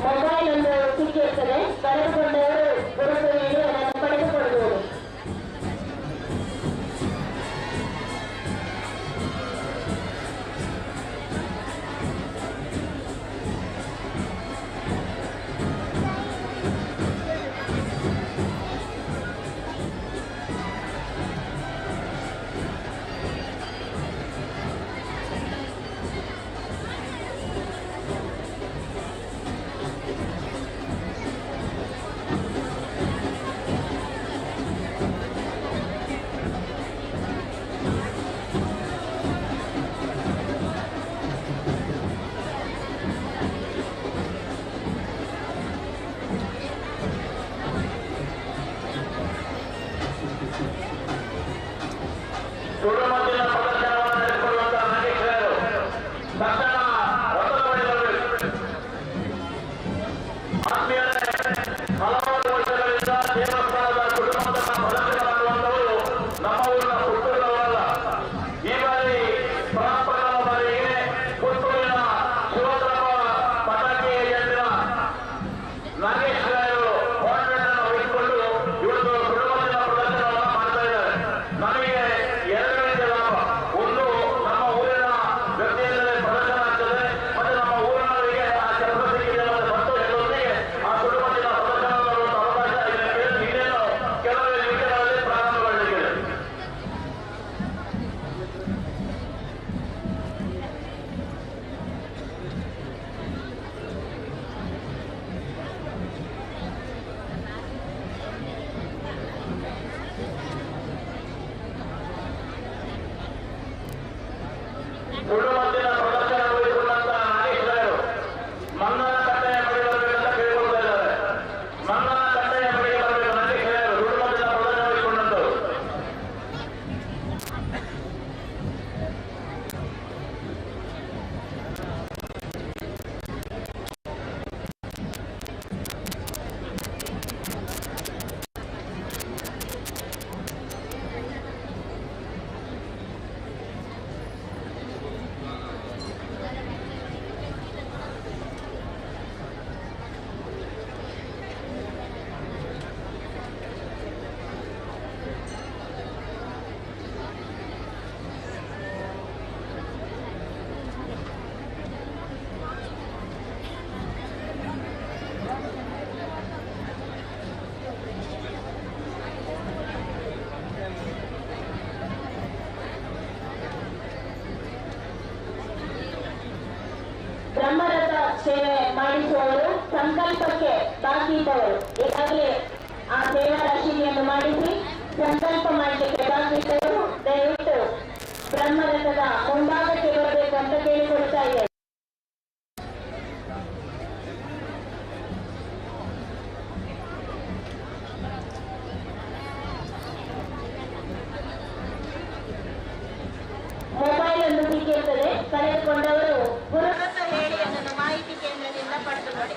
ಮೊಬೈಲ್ ಒಂದು ಸಿಕ್ಕಿರ್ತದೆ. ಕಳೆದುಕೊಂಡವರು ಗುರುತು ನೀಡಿ ಅದನ್ನು ಪಡೆದುಕೊಳ್ಳಬಹುದು. ಸುಳ್ಳುಮದ್ದಿನ ಪ್ರದರ್ಶನವನ್ನು ನಡೆಸಿಕೊಳ್ಳುವಂತಹ ನಾಗೇಶ್ವರರು ತಕ್ಷಣ ಒತ್ತಡ ಪಡೆಯಬೇಕು. ಆತ್ಮೀಯರೇ, ಹಲವಾರು ವರ್ಷಗಳಿಂದ ದೇವಸ್ಥಾನದ ಕುಟುಂಬದ ಪ್ರದರ್ಶನ ಮಾಡುವಂತವರು ನಮ್ಮ ಊರಿನ ಪುತ್ತೂರಿನವರಲ್ಲ. ಈ ಬಾರಿ ಪ್ರಥಮ ಬಾರಿಗೆ ಪುತ್ತೂರಿನ ಶಿವದ್ರಪ್ಪ ಪಟಾಕಿ ಏಜೆಂಟಿನ ನಾಗೇಶ್ವರರು ಕಾನ್ವೆಂಟ್ ಅನ್ನು ವಹಿಸಿಕೊಂಡು ಇವತ್ತು ಸುಳ್ಳುಮದ್ದಿನ ಪ್ರದರ್ಶನವನ್ನು ಮಾಡ್ತಾ ಇದ್ದಾರೆ. ನಮಗೆ 2 ರೀತಿಯ ಲಾಭ. ಸುಳ್ಳು ಮದ್ದಿನ ಪ್ರದರ್ಶನಗೊಳಿಸಿಕೊಂಡಂತ ನಾಗೇಶ್ವರರು ಮನ್ನನ ಕಟ್ಟೆಯ ಬಳಿ ಬರಬೇಕಂತ ಕೇಳಿಕೊಳ್ತಾ ಇದ್ದಾರೆ. ಮನ್ನನ ಕಟ್ಟೆಯ ಬಳಿ ಬರಬೇಕು ನಾಗೇಶ್ವರರು ಸುಳ್ಳು ಮದ್ದಿನ ಪ್ರದರ್ಶನಗೊಳಿಸಿಕೊಂಡಂತರು. ಬ್ರಹ್ಮರಥ ಸೇವೆ ಮಾಡಿಸುವವರು ಸಂಕಲ್ಪಕ್ಕೆ ಬಾಕಿ ಇದ್ದವರು ಈಗಾಗಲೇ ಆ ಸೇವಾ ರಶೀದಿಯನ್ನು ಮಾಡಿಸಿ ಸಂಕಲ್ಪ ಮಾಡಲಿಕ್ಕೆ ಬಾಕಿ ಇದ್ದವರು ದಯವಿಟ್ಟು ಬ್ರಹ್ಮರಥದ ಮುಂಭಾಗಕ್ಕೆ ಬರಬೇಕು ಅಂತ ಕೇಳಿಕೊಳ್ತಾ ಇದ್ದಾರೆ. ಮೊಬೈಲ್ ಒಂದು ಸಿಕ್ಕಿರುತ್ತದೆ, ಕಳೆದುಕೊಂಡವರು ಗುರುರಥ ಹೇಳಿ ಅದನ್ನು ಮಾಹಿತಿ ಕೇಂದ್ರದಿಂದ ಪಡೆದು ನೋಡಿ.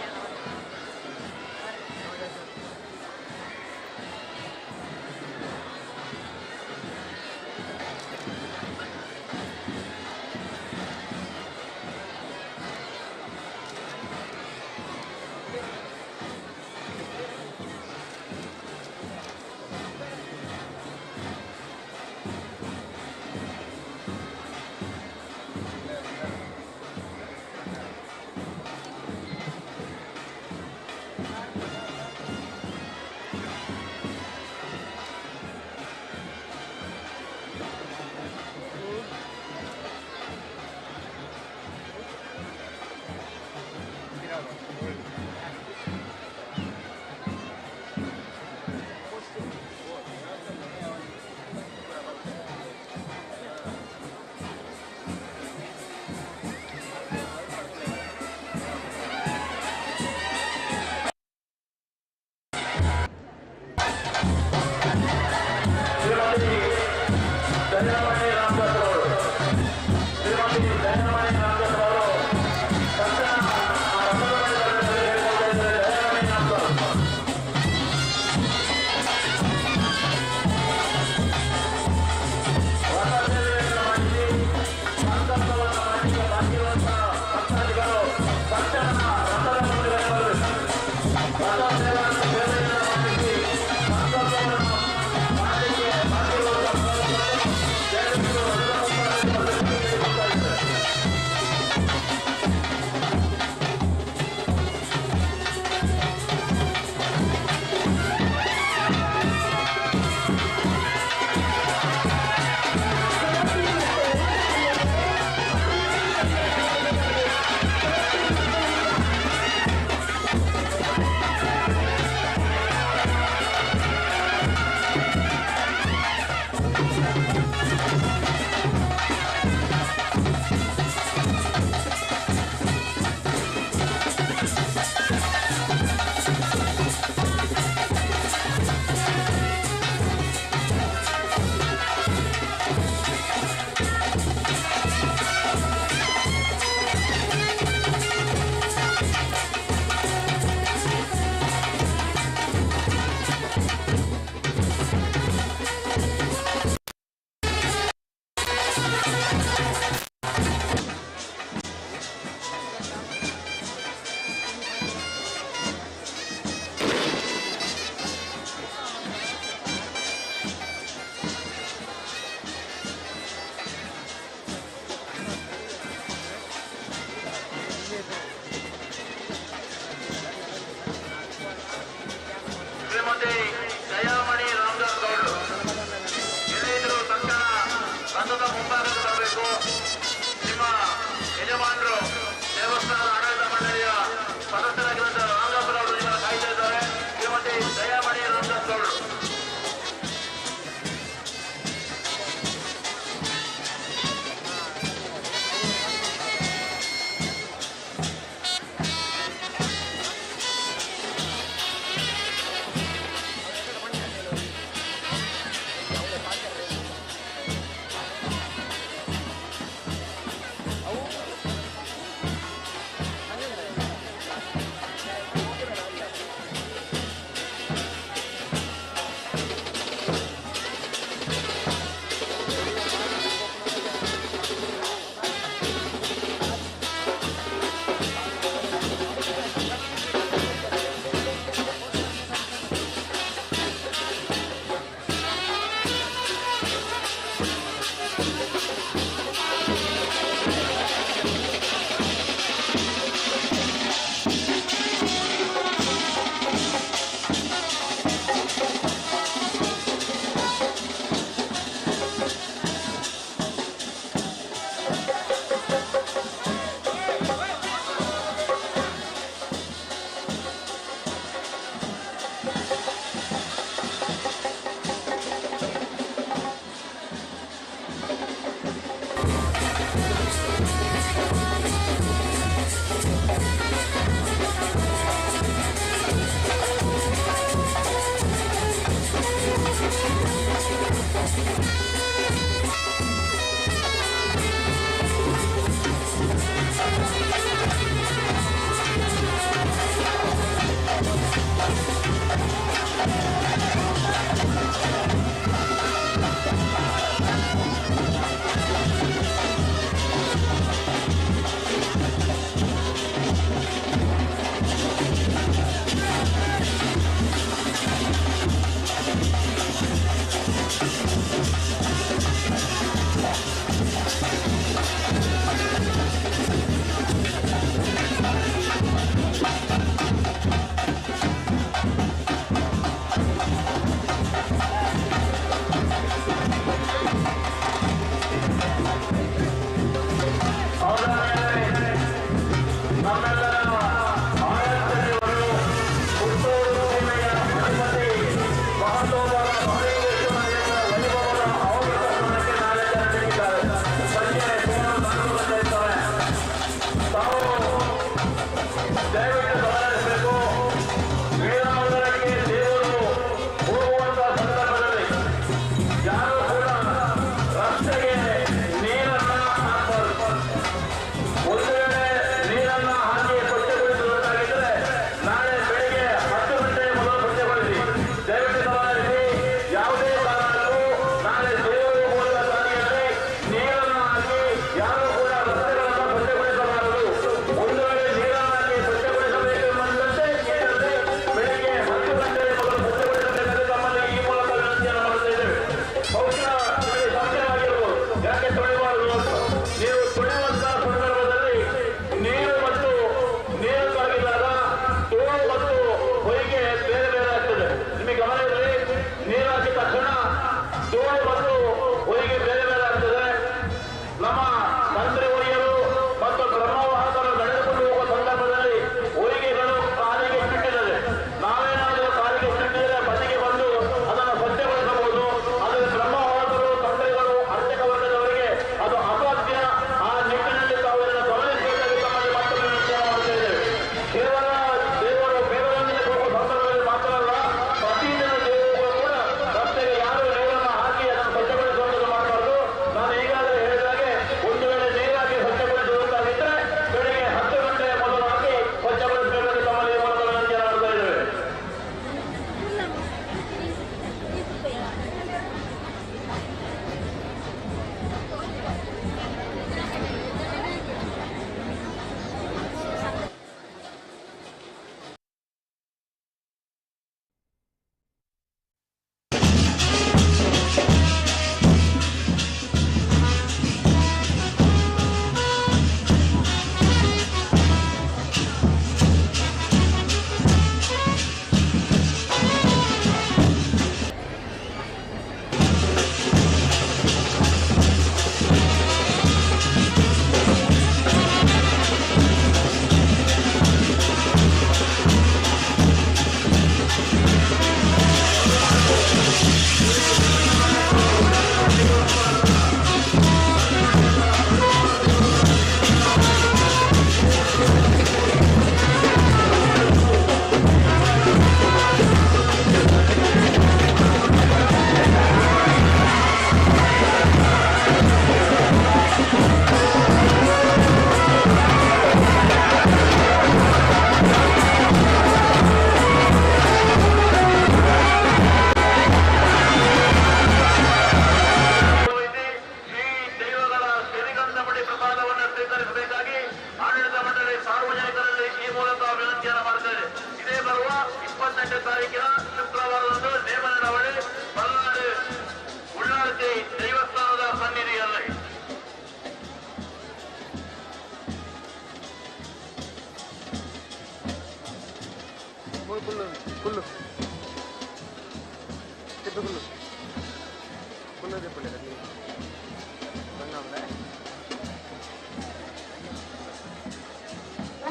ಮುನ್ನೂರು ರೂಪಾಯಿ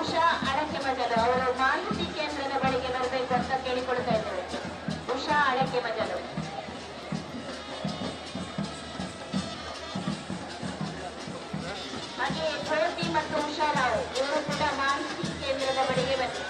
ಉಷಾ ಅಡಕೆ ಮಜಲು ಅವರು ಮಾಹಿತಿ ಕೇಂದ್ರದ ಬಳಿಗೆ ಬರಬೇಕು ಅಂತ ಕೇಳಿಕೊಳ್ತಾ ಇದ್ದೇವೆ. ಉಷಾ ಅಡಕೆ ಮಜಲು. ಹಾಗೆಯೇ ಜ್ಯೋತಿ ಮತ್ತು ಉಷಾರಾವ್ ಇವರು ಕೂಡ ಮಾಹಿತಿ ಕೇಂದ್ರದ ಬಳಿಗೆ ಬನ್ನಿ.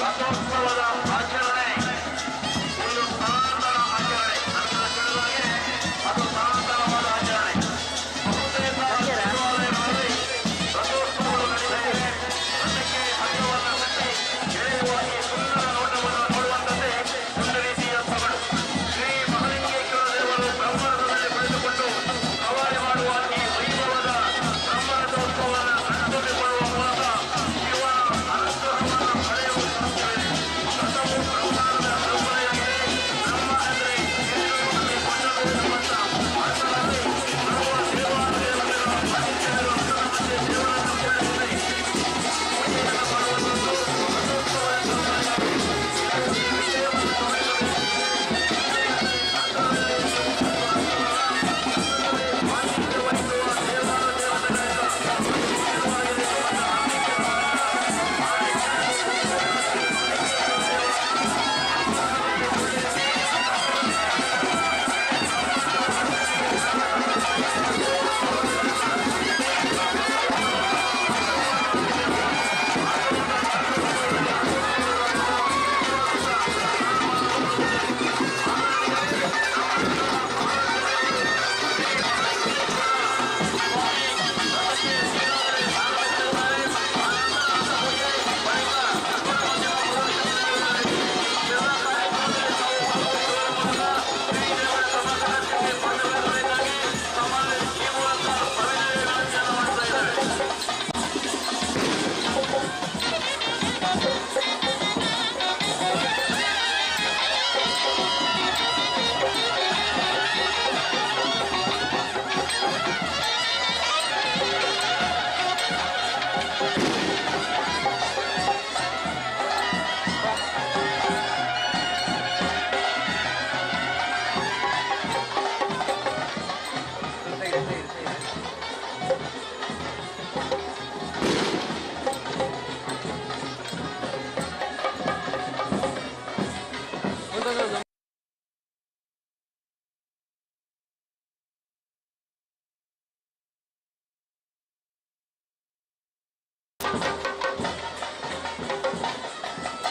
ರಥೋತ್ಸವದ ಆಚರಣೆ ಒಂದು ಸನಾತನ ಆಚರಣೆ. ನನ್ನ ತಿಳಿದಾಗೆ ಅದು ಸನಾತನವಾದ ಆಚರಣೆ. ಬಹುತೇಕ ದೇವಾಲಯಗಳಲ್ಲಿ ರಥೋತ್ಸವಗಳು ನಡೆಯುತ್ತವೆ. ರಥಕ್ಕೆ ಹಗ್ಗವನ್ನು ಕಟ್ಟಿ ಎಳೆಯುವ ಈ ಸುಂದರ ನೋಟವನ್ನು ನೋಡುವಂತೆ ಒಂದು ರೀತಿಯ ಸೊಗಡು. ಶ್ರೀ ಮಹಾಲಿಂಗೇಶ್ವರ ದೇವರು ಬ್ರಹ್ಮರಥದಲ್ಲಿ ಕುಳಿತುಕೊಂಡು ಸವಾರಿ ಮಾಡುವ ಈ ವೈಭವದ ಬ್ರಹ್ಮರಥೋತ್ಸವವನ್ನು ಕಣ್ತುಂಬಿಕೊಳ್ಳುವ ಮೂಲಕ ಶಿವನ ಅನುಗ್ರಹವನ್ನು ಪಡೆಯುವ ಸಾಧ್ಯವಿದೆ. ರಥವು ಬ್ರಹ್ಮಾಂಡದ ಕಲ್ಪನೆಯಾಗಿದೆ. ಬ್ರಹ್ಮ ಎಂದರೆ ವಿಷ್ಣುವಿನಲ್ಲಿ ಕೊಂಡೊಯ್ದಿರುವಂತ ಅರ್ಥದಲ್ಲಿ ಸರ್ವ ದೇವಾಲಯಗಳ ಮನುಷ್ಯರು ಅದರ ಮಧ್ಯೆ ದೇವರನ್ನು ಕೊಳ್ಳುತ್ತದೆ. ಪೂಜೆಯನ್ನು ಮಾಡುವಂಥದ್ದು ರಥೋತ್ಸವ ಎಂದು ಕರೆಯಲಾಗಿದೆ. ಈ ವಿಷಯವನ್ನು ಗಮನಿಸಬೇಕು. ಮಾಹಿತಿ ವಹಿಸುವ ದೇವಾಲ ದೇವತೆಗಳಿಂದ ವಿಶೇಷವಾಗಿರುವಂತಹ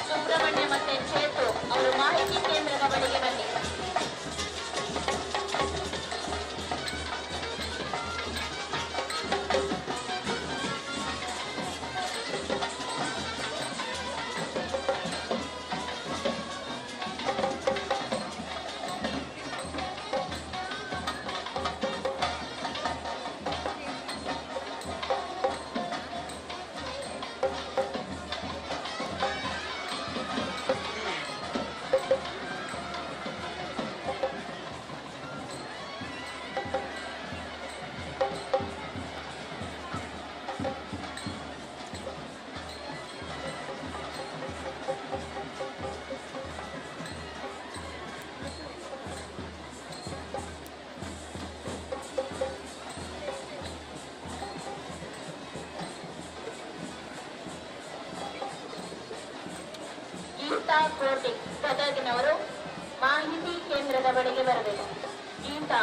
ಸುಬ್ರಹ್ಮಣ್ಯ ಮತ್ತೆ ಚೇತು ಅವರು ಮಾಹಿತಿ ಕೇಂದ್ರದ ಬಳಿಗೆ ಬನ್ನಿ. ಗೀತಾ ಕೋಟಿ ಗದಗಿನವರು ಮಾಹಿತಿ ಕೇಂದ್ರದ ಬಳಿಗೆ ಬರಬೇಕು. ಗೀತಾ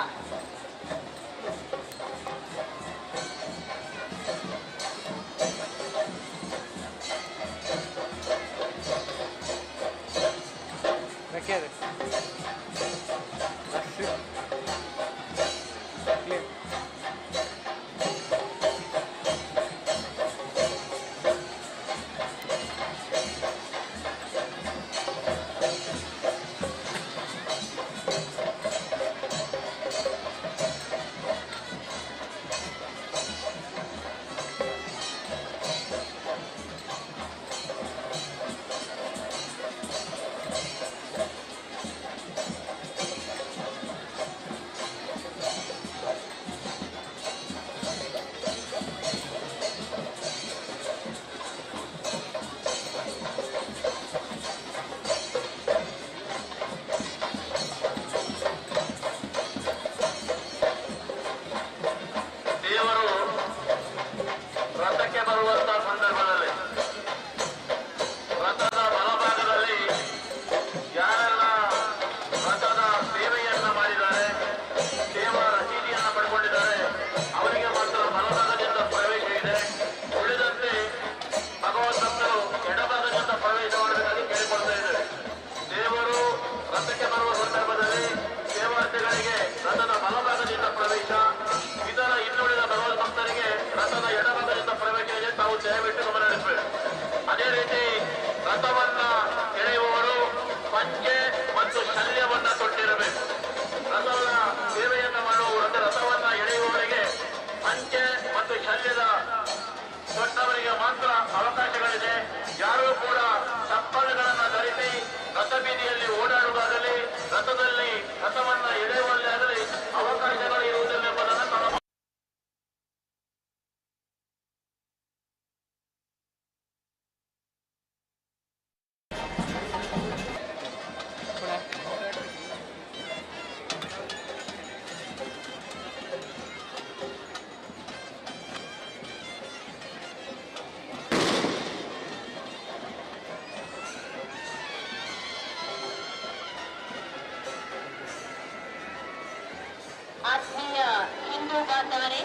ಬಾಂಧವರೇ,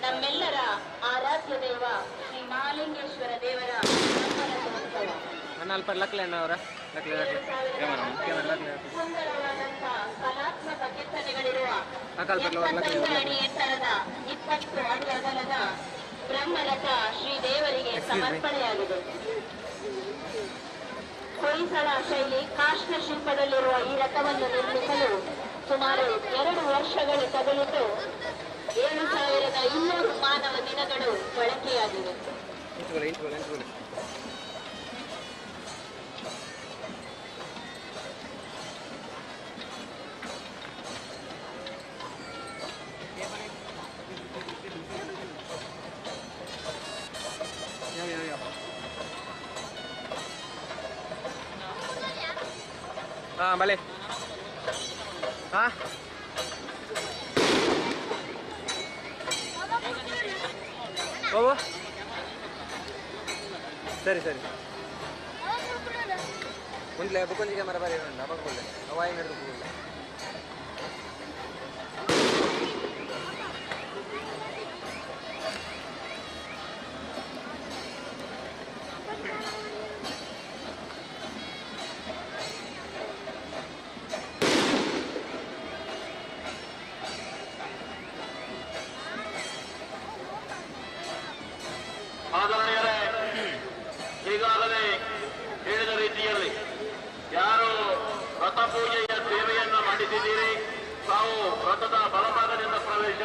ನಮ್ಮೆಲ್ಲರ ಆರಾಧ್ಯ ದೇವ ಶ್ರೀ ಮಹಾಲಿಂಗೇಶ್ವರ ದೇವರ ಸುಂದರವಾದಂತಹ ಕಲಾತ್ಮಕ ಕೆತ್ತನೆಗಳಿರುವ 75 ಅಡಿ ಎತ್ತರದ 20 ಅಡಿ ಅಗಲದ ಬ್ರಹ್ಮರಥ ಶ್ರೀ ದೇವರಿಗೆ ಸಮರ್ಪಣೆಯಾಗಿದೆ. ಹೊಯ್ಸಳ ಶೈಲಿ ಕಾಷ್ಠ ಶಿಲ್ಪದಲ್ಲಿರುವ ಈ ರಥವನ್ನು ನಿರ್ಮಿಸಲು ಸುಮಾರು 2 ವರ್ಷಗಳು ತಗುಲಿದ್ದು 7200 ಮಾನವ ದಿನಗಳು ಬಳಕೆಯಾಗಿವೆ. हाँ भले हाँ बाबू सरी सरी ಮುಂದೆ ಬುಕ್ಕೊಂದು ಕ್ಯಾಮರಾ ಬರೀ ಉಂಟು ಅಪ್ಪಕೊಳ್ಳೆ ಅವಾಯಿ ನಡೆದು ಆದರಣೀಯರೇ, ಈಗಾಗಲೇ ಹೇಳಿದ ರೀತಿಯಲ್ಲಿ ಯಾರು ರಥಪೂಜೆಯ ಸೇವೆಯನ್ನ ಮಾಡಿಸಿದ್ದೀರಿ, ತಾವು ರಥದ ಬಲಭಾಗದಿಂದ ಪ್ರವೇಶ,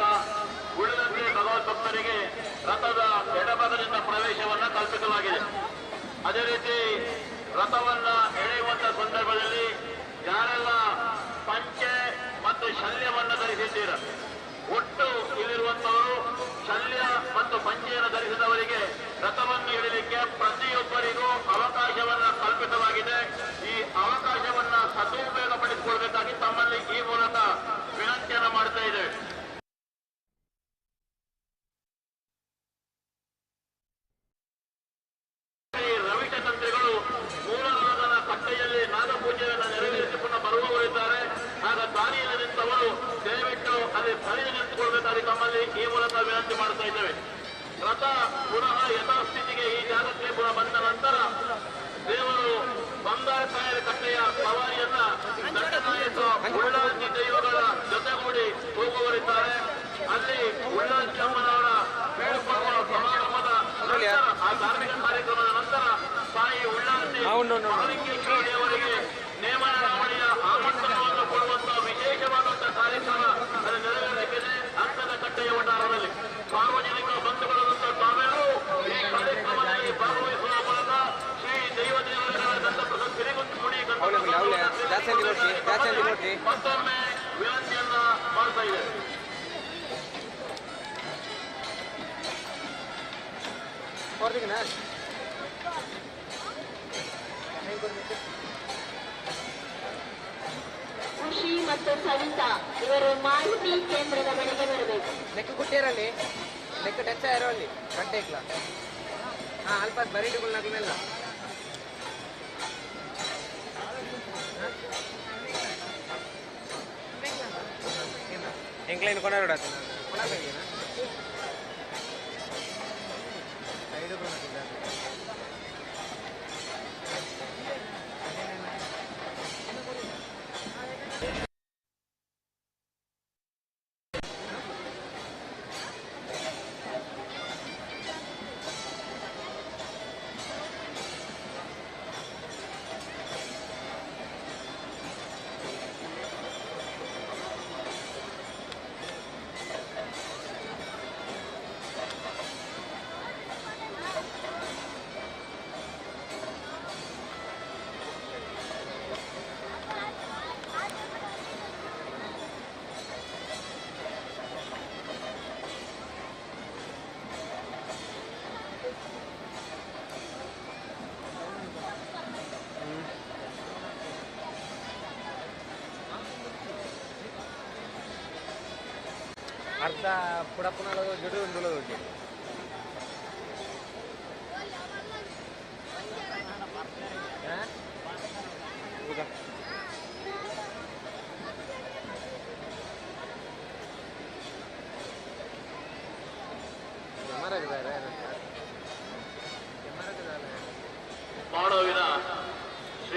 ಉಳಿದಂತೆ ಭಗವದ್ಭಕ್ತರಿಗೆ ರಥದ ಎಡಭಾಗದಿಂದ ಪ್ರವೇಶವನ್ನ ಕಲ್ಪಿಸಲಾಗಿದೆ. ಅದೇ ರೀತಿ ರಥವನ್ನ ಎಳೆಯುವಂತ ಸಂದರ್ಭದಲ್ಲಿ ಯಾರೆಲ್ಲ ಪಂಚೆ ಮತ್ತು ಶಲ್ಯವನ್ನ ಧರಿಸಿದ್ದೀರ, ಒಟ್ಟು ಇಲ್ಲಿರುವಂತವರು ಶಲ್ಯ ಮತ್ತು ಪಂಚೆಯನ್ನು ಧರಿಸಿದವರಿಗೆ ರಥವನ್ನು ಇಡಲಿಕ್ಕೆ ಪ್ರತಿಯೊಬ್ಬರಿಗೂ ಅವಕಾಶವನ್ನ ಕಲ್ಪಿಸಲಾಗಿದೆ. ಈ ಅವಕಾಶವನ್ನ ಸದುಪಯೋಗಪಡಿಸಿಕೊಳ್ಬೇಕಾಗಿ ತಮ್ಮಲ್ಲಿ ಈ ಮೂಲಕ ವಿನಂತಿಯನ್ನು ಮಾಡ್ತಾ ಇದ್ದೇವೆ. ರವಿಶತಂತ್ರಿಗಳು ಮೂಲರಾಧನ ಕಟ್ಟೆಯಲ್ಲಿ ನಾಗಪೂಜೆಯನ್ನು ನೆರವೇರಿಸಿಕೊಂಡು ಬರುವವರಿದ್ದಾರೆ. ಆಗ ದಾರಿಯಲ್ಲಿ ನಿಂತವರು ದಯವಿಟ್ಟು ಅಲ್ಲಿ ಸರಿದು ನಿಂತುಕೊಳ್ಬೇಕಾಗಿ ತಮ್ಮಲ್ಲಿ ಈ ಮೂಲಕ ವಿನಂತಿ ಮಾಡ್ತಾ ಇದ್ದೇವೆ. ರಥ ಪುನಃ ಯಥಾಸ್ಥಿತಿಗೆ ಈ ಜಾಗಕ್ಕೆ ಪುನಃ ಬಂದ ನಂತರ ದೇವರು ಬಂಗಾರಕಾಯರ ಕಟ್ಟೆಯ ಸವಾರಿಯನ್ನ ದಂಡನಾಯಕ ಉಳ್ಳಾಂಚಿ ದೈವಗಳ ಜೊತೆಗೂಡಿ ಹೋಗುವವರಿದ್ದಾರೆ. ಅಲ್ಲಿ ಉಳ್ಳಾಂಚಿ ಅಮ್ಮನವರ ಬೀಳ್ಕೊಡುವ ಸಮಾರಂಭದ ನಂತರ, ಆ ಧಾರ್ಮಿಕ ಕಾರ್ಯಕ್ರಮದ ನಂತರ ತಾಯಿ ಉಳ್ಳಾಂಚಿ ಮಹಾಲಿಂಗೇಶ್ವರ ದೇವರಿಗೆ ನೇಮನಾವಳಿಯ ಆಮಂತ್ರಣವನ್ನು ಕೊಡುವಂತಹ ವಿಶೇಷವಾದಂತಹ ಕಾರ್ಯಕ್ರಮ ಅದು ನೆರವೇರಲಿಕ್ಕಿದೆ. ಅಂಕದ ಕಟ್ಟೆಯ ವಠಾರದಲ್ಲಿ ಸಾರ್ವಜನಿಕ ಬಂಧುಗಳಾದಂತಹ ತಾವೆಲ್ಲರೂ ಈ ಕಾರ್ಯಕ್ರಮದಲ್ಲಿ ಭಾಗವಹಿಸುವ ಮೂಲಕ ಶ್ರೀ ದೈವ ದೇವರುಗಳಾದಂತಹ ಮತ್ತೊಮ್ಮೆ ವಿನಂತಿಯನ್ನ ಮಾಡ್ತಾ ಇದೆ. ಖುಷಿ ಮತ್ತು ಸವಿತಾ ಇವರು ಮಾಹಿತಿ ಕೇಂದ್ರದ ಬಳಿಗೆ ಬರಬೇಕು. ಲೆಕ್ಕ ಕೊಟ್ಟಿರಲ್ಲಿ ಲೆಕ್ಕ ಟಚ್ ಆಯಿರೋ ಅಲ್ಲಿ ಗಂಟೆ ಇಕ್ಲ ಹಾಂ ಅಲ್ಪ ಬರೀಟುಗಳು ನಗ್ಲೆಲ್ಲ ಎಂಕ್ಲೈನ್ ಕೊಡೋಡ ಸೈಡು ಅರ್ಧ ಪುಡಪ್ಪನ ಜೊತೆ ಒಂದು ದೊಡ್ಡ ಹೌದಾ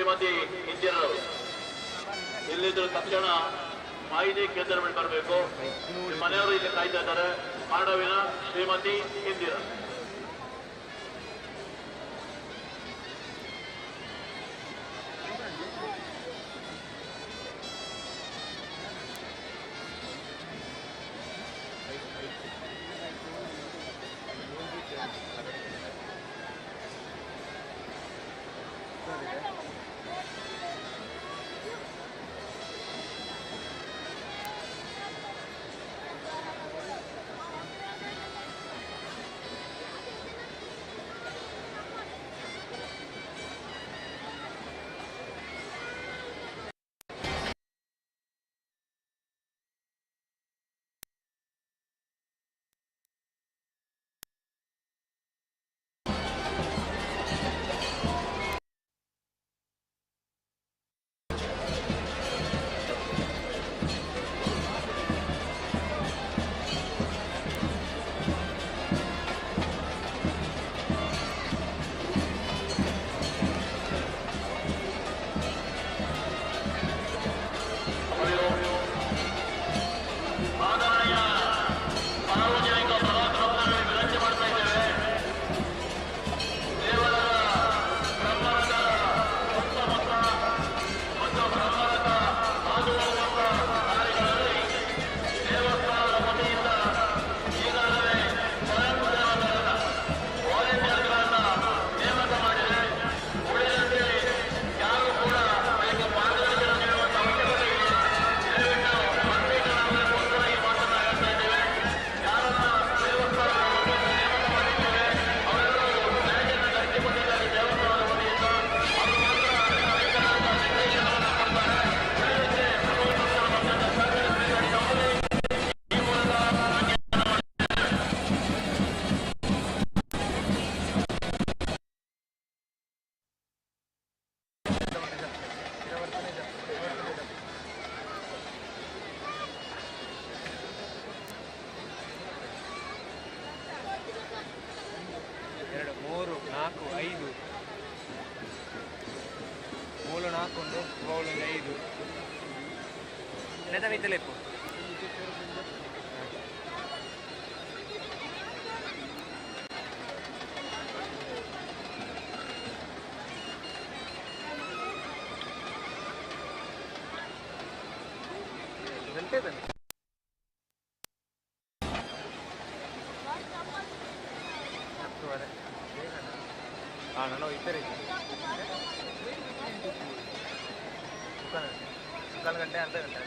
ಶ್ರೀಮತಿ ಇಂದಿರವರು ಇಲ್ಲಿದ್ರು ತಕ್ಷಣ ಮಾಹಿತಿ ಕೇಂದ್ರ ಬಳಿ ಬರಬೇಕು. ಮನೆಯವರು ಇಲ್ಲಿ ಕಾಯ್ತಾ ಇದ್ದಾರೆ. ಮಾಡವಿನ ಶ್ರೀಮತಿ ಇಂದಿರ. ನಾನು ಇದ್ದರೆ ಮುಕ್ಕಾಲು ಗಂಟೆ ಅರ್ಧ ಗಂಟೆ.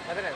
ಅದನ್ನೇ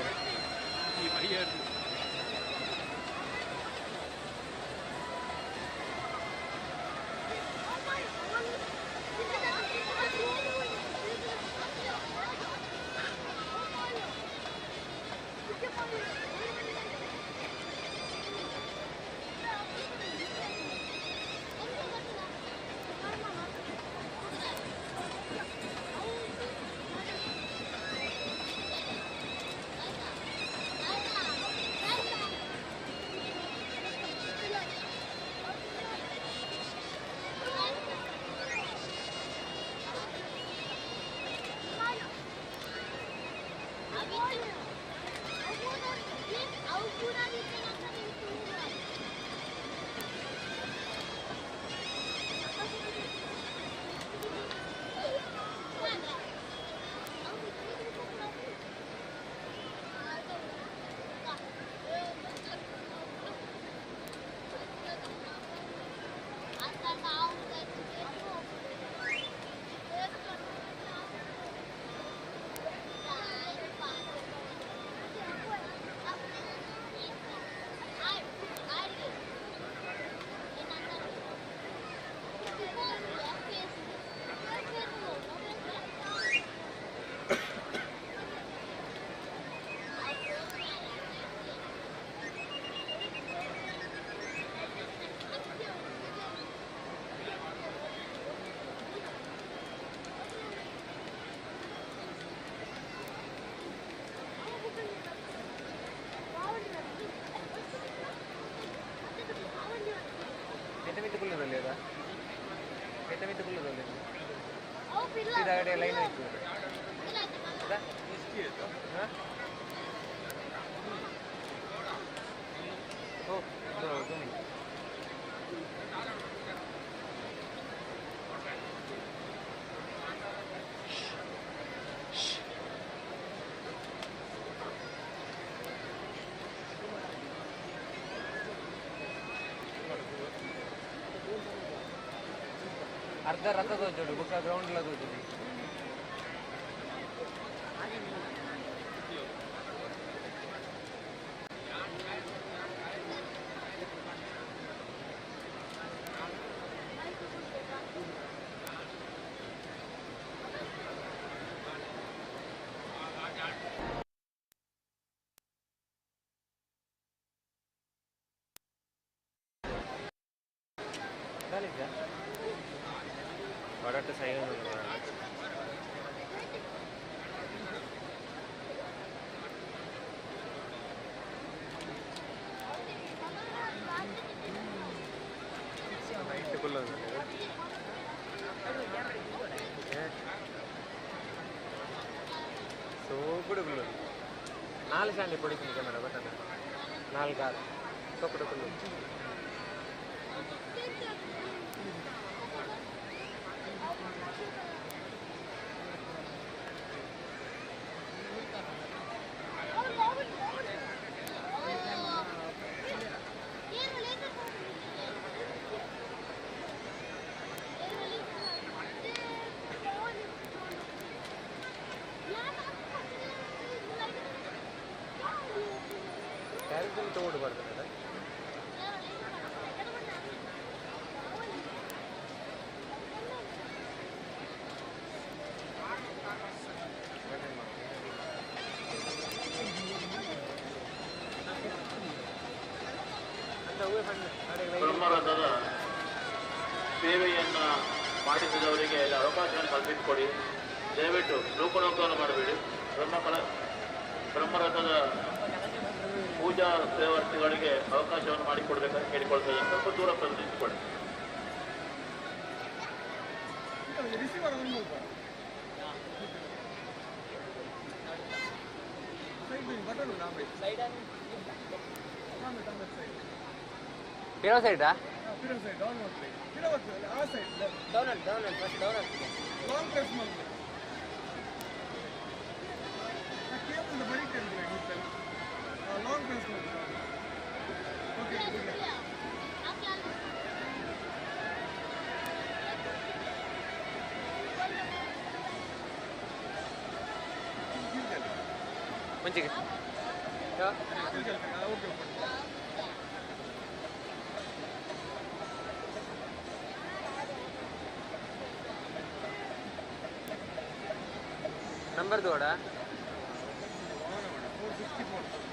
ಲೈನ್ ಆಯ್ತು अर्ध रथ तोचोड़ी बुक ग्राउंड ला तोचोड़ी प्रोडक्ट सही ಸೂಪರ್ ಗುಲ್ಲು 4 ಸ್ಟ್ಯಾಂಡ್ ಪಡಿತೀನಿ ಕ್ಯಾಮೆರಾ ಬರ್ತದೆ 4 ಕಾರ್ ಸೂಪರ್ ಗುಲ್ಲು ಕ್ಯಾರೆಕ್ಟರ್ ತಗೊಂಡು ಬರ್ತದೆ ಬ್ರಹ್ಮರಥದ ಸೇವೆಯನ್ನು ಮಾಡಿಸಿದವರಿಗೆ ಅವಕಾಶವನ್ನು ಕಲ್ಪಿಸಿಕೊಡಿ. ದಯವಿಟ್ಟು ಲೋಕನೋಕವನ್ನು ಮಾಡಬೇಡಿ. ಬ್ರಹ್ಮರಥದ ಪೂಜಾ ಸೇವಾರ್ಥಿಗಳಿಗೆ ಅವಕಾಶವನ್ನು ಮಾಡಿಕೊಡ್ಬೇಕಂತ ಕೇಳಿಕೊಳ್ತೇವೆ. ಸ್ವಲ್ಪ ದೂರ ಪ್ರದರ್ಶಿಸಿಕೊಡಿ. पिरो साइड पिरो साइड डाउन मत ले पिरो मत आ साइड डाउन बस डाउन लॉन्ग प्रेस मत ले केबल द बड़ी केबल है मिसल लॉन्ग प्रेस मत ओके ठीक है ಮುಂಚೆಗೆ ಓಕೆ ಓಕೆ ನಂಬರ್ ತೋಡ 464.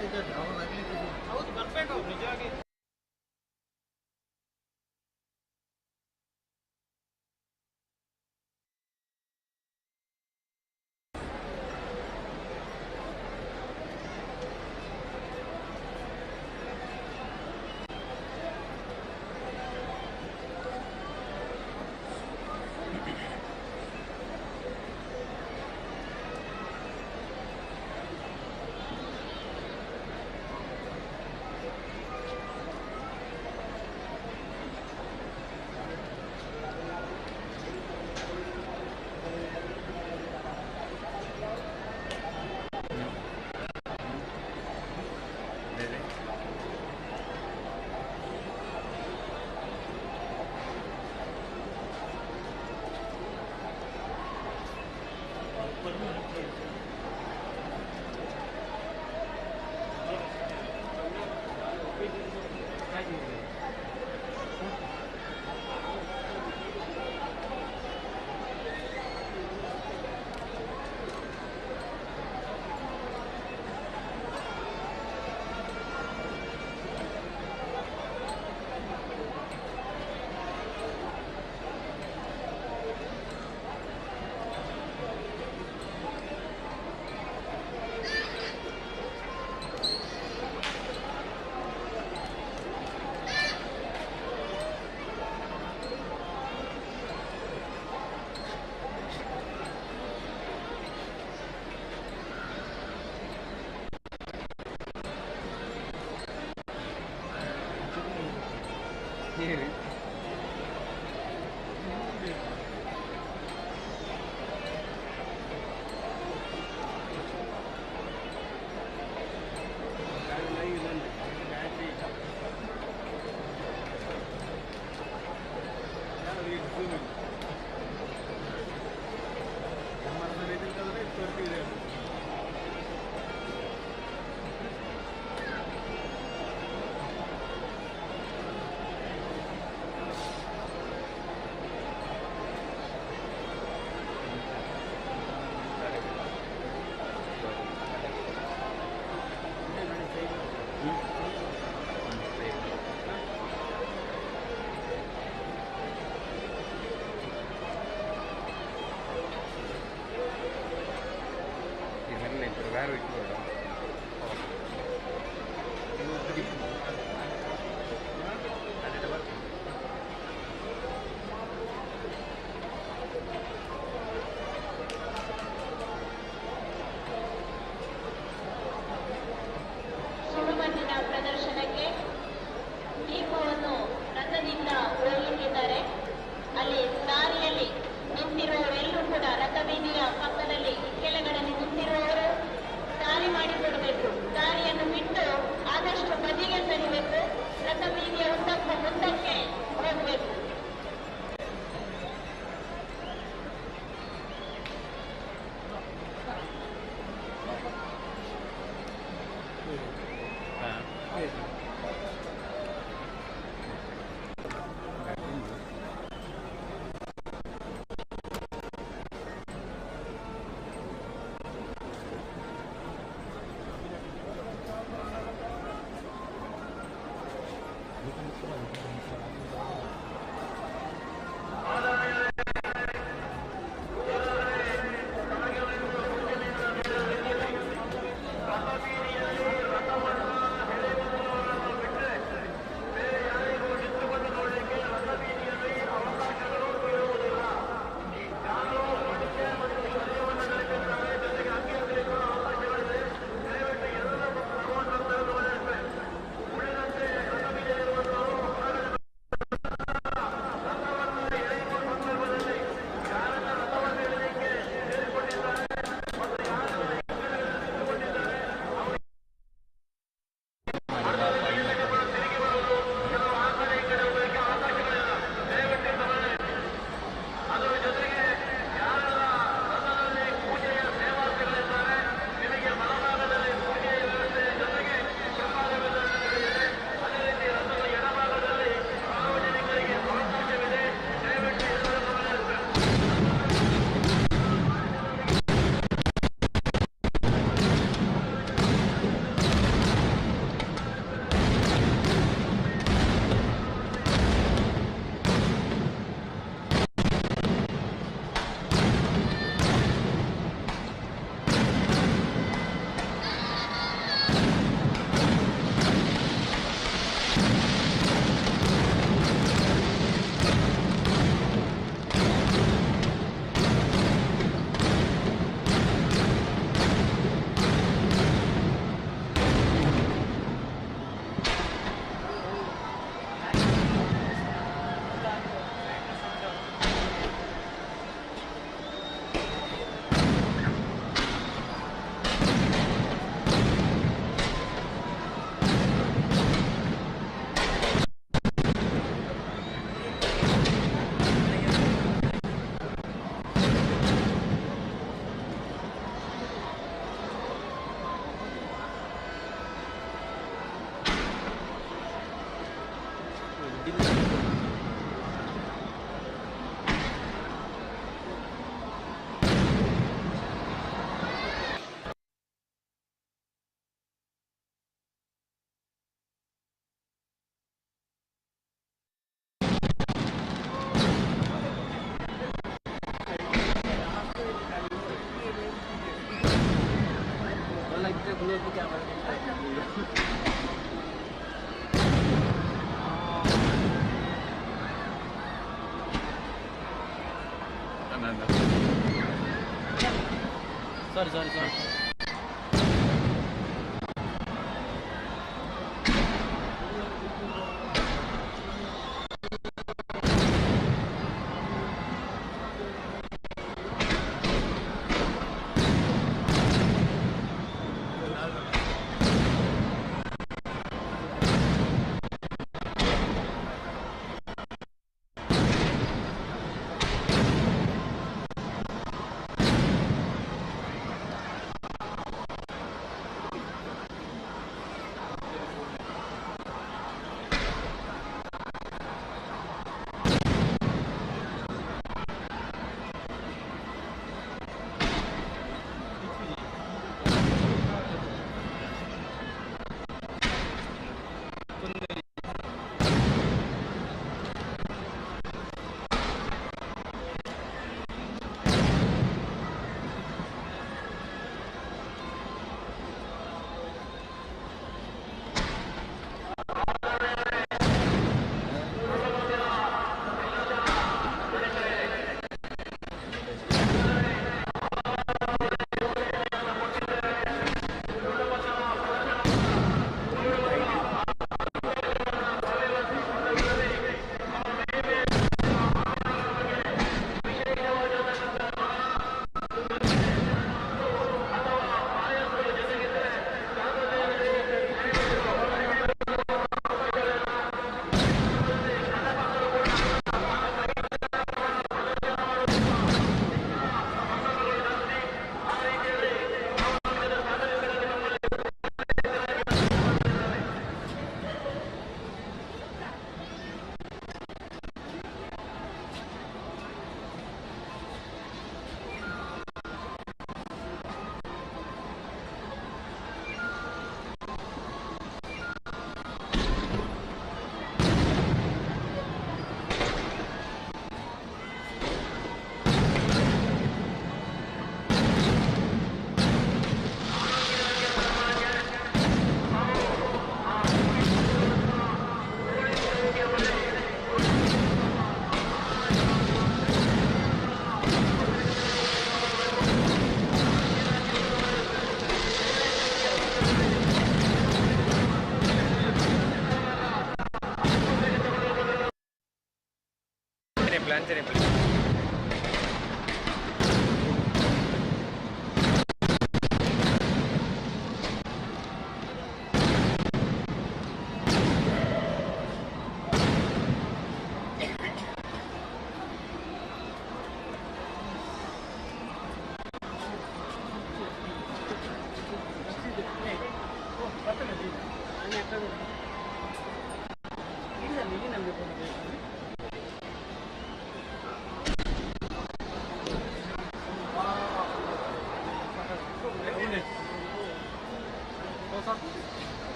ಹೌದು ಬರ್ಬೇಕು ಅವ್ರು ನಿಜವಾಗಿ. ಸುಡುಮಣ್ಣಿನ ಪ್ರದರ್ಶನಕ್ಕೆ ದೀಪವನ್ನು ರಥದಿಂದ ಹೊರಲಿಟ್ಟಿದ್ದಾರೆ. ಅಲ್ಲಿ ದಾರಿಯಲ್ಲಿ ನಿಂತಿರುವವರೆಲ್ಲರೂ ಕೂಡ ರಥಬೀದಿಯ ಪಕ್ಕದಲ್ಲಿ ಕೆಳಗಡೆ ನಿಂತಿರುವವರು ದಾರಿ ಮಾಡಿ Sorry.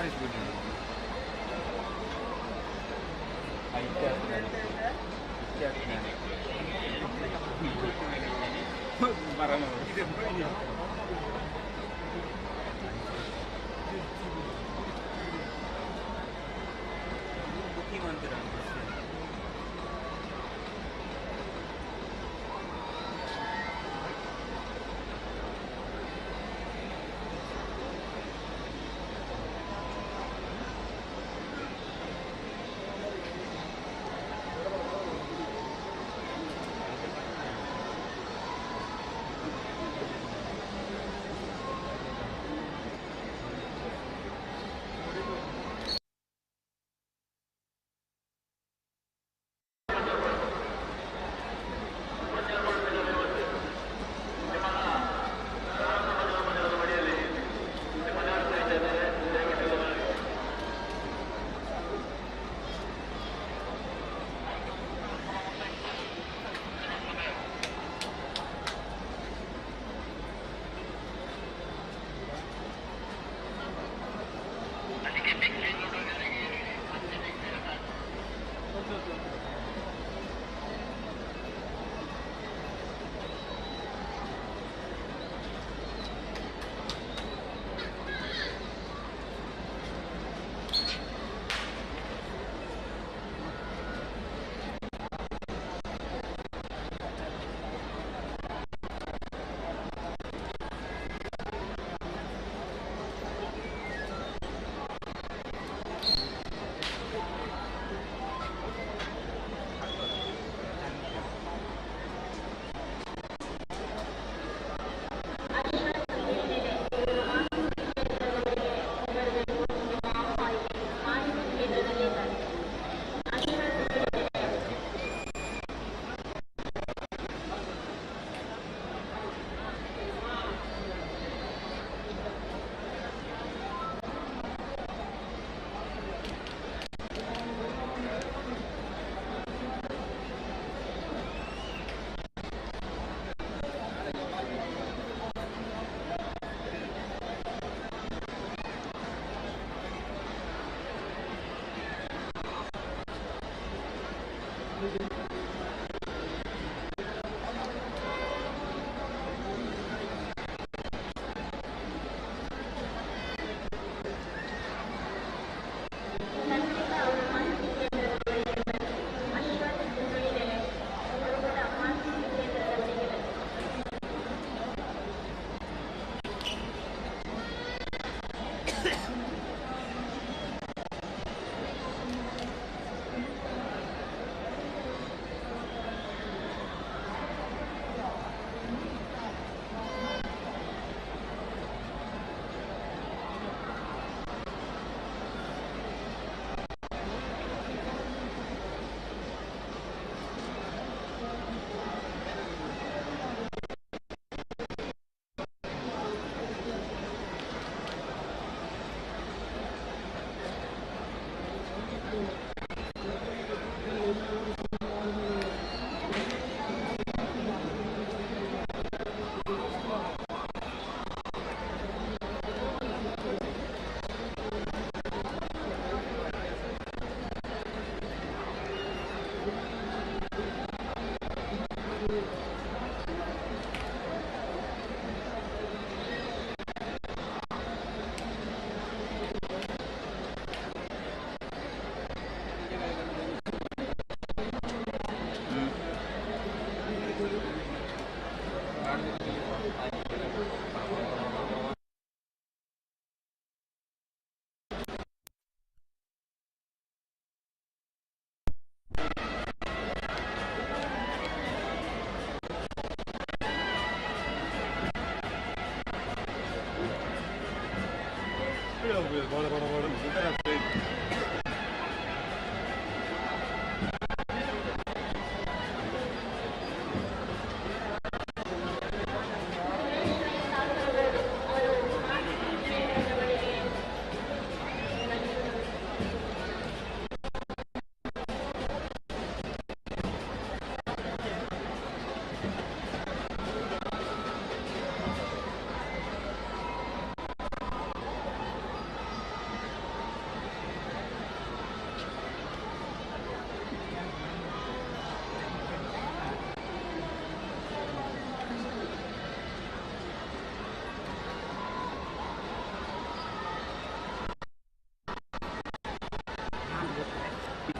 What is good?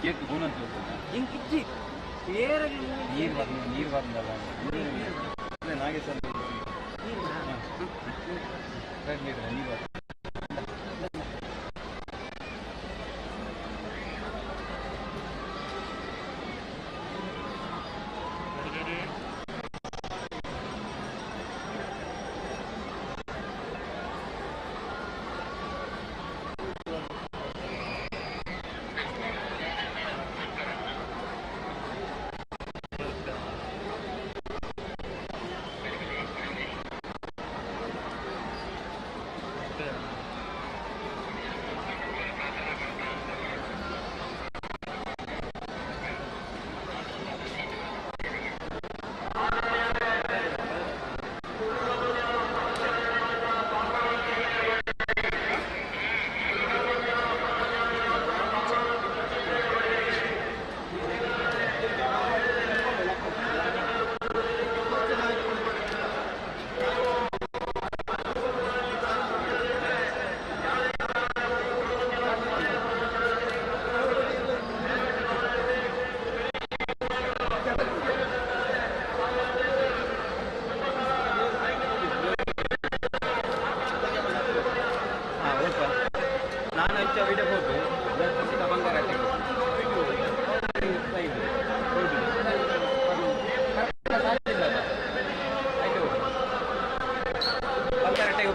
Cake ಗುಣ ಅಂತ ಹಿಂಗೆ ನೀರು ಬಂದಲ್ಲ ನಾಗೇಶ್ ಅಂತ ನೀರು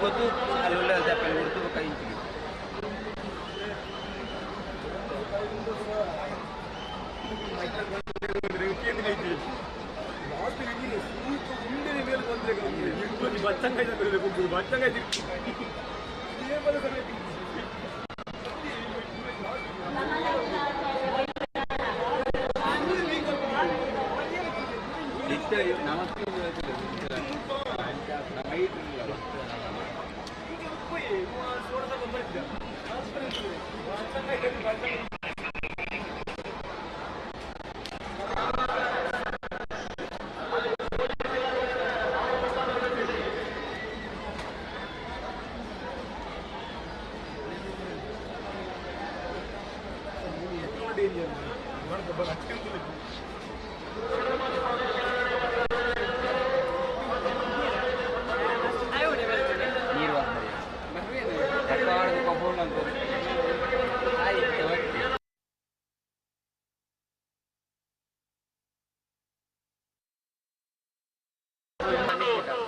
ಗೊತ್ತು ಅಲ್ಲಿ ಒಳ್ಳೆ ಜಾಪಲ್ಲಿ ಕೊಡ್ತು ಕೈ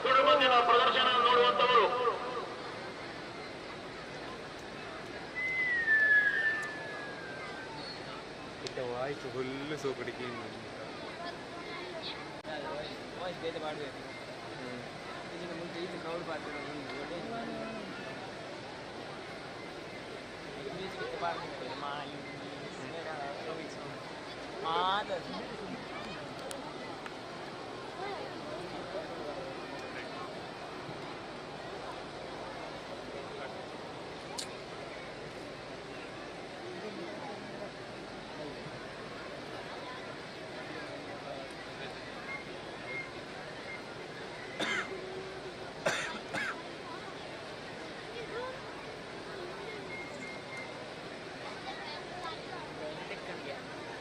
ಸುಡುಮುಂದಿನ ಪ್ರದರ್ಶನ ನೋಡುವಂತವರು ವಾಯ್ಸ್ ಫುಲ್ ಸೋಪಡಿಕೆ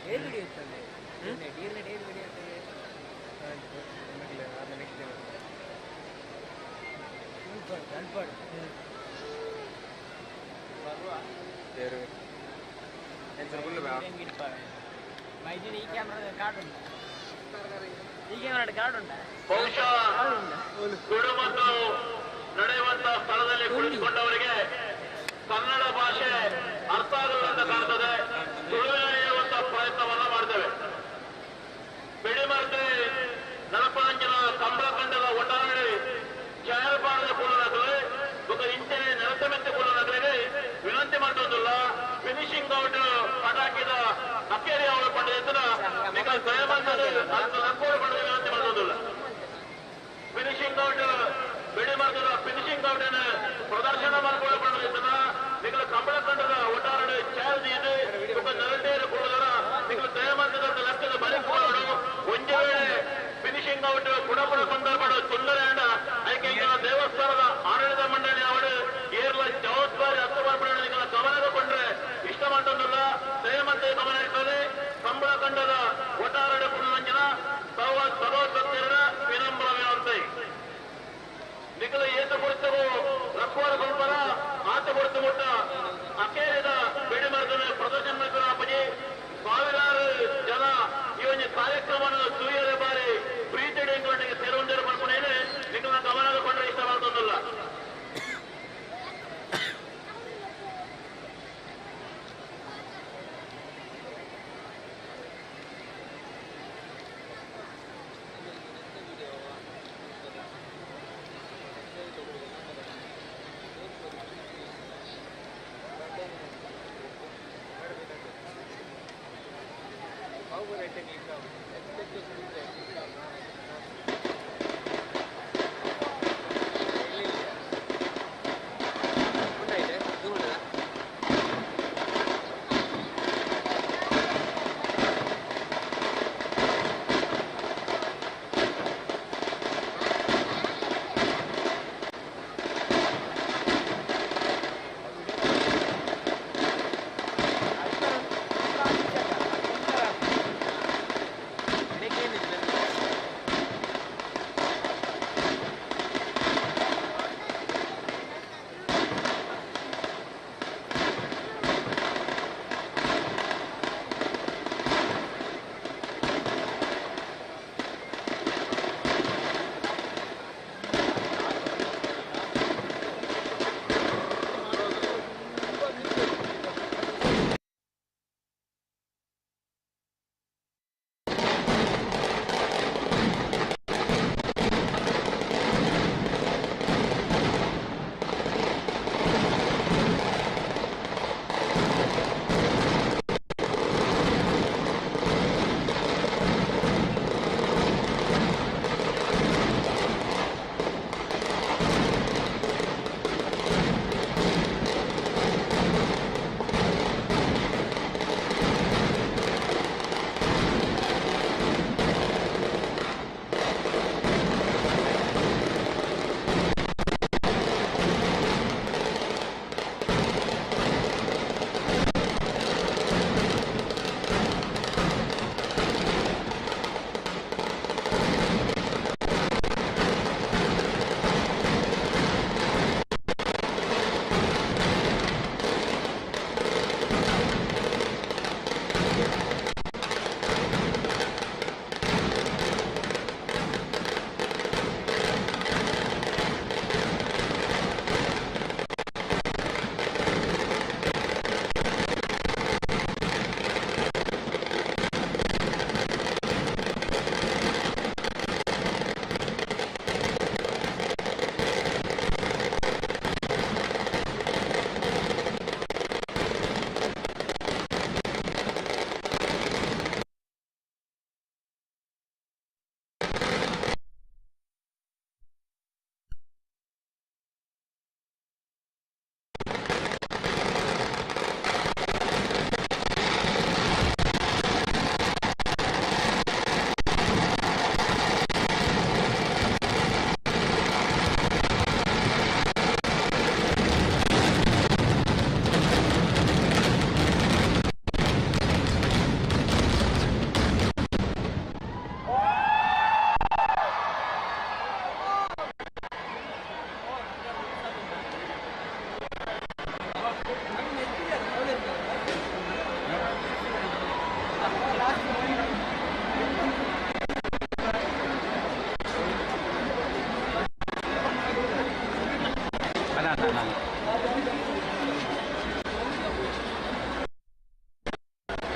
ಡೇಲಿ ಹಿಡಿಯುತ್ತಂತೆ ಡೇಲಿ ಹಿಡಿಯುತ್ತೆ ಬಹುಶಃ ಸುಡು ಮತ್ತು ನಡೆಯುವಂತಹ ಸ್ಥಳದಲ್ಲಿ ಕುಳಿತುಕೊಂಡವರಿಗೆ ಕನ್ನಡ ಭಾಷೆ ಅರ್ಥ ಆಗಲ್ಲ ಅಂತ ಕಾಣ್ತದೆ. ತುಳುವಿನ ಹೇಳುವಂತಹ ಪ್ರಯತ್ನವನ್ನ ಮಾಡ್ತೇವೆ. ಬೆಳಿಮರ್ತಿ ನಲಪಂಚಿನ ಕಂಬಳ ಕಂಡದ ಒಟ್ಟಾರೆ ಛಾಯಾಪಾಲದ ಕುಲನಗಲೆ ఒక ಇಂಚಿನ ನೆಲತಮೆಂತೆ ಕುಲನಗಲಿಗೆ ವಿನಂತಿ ಮಾಡ್ತೋದಿಲ್ಲ. ಫಿನಿಶಿಂಗ್ ಔಟ್ ಪಟಾಕಿದ ಅಕ್ಕೇರಿ ಅವಳ ಪಂಡಿತನ ನಿಗ ದಯಮಂತದೆ ಅದು ನಕ್ಕೋಡು ಪಡೆದ ವಿನಂತಿ ಮಾಡ್ತೋದಿಲ್ಲ. ಫಿನಿಶಿಂಗ್ ಔಟ್ ಬೆಳಿಮರ್ಗದ ಫಿನಿಶಿಂಗ್ ಔಟ್ ಪ್ರದರ್ಶನ ಮಾಡ್ಕೊಳ್ಳೋ ಪಂಡಿತನ ನಿಗಲ ಕಂಬಳ ಕಂಡದ ಒಟ್ಟಾರೆ ಛಾಯಾದಿ ಇದು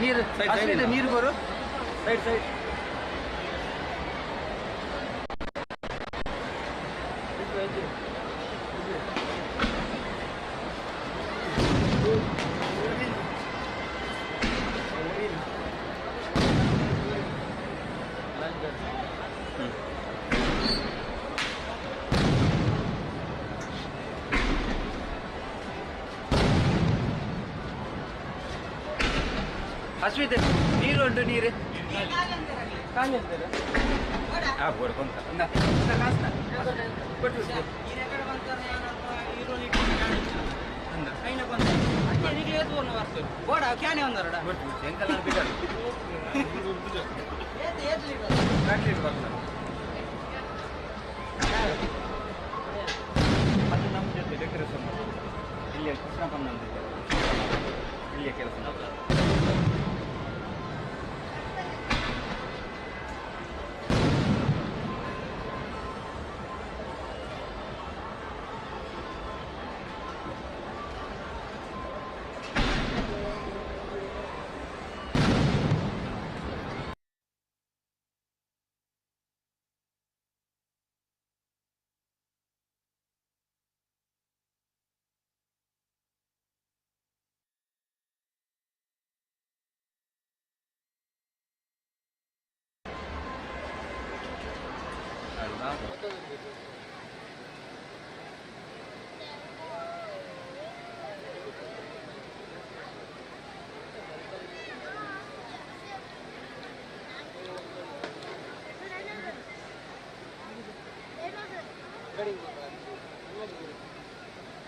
ನೀರು ಅಷ್ಟಿದೆ ನೀರು ಬರು ಸೈಡ್ ಸೈಡ್ ಹಸುವಿದೆ ನೀರು ಉಂಟು ನೀರು ಅದು ನಮ್ಮ ಜೊತೆ ಡೆಕೋರೇಷನ್ ಇಲ್ಲಿಯ ಕೃಷ್ಣಪ್ಪ ಇಲ್ಲಿಯ ಕೆಲಸ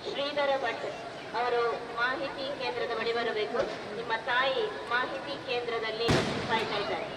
ಶ್ರೀಧರ ಭಟ್ ಅವರು ಮಾಹಿತಿ ಕೇಂದ್ರದ ಬಳಿ ಬರಬೇಕು. ನಿಮ್ಮ ತಾಯಿ ಮಾಹಿತಿ ಕೇಂದ್ರದಲ್ಲಿ ಕಾಯ್ತಾ ಇದ್ದಾರೆ.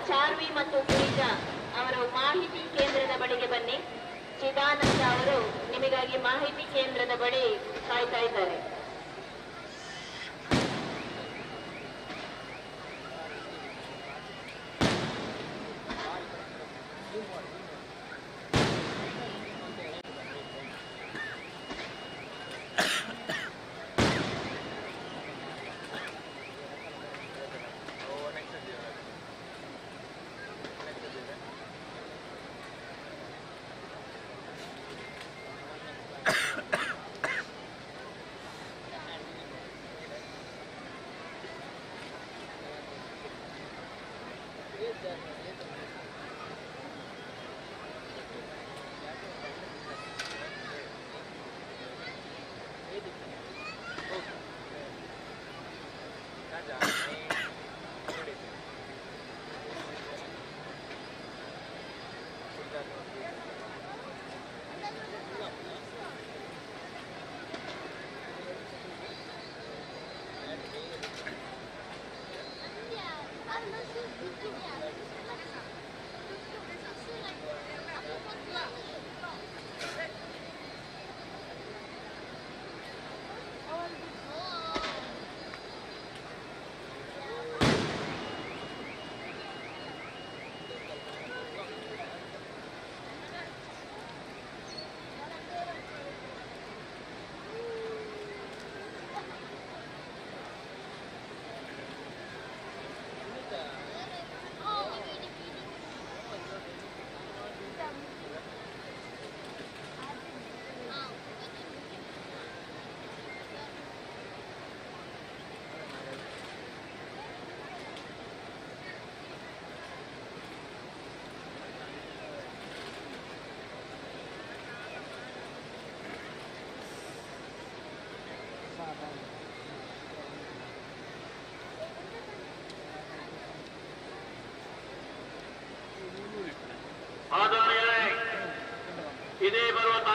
ಚಾರ್ವಿ ಮತ್ತು ಗಿರಿಜಾ ಅವರು ಮಾಹಿತಿ ಕೇಂದ್ರದ ಬಳಿಗೆ ಬನ್ನಿ. ಚಿದಾನಂದ ಅವರು ನಿಮಗಾಗಿ ಮಾಹಿತಿ ಕೇಂದ್ರದ ಬಳಿ ಕಾಯ್ತಾ ಇದ್ದಾರೆ.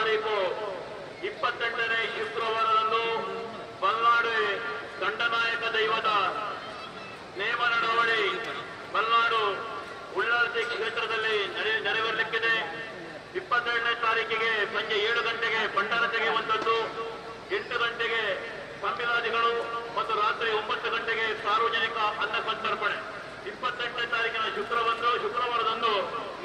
ತಾರೀಕು 28ನೇ ಶುಕ್ರವಾರದಂದು ಮಲೆನಾಡು ದಂಡನಾಯಕ ದೈವದ ನೇಮ ನಡವಳಿ ಮಲೆನಾಡು ಉಳ್ಳಾಲ್ತಿ ಕ್ಷೇತ್ರದಲ್ಲಿ ನೆರವೇರಲಿಕ್ಕಿದೆ. 22ನೇ ತಾರೀಕಿಗೆ ಸಂಜೆ 7 ಗಂಟೆಗೆ ಭಂಡಾರ ತೆಗೆಯುವಂಥದ್ದು, 8 ಗಂಟೆಗೆ ಸಂಬಿಲಾದಿಗಳು ಮತ್ತು ರಾತ್ರಿ 9 ಗಂಟೆಗೆ ಸಾರ್ವಜನಿಕ ಅನ್ನ ಸಂತರ್ಪಣೆ. 28ನೇ ತಾರೀಕಿನ ಶುಕ್ರವಾರದಂದು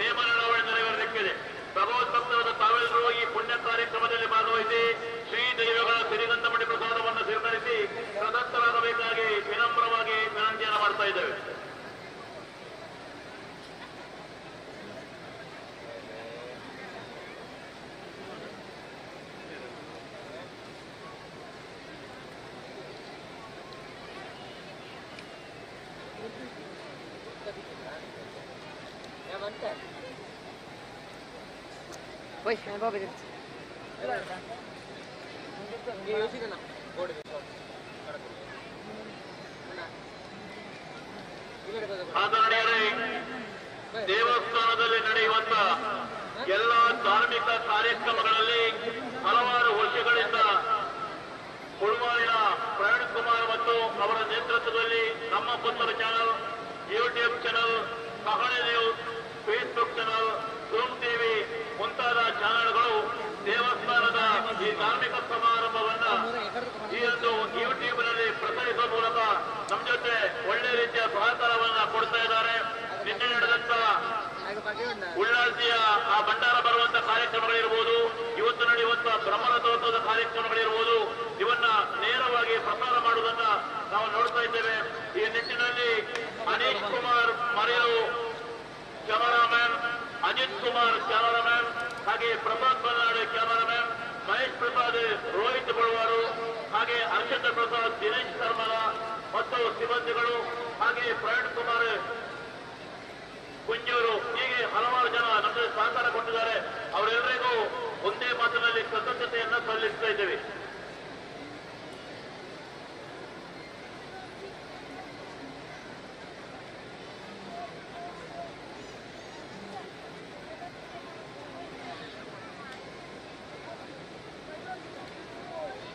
ನೇಮ ನಡವಳಿ ನೆರವೇರಲಿಕ್ಕಿದೆ. ಭಗವದ್ಭಕ್ತರಾದ ತಾವೆಲ್ಲರೂ ಈ ಪುಣ್ಯ ಕಾರ್ಯಕ್ರಮದಲ್ಲಿ ಭಾಗವಹಿಸಿ ಶ್ರೀ ದೈವಗಳ ಸಿರಿಗಂಧ ಮಡಿ ಪ್ರಸಾದವನ್ನು ಸ್ವೀಕರಿಸಿ ಪ್ರದತ್ತರಾಗಬೇಕಾಗಿ ವಿನಮ್ರವಾಗಿ ವಿನಂತಿಯನ್ನು ಮಾಡ್ತಾ ಇದ್ದೇವೆ. ಆದರಣೀಯರೇ, ದೇವಸ್ಥಾನದಲ್ಲಿ ನಡೆಯುವಂತ ಎಲ್ಲ ಧಾರ್ಮಿಕ ಕಾರ್ಯಕ್ರಮಗಳಲ್ಲಿ ಹಲವಾರು ವರ್ಷಗಳಿಂದ ಕುಳುವಾರಿನ ಪ್ರವೀಣ್ ಕುಮಾರ್ ಮತ್ತು ಅವರ ನೇತೃತ್ವದಲ್ಲಿ ನಮ್ಮ ಪುತ್ತೂರು ಚಾನಲ್, ಯೂಟ್ಯೂಬ್ ಚಾನಲ್, ಕಹಳೆ news, Facebook channel, soon TV ಮುಂತಾದ ಚಾನಲ್ಗಳು ದೇವಸ್ಥಾನದ ಈ ಧಾರ್ಮಿಕ ಸಮಾರಂಭವನ್ನ ಈ ಒಂದು ಯೂಟ್ಯೂಬ್ ನಲ್ಲಿ ಪ್ರಸರಿಸುವ ಮೂಲಕ ನಮ್ಮ ಜೊತೆ ಒಳ್ಳೆ ರೀತಿಯ ಸಹಕಾರವನ್ನ ಕೊಡ್ತಾ ಇದ್ದಾರೆ. ನಿನ್ನೆ ನಡೆದಂತ ಉಳ್ಳಾಲ್ತಿಯ ಆ ಭಂಡಾರ ಬರುವಂತ ಕಾರ್ಯಕ್ರಮಗಳಿರ್ಬೋದು, ಇವತ್ತು ನಡೆಯುವಂತ ಬ್ರಹ್ಮರಥೋತ್ಸವದ ಕಾರ್ಯಕ್ರಮಗಳಿರ್ಬೋದು, ಇವನ್ನ ನೇರವಾಗಿ ಪ್ರಸಾರ ಮಾಡುವುದನ್ನ ನಾವು ನೋಡ್ತಾ ಇದ್ದೇವೆ. ಈ ನಿಟ್ಟಿನಲ್ಲಿ ಅನೀಶ್ ಕುಮಾರ್ ಮರೆಯಲು ಕ್ಯಾಮರಾಮ್ಯಾನ್, ಅಜಿತ್ ಕುಮಾರ್ ಕ್ಯಾಮರಾಮ್ಯಾನ್, ಹಾಗೆ ಪ್ರಸಾದ್ ಬಲ್ನಾಡು ಕ್ಯಾಮರಾಮ್ಯಾನ್, ಮಹೇಶ್ ಪ್ರಸಾದ್, ರೋಹಿತ್ ಬಳ್ವಾರು, ಹಾಗೆ ಹರ್ಷಿತ ಪ್ರಸಾದ್, ದಿನೇಶ್ ಶರ್ಮಲ ಮತ್ತು ಸಿಬ್ಬಂದಿಗಳು, ಹಾಗೆ ಪ್ರವೀಣ್ ಕುಮಾರ್ ಕುಂಜೂರು, ಹೀಗೆ ಹಲವಾರು ಜನ ನಮಗೆ ಸಹಕಾರ ಕೊಟ್ಟಿದ್ದಾರೆ. ಅವರೆಲ್ಲರಿಗೂ ಒಂದೇ ಮಾತಿನಲ್ಲಿ ಕೃತಜ್ಞತೆಯನ್ನು ಸಲ್ಲಿಸ್ತಾ ಇದ್ದೇವೆ.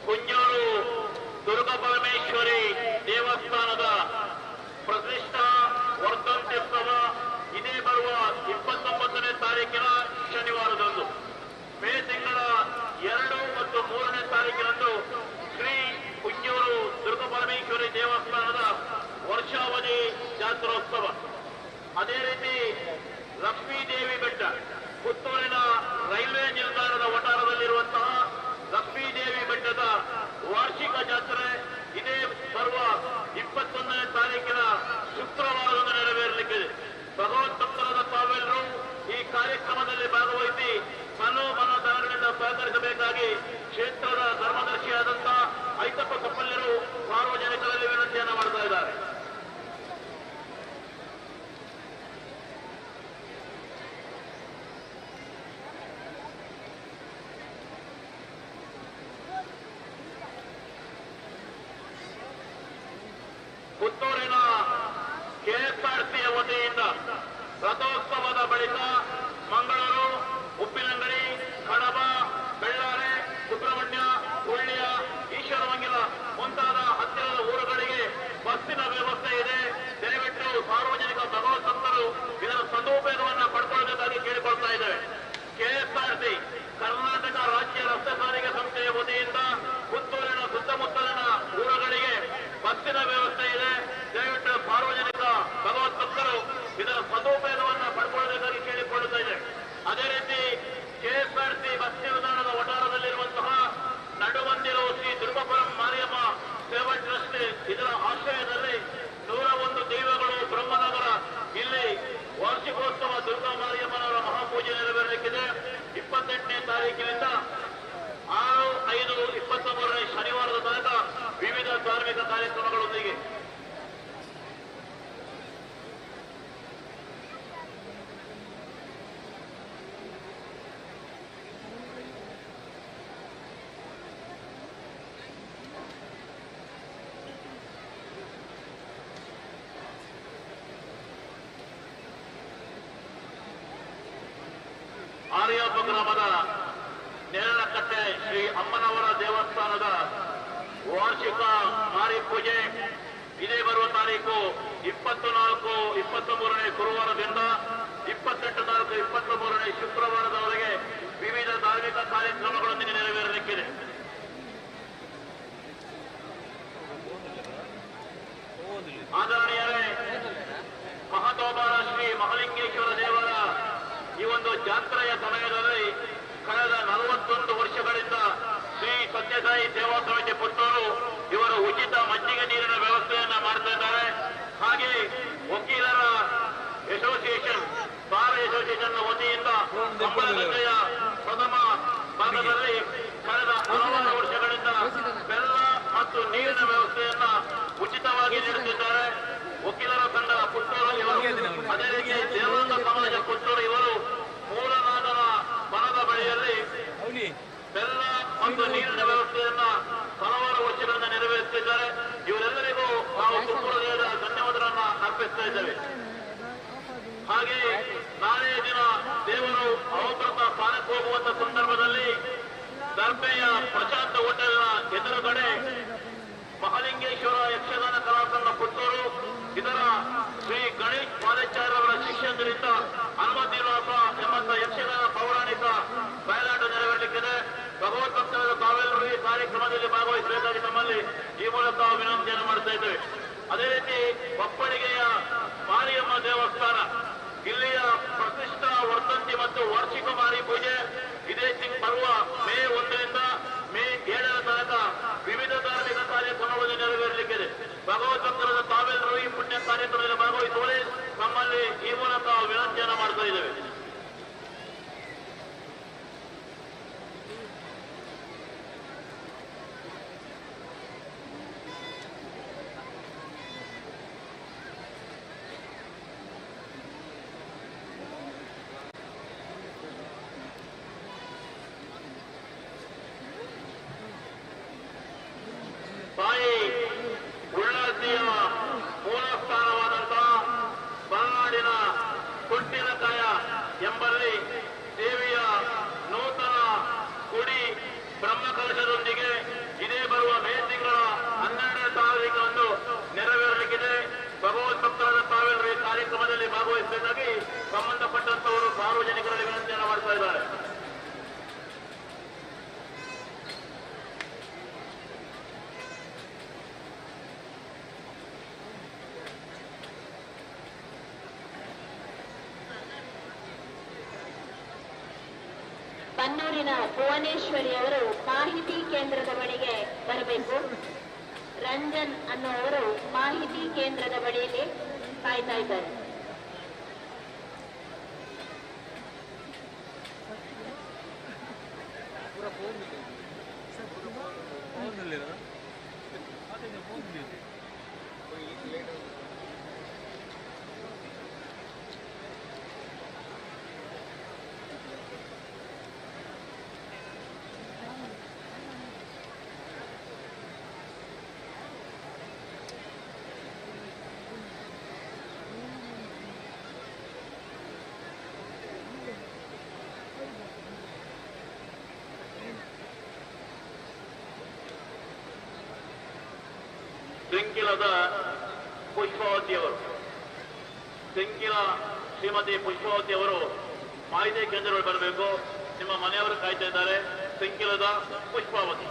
ಕುಂಜೂರು ದುರ್ಗಾಪರಮೇಶ್ವರಿ ದೇವಸ್ಥಾನದ ಪ್ರತಿಷ್ಠಾ ವರ್ಧಂತ್ಯುತ್ಸವ ಇದೇ ಬರುವ 29ನೇ ತಾರೀಕಿನ ಶನಿವಾರದಂದು, ಮೇ ತಿಂಗಳ 2 ಮತ್ತು 3ನೇ ತಾರೀಕಿನಂದು ಶ್ರೀ ಕುಂಜೂರು ದುರ್ಗಾಪರಮೇಶ್ವರಿ ದೇವಸ್ಥಾನದ ವರ್ಷಾವಧಿ ಜಾತ್ರೋತ್ಸವ. ಅದೇ ರೀತಿ ಲಕ್ಷ್ಮೀದೇವಿ ಬೆಟ್ಟ, ಪುತ್ತೂರಿನ ರೈಲ್ವೆ ನಿಲ್ದಾಣದ ವಟಾರದಲ್ಲಿರುವಂತಹ ಲಕ್ಷ್ಮೀದೇವಿ ಬೆಟ್ಟದ ವಾರ್ಷಿಕ ಜಾತ್ರೆ ಇದೇ ಬರುವ 21ನೇ ತಾರೀಕಿನ ಶುಕ್ರವಾರದಂದು ನೆರವೇರಲಿಕ್ಕಿದೆ. ಭಗವದ್ಭಕ್ತರಾದ ತಾವೆಲ್ಲರೂ ಈ ಕಾರ್ಯಕ್ರಮದಲ್ಲಿ ಭಾಗವಹಿಸಿ ಮನೋಧನಗಳಿಂದ ಸಹಕರಿಸಬೇಕಾಗಿ ಕ್ಷೇತ್ರದ ಧರ್ಮದರ್ಶಿಯಾದಂತಹ ಐತಪ್ಪ ಕಪ್ಪಲ್ಯರು ಸಾರ್ವಜನಿಕರಲ್ಲಿ ವಿನಂತಿಯನ್ನು ಮಾಡ್ತಾ ಇದ್ದಾರೆ. ಪುತ್ತೂರಿನ ಕೆಎಸ್ಆರ್ಸಿಯ ವತಿಯಿಂದ ರಥೋತ್ಸವದ ಬಳಿಕ ಮಂಗಳೂರು, ಉಪ್ಪಿನಂಗಡಿ, ಕಡಬ, ಬೆಳ್ಳಾರೆ, ಸುಬ್ರಹ್ಮಣ್ಯ, ಹುಳ್ಳಿಯ, ಈಶ್ವರಮಂಗಲ ಮುಂತಾದ ಹತ್ತಿರದ ಊರುಗಳಿಗೆ ಬಸ್ಸಿನ ವ್ಯವಸ್ಥೆ ಇದೆ. ದಯವಿಟ್ಟು ಸಾರ್ವಜನಿಕ ಭಗವದ್ಭಕ್ತರು ಇದರ ಸದುಪಯೋಗವನ್ನು ಪಡ್ಕೊಳ್ಳಬೇಕಾಗಿ ಕೇಳಿಕೊಳ್ತಾ ಇದ್ದೇವೆ. ಕೆಎಸ್ಆರ್ಸಿ ಕರ್ನಾಟಕ ರಾಜ್ಯ ರಸ್ತೆ ಸಾರಿಗೆ ಸಂಸ್ಥೆಯ ವತಿಯಿಂದ ಪುತ್ತೂರಿನ ಸುತ್ತಮುತ್ತಲಿನ ಊರುಗಳಿಗೆ ಬಸ್ಸಿನ ವ್ಯವಸ್ಥೆ ಇದೆ. ದಯವಿಟ್ಟು ಸಾರ್ವಜನಿಕ ಭಗವದ್ಭಕ್ತರು ಇದರ ಸದುಪಯೋಗವನ್ನು ಪಡ್ಕೊಳ್ಳಬೇಕಾಗಿ ಕೇಳಿಕೊಳ್ಳುತ್ತಾ ಇದೆ. ಅದೇ ರೀತಿ ಕೆಎಸ್ಆರ್ಸಿ ಬಸ್ ನಿಲ್ದಾಣದ ವಟಾರದಲ್ಲಿರುವಂತಹ ನಡುವಂದಿರು ಶ್ರೀ ದುರ್ಗಾಪುರಂ ಮಾರಿಯಮ್ಮ ಸೇವಾ ಟ್ರಸ್ಟ್ ಇದರ ಆಶ್ರಯದಲ್ಲಿ 101 ದೈವಗಳು ಬ್ರಹ್ಮನಗರ ಇಲ್ಲಿ ವಾರ್ಷಿಕೋತ್ಸವ ದುರ್ಗಾ ಮಾರಿಯಮ್ಮನವರ ಮಹಾಪೂಜೆ ನೆರವೇರಲಿಕ್ಕಿದೆ. 28ನೇ ತಾರೀಕಿನಿಂದ 6-5-23ನೇ ಶನಿವಾರದ ತನಕ ವಿವಿಧ ಧಾರ್ಮಿಕ ಕಾರ್ಯಕ್ರಮಗಳೊಂದಿಗೆ ಆರ್ಯಾಪ ಗ್ರಾಮದ ನೇರಳಕಟ್ಟೆ ಶ್ರೀ ಅಮ್ಮನವರ ದೇವಸ್ಥಾನದ ವಾರ್ಷಿಕ ಮಾರಿ ಪೂಜೆ ಇದೇ ಬರುವ ತಾರೀಕು 24, 23ನೇ ಗುರುವಾರದಿಂದ 28, 4, 23ನೇ ಶುಕ್ರವಾರದವರೆಗೆ ವಿವಿಧ ಧಾರ್ಮಿಕ ಕಾರ್ಯಕ್ರಮಗಳೊಂದಿಗೆ ನೆರವೇರಲಿಕ್ಕಿದೆ. ಆದರಣೀಯರೇ, ಮಹತೋಬಾರ ಶ್ರೀ ಮಹಾಲಿಂಗೇಶ್ವರ ದೇವರ ಈ ಒಂದು ಜಾತ್ರೆಯ ಸಮಯದಲ್ಲಿ ಕಳೆದ 41 ವರ್ಷಗಳಿಂದ ಶ್ರೀ ಸತ್ಯಸಾಯಿ ಸೇವಾ ಸಮಿತಿ ಪುತ್ತೂರು ಇವರು ಉಚಿತ ಮಜ್ಜಿಗೆ ನೀರಿನ ವ್ಯವಸ್ಥೆಯನ್ನ ಮಾಡ್ತಾ ಇದ್ದಾರೆ. ಹಾಗೆ ವಕೀಲರ ಅಸೋಸಿಯೇಷನ್, ಬಾರ್ ಅಸೋಸಿಯೇಷನ್ ವತಿಯಿಂದ ಕಂಬಳಗಂಗೆಯ ಪ್ರಥಮ ಭಾಗದಲ್ಲಿ ಕಳೆದ 60 ವರ್ಷಗಳಿಂದ ಬೆಲ್ಲ ಮತ್ತು ನೀರಿನ ವ್ಯವಸ್ಥೆಯನ್ನ ಉಚಿತವಾಗಿ ನೀಡುತ್ತಿದ್ದಾರೆ. ವಕೀಲರ ಸಂಘ ಪುತ್ತೂರು ಇವರು, ಅದೇ ರೀತಿ ದೇವಾಂಗ ಸಮಾಜ ಪುತ್ತೂರು ಇವರು ಮೂಲನಾದನ ಬನದ ಬಳಿಯಲ್ಲಿ ಬೆಲ್ಲ ಮತ್ತು ನೀರಿನ ವ್ಯವಸ್ಥೆಯನ್ನ ಹಲವಾರು ವರ್ಷಗಳಿಂದ ನೆರವೇರಿಸುತ್ತಿದ್ದಾರೆ. ಇವರೆಲ್ಲರಿಗೂ ನಾವು ತುಮಕೂರಿನ ಧನ್ಯವಾದಗಳನ್ನು ಅರ್ಪಿಸ್ತಾ ಇದ್ದೇವೆ. ಹಾಗೆ ನಾಳೆಯ ದಿನ ದೇವರು ಅವಭೃತ ಸ್ಥಾನಕ್ಕೆ ಹೋಗುವಂತ ಸಂದರ್ಭದಲ್ಲಿ ದರ್ಬೆಯ ಪ್ರಶಾಂತ ಹೋಟೆಲ್ನ ಎದುರುಗಡೆ ಮಹಾಲಿಂಗೇಶ್ವರ ಯಕ್ಷಗಾನ ಕಲಾಸಂಘ ಪುತ್ತೂರು ಇದರ ಶ್ರೀ ಗಣೇಶ್ ಪಾದಾಚಾರ್ಯವರ ಶಿಷ್ಯಂದರಿಂದ ಹನುಮತಿವಾಸ ಎಂಬಂತ ಯಕ್ಷಗಾನ ಪೌರಾಣಿಕ ಬಯಲಾಟ ನೆರವೇರಲಿಕ್ಕಿದೆ. ಭಗವದ್ಭಕ್ತರಾದ ತಾವೆಲ್ಲರೂ ಈ ಕಾರ್ಯಕ್ರಮದಲ್ಲಿ ಭಾಗವಹಿಸಬೇಕಾಗಿ ನಮ್ಮಲ್ಲಿ ಈ ಮೂಲಕ ವಿನಂತಿಯನ್ನು ಮಾಡ್ತಾ ಇದ್ದೇವೆ. ಅದೇ ರೀತಿ ಕೊಪ್ಪಳಿಗೆಯ ಮಾರಿಯಮ್ಮ ದೇವಸ್ಥಾನ ಇಲ್ಲಿಯ ಪ್ರತಿಷ್ಠಾ ವರ್ಧಂತಿ ಮತ್ತು ವಾರ್ಷಿಕ ಮಾರಿ ಪೂಜೆ ಇದೇ ಬರುವ ಮೇ 1ರಿಂದ ಮೇ 7ರ ತನಕ ವಿವಿಧ ಧಾರ್ಮಿಕ ಕಾರ್ಯಕ್ರಮಗಳನ್ನು ನೆರವೇರಲಿಕ್ಕಿದೆ. ಭಗವದ್ಭಕ್ತರಾದ ತಾವೆಲ್ಲರೂ ಈ ಪುಣ್ಯ ಕಾರ್ಯಕ್ರಮದಲ್ಲಿ ಭಾಗವಹಿಸುವಲ್ಲಿ ನಮ್ಮಲ್ಲಿ ಈ ಮೂಲಕ ವಿನಂತಿಯನ್ನು ಮಾಡ್ತಾ ಇದ್ದೇವೆ. ತಾಯಿ ಉಳ್ಳಾಸಿಯ ಮೂಲಸ್ಥಾನವಾದಂತಹ ಬಲನಾಡಿನ ಕೊಟ್ಟಿನಕಾಯ ಎಂಬಲ್ಲಿ ದೇವಿಯ ನೂತನ ಗುಡಿ ಬ್ರಹ್ಮಕಲಶದೊಂದಿಗೆ ಇದೇ ಬರುವ ಮೇ ತಿಂಗಳ 12ನೇ ತಾರೀಖಿನಂದು ನೆರವೇರಲಿಕ್ಕಿದೆ. ಭಗವದ್ಭಕ್ತರಾದ ತಾವೆಲ್ಲರೂ ಈ ಕಾರ್ಯಕ್ರಮದಲ್ಲಿ ಭಾಗವಹಿಸಬೇಕಾಗಿ ಸಂಬಂಧಪಟ್ಟಂತವರು ಸಾರ್ವಜನಿಕರಲ್ಲಿ ವಿನಂತಿಯನ್ನು ಮಾಡ್ತಾ ಇದ್ದಾರೆ. ಬನ್ನೂರಿನ ಭುವನೇಶ್ವರಿ ಅವರು ಮಾಹಿತಿ ಕೇಂದ್ರದ ಬಳಿಗೆ ಬರಬೇಕು. ರಂಜನ್ ಅನ್ನುವರು ಮಾಹಿತಿ ಕೇಂದ್ರದ ಬಳಿಯಲ್ಲಿ ಕಾಯ್ತಾ ಇದ್ದಾರೆ. ಸಿಂಕಿಲದ ಪುಷ್ಪಾವತಿಯವರು, ಸಿಂಕಿಲ ಶ್ರೀಮತಿ ಪುಷ್ಪಾವತಿಯವರು ಮಾಹಿತಿ ಕೇಂದ್ರಗಳು ಬರಬೇಕು. ನಿಮ್ಮ ಮನೆಯವರು ಕಾಯ್ತಾ ಇದ್ದಾರೆ. ಸಿಂಕಿಲದ ಪುಷ್ಪಾವತಿ.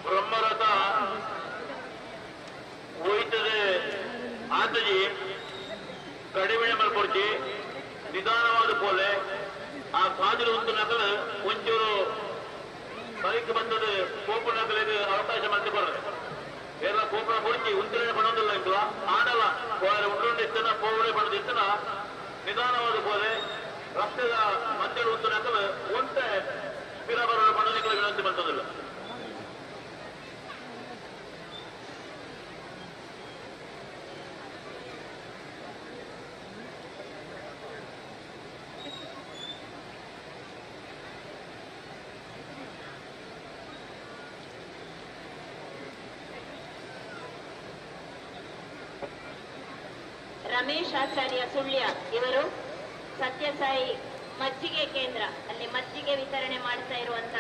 ಬ್ರಹ್ಮರಥ ಹೋಯ್ತದೆ ಆತಜಿ ಕಡಿಮೆ ಮಲ್ಪೊಡ್ಚಿ ನಿಧಾನವಾದ ಪೋಲೆ ಆ ಕಾದಿಲು ಒಂದು ನಕಲು ಒಂಚೂರು ಬೈಕ್ ಬಂದದು ಕೋಪು ನಕಲಿಗೆ ಅವಕಾಶ ಮತ್ತೆ ಬರ್ತದೆ ಎಲ್ಲ ಕೋಪನ పొడిచి ಉಂತಿರೇ ಪಡೋದಿಲ್ಲ ಇಂದು ಆಡಲ್ಲ ಉಂಡಿಸ್ತನ ಪೋವಡೆ ಪಡೆದಿತ್ತನ ನಿಧಾನವಾದ ಪೋಲೆ ರಸ್ತೆದ ಮಧ್ಯೆ ಒಂದು ನಕಲು ಒಂಟೆ ಸ್ಥಿರ ಬರೋಣ ಪಡಲಿಕ್ಕೆ ವಿನಂತಿ ಬಂತದಿಲ್ಲ. ರಮೇಶ್ ಆಚಾರ್ಯ ಸುಳ್ಯ ಇವರು ಸತ್ಯಸಾಯಿ ಮಜ್ಜಿಗೆ ಕೇಂದ್ರ ಅಲ್ಲಿ ಮಜ್ಜಿಗೆ ವಿತರಣೆ ಮಾಡ್ತಾ ಇರುವಂತ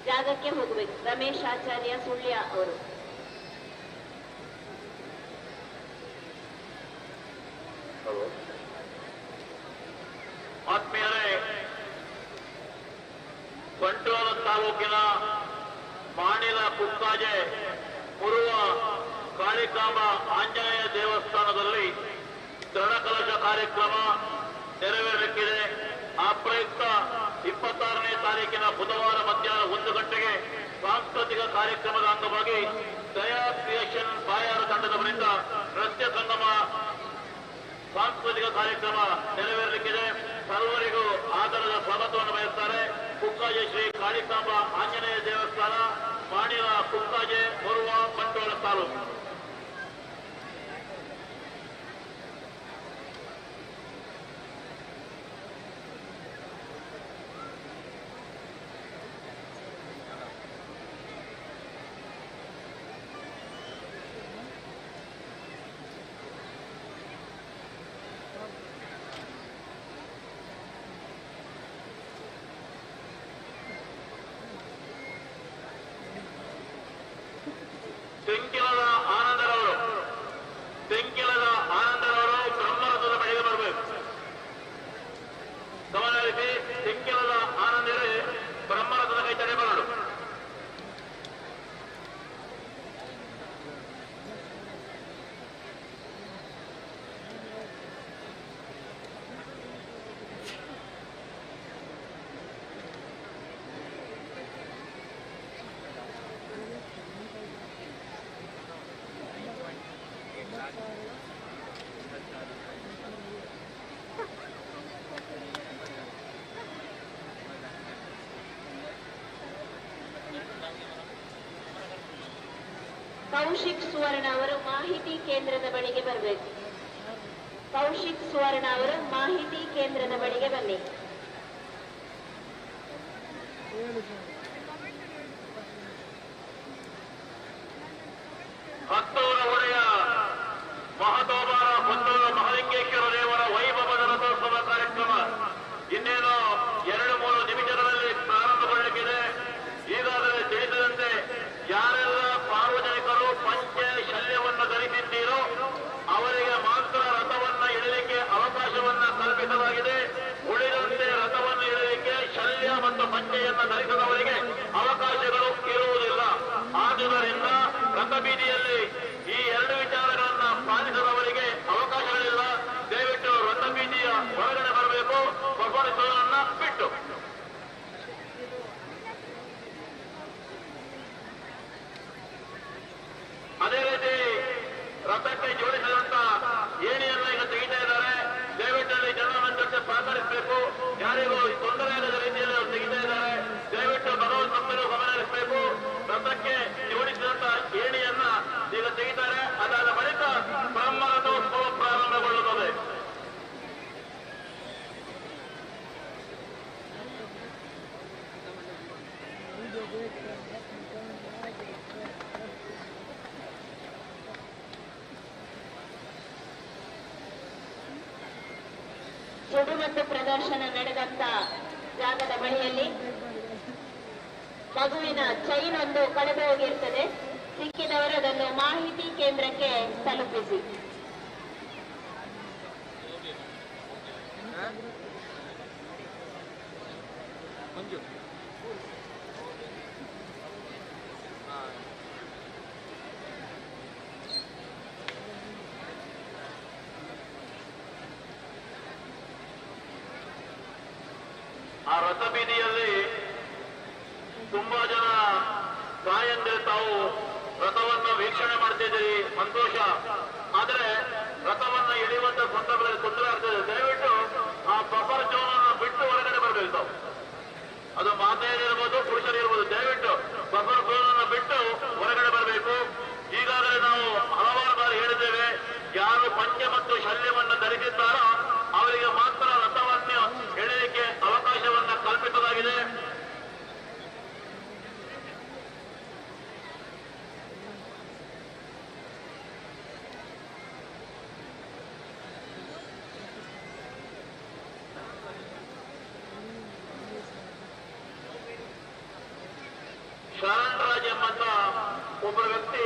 ಜಾಗಕ್ಕೆ ಹೋಗಬೇಕು. ರಮೇಶ್ ಆಚಾರ್ಯ ಸುಳ್ಯ ಅವರು. ಆತ್ಮೀಯರೇ, ಬಂಟ್ವಾಳ ತಾಲೂಕಿನ ಮಾಣಿಲ ಕುಕ್ಕಾಜೆ ಮುರುವ ಕಾಳಿಕಾಂಬ ಆಂಜನೇಯ ದೇವಸ್ಥಾನದಲ್ಲಿ ದೃಢಕಲಶ ಕಾರ್ಯಕ್ರಮ ನೆರವೇರಲಿಕ್ಕಿದೆ. ಆ ಪ್ರಯುಕ್ತ 26ನೇ ತಾರೀಕಿನ ಬುಧವಾರ ಮಧ್ಯಾಹ್ನ 1 ಗಂಟೆಗೆ ಸಾಂಸ್ಕೃತಿಕ ಕಾರ್ಯಕ್ರಮದ ಅಂಗವಾಗಿ ದಯಾ ಕ್ರಿಯೇಷನ್ ಬಾಯಾರು ತಂಡದವರಿಂದ ನೃತ್ಯ ಸಂಗಮ ಸಾಂಸ್ಕೃತಿಕ ಕಾರ್ಯಕ್ರಮ ನೆರವೇರಲಿಕ್ಕಿದೆ. ಸರ್ವರಿಗೂ ಆದರದ ಸ್ವಾಗತವನ್ನು ಬಯಸುತ್ತಾರೆ. ಕುಕ್ಕಾಜೆ ಶ್ರೀ ಕಾಳಿಕಾಂಬ ಆಂಜನೇಯ ದೇವಸ್ಥಾನ, ಮಾಣಿಲ ಕುಕ್ಕಾಜೆ ಮುರುವ ಬಂಟ್ವಾಳ ತಾಲೂಕು. ತೆಂಕಿಲದ ಆನಂದರವರು ಬ್ರಹ್ಮರಥದ ಬಳಿಗೆ ಬರಬೇಕು. ಗಮನಹರಿಸಿ, ತೆಂಕಿಲದ ಆನಂದರೇ ಬ್ರಹ್ಮರಥದ ಕೈ ತಡೆ ಬರಲು. ಕೌಶಿಕ್ ಸುವರ್ಣ ಅವರು ಮಾಹಿತಿ ಕೇಂದ್ರದ ಬಳಿಗೆ ಬರಬೇಕು. ಕೌಶಿಕ್ ಸುವರ್ಣ ಅವರು ಮಾಹಿತಿ ಕೇಂದ್ರದ ಬಳಿಗೆ ಬನ್ನಿ. ಹತ್ತೂರ ಒಡೆಯ ಮಹತೋಬಾರ ಪುತ್ತೂರು ಮಹಾಲಿಂಗೇಶ್ವರ ದೇವರ ವೈಭವದ ರಥೋತ್ಸವ ಕಾರ್ಯಕ್ರಮ ಇನ್ನೇನು 2-3 ನಿಮಿಷಗಳಲ್ಲಿ ಪ್ರಾರಂಭಗೊಳ್ಳಲಿಕ್ಕಿದೆ. ಈಗಾಗಲೇ ತಿಳಿಸಿದಂತೆ ಯಾರೆಲ್ಲ ಸಾರ್ವಜನಿಕರು ಪಂಚೆ ಶಲ್ಯವನ್ನು ಧರಿಸಿದ್ದೀರೋ ಅವರಿಗೆ ಮಾತ್ರ ರಥವನ್ನ ಇಡಲಿಕ್ಕೆ ಅವಕಾಶವನ್ನ ಕಲ್ಪಿಸಲಾಗಿದೆ. ಉಳಿದಂತೆ ರಥವನ್ನು ಇಡಲಿಕ್ಕೆ ಶಲ್ಯ ಮತ್ತು ಪಂಚೆಯನ್ನು ಧರಿಸದವರಿಗೆ ಅವಕಾಶಗಳು ಇರುವುದಿಲ್ಲ. ಆದುದರಿಂದ ರಥಬೀದಿಯಲ್ಲಿ ಈ 2 ವಿಚಾರಗಳನ್ನ ಪಾಲಿಸದವರಿಗೆ ಅವಕಾಶಗಳಿಲ್ಲ. ದಯವಿಟ್ಟು ರಥಬೀದಿಯ ಹೊರಗಡೆ ಬರಬೇಕು, ಪರ್ಫಾರ್ಮೆನ್ಸ್ಗಳನ್ನ ಬಿಟ್ಟು. ಗುಡುಮದ್ದು ಪ್ರದರ್ಶನ ನಡೆದಂತ ಜಾಗದ ಬಳಿಯಲ್ಲಿ ಮಗುವಿನ ಚೈನ್ ಒಂದು ಕಳೆದು ಹೋಗಿರ್ತದೆ. ಸಿಕ್ಕಿದವರು ಅದನ್ನು ಮಾಹಿತಿ ಕೇಂದ್ರಕ್ಕೆ ತಲುಪಿಸಿ. ಆ ರಥಬೀದಿಯಲ್ಲಿ ತುಂಬಾ ಜನ ತಾಯಂದಿರು ತಾವು ರಥವನ್ನು ವೀಕ್ಷಣೆ ಮಾಡ್ತಿದ್ದೀರಿ, ಸಂತೋಷ. ಆದರೆ ರಥವನ್ನು ಎಳೆಯುವಂತ ಸಂದರ್ಭದಲ್ಲಿ ತೊಂದರೆ ಆಗ್ತದೆ. ದಯವಿಟ್ಟು ಆ ಬಫರ್ ಝೋನ್ ಅನ್ನು ಬಿಟ್ಟು ಹೊರಗಡೆ ಬರಬೇಕು ತಾವು. ಅದು ಮಾತೆಯರಿರ್ಬೋದು, ಪುರುಷರಿರ್ಬೋದು, ದಯವಿಟ್ಟು ಬಫರ್ ಝೋನ್ ಅನ್ನು ಬಿಟ್ಟು ಹೊರಗಡೆ ಬರಬೇಕು. ಈಗಾಗಲೇ ನಾವು ಹಲವಾರು ಬಾರಿ ಹೇಳಿದ್ದೇವೆ, ಯಾರು ಪಂಚೆ ಮತ್ತು ಶಲ್ಯವನ್ನು ಧರಿಸಿದ್ದಾರೋ ಅವರಿಗೆ ಮಾತ್ರ ರಥವನ್ನು ಎಳೆಯಲಿಕ್ಕೆ ಅವಕಾಶವನ್ನು ಕಲ್ಪಿಸಲಾಗಿದೆ. ಶರಣರಾಜ್ ಎಂಬಂತ ಒಬ್ಬರು ವ್ಯಕ್ತಿ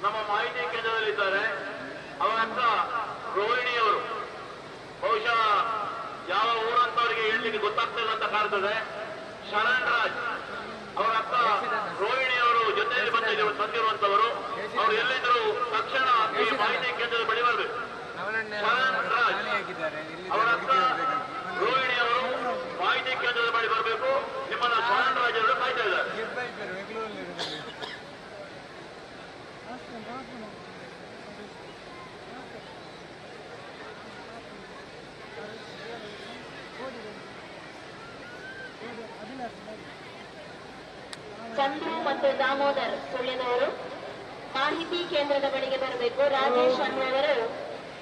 ನಮ್ಮ ಮಾಹಿತಿ ಕೇಂದ್ರದಲ್ಲಿದ್ದಾರೆ. ಅವರ ಅಕ್ಕ ರೋಹಿಣಿಯವರು, ಬಹುಶಃ ಯಾವ ಊರಂತವರಿಗೆ ಹೇಳಲಿಕ್ಕೆ ಗೊತ್ತಾಗ್ತಿಲ್ಲ ಅಂತ ಕಾಣ್ತದೆ. ಶರಣರಾಜ್ ಅವರ ಅಕ್ಕ ರೋಹಿಣಿಯವರು ಜೊತೆಯಲ್ಲಿ ಬಂದಿರುವಂತವರು. ಅವರು ಎಲ್ಲಿದ್ರು ತಕ್ಷಣ ಈ ಮಾಹಿತಿ ಕೇಂದ್ರದ ಬಳಿ ಬರಬೇಕು. ಶರಣರಾಜ್ ಅವರ ಅಕ್ಕ ರೋಹಿಣಿಯವರು ಮಾಹಿತಿ ಕೇಂದ್ರದ ಬಳಿ ಬರಬೇಕು. ನಿಮ್ಮನ್ನ ಶರಣರಾಜ್ ಅವರು ಕಾಯ್ತಾ ಇದ್ದಾರೆ. ಚಂದ್ರು ಮತ್ತು ದಾಮೋದರ್ ಸುಳ್ಳಿನವರು ಮಾಹಿತಿ ಕೇಂದ್ರದ ಬಳಿಗೆ ಬರಬೇಕು. ರಾಜೇಶ್ ಅನ್ನುವರು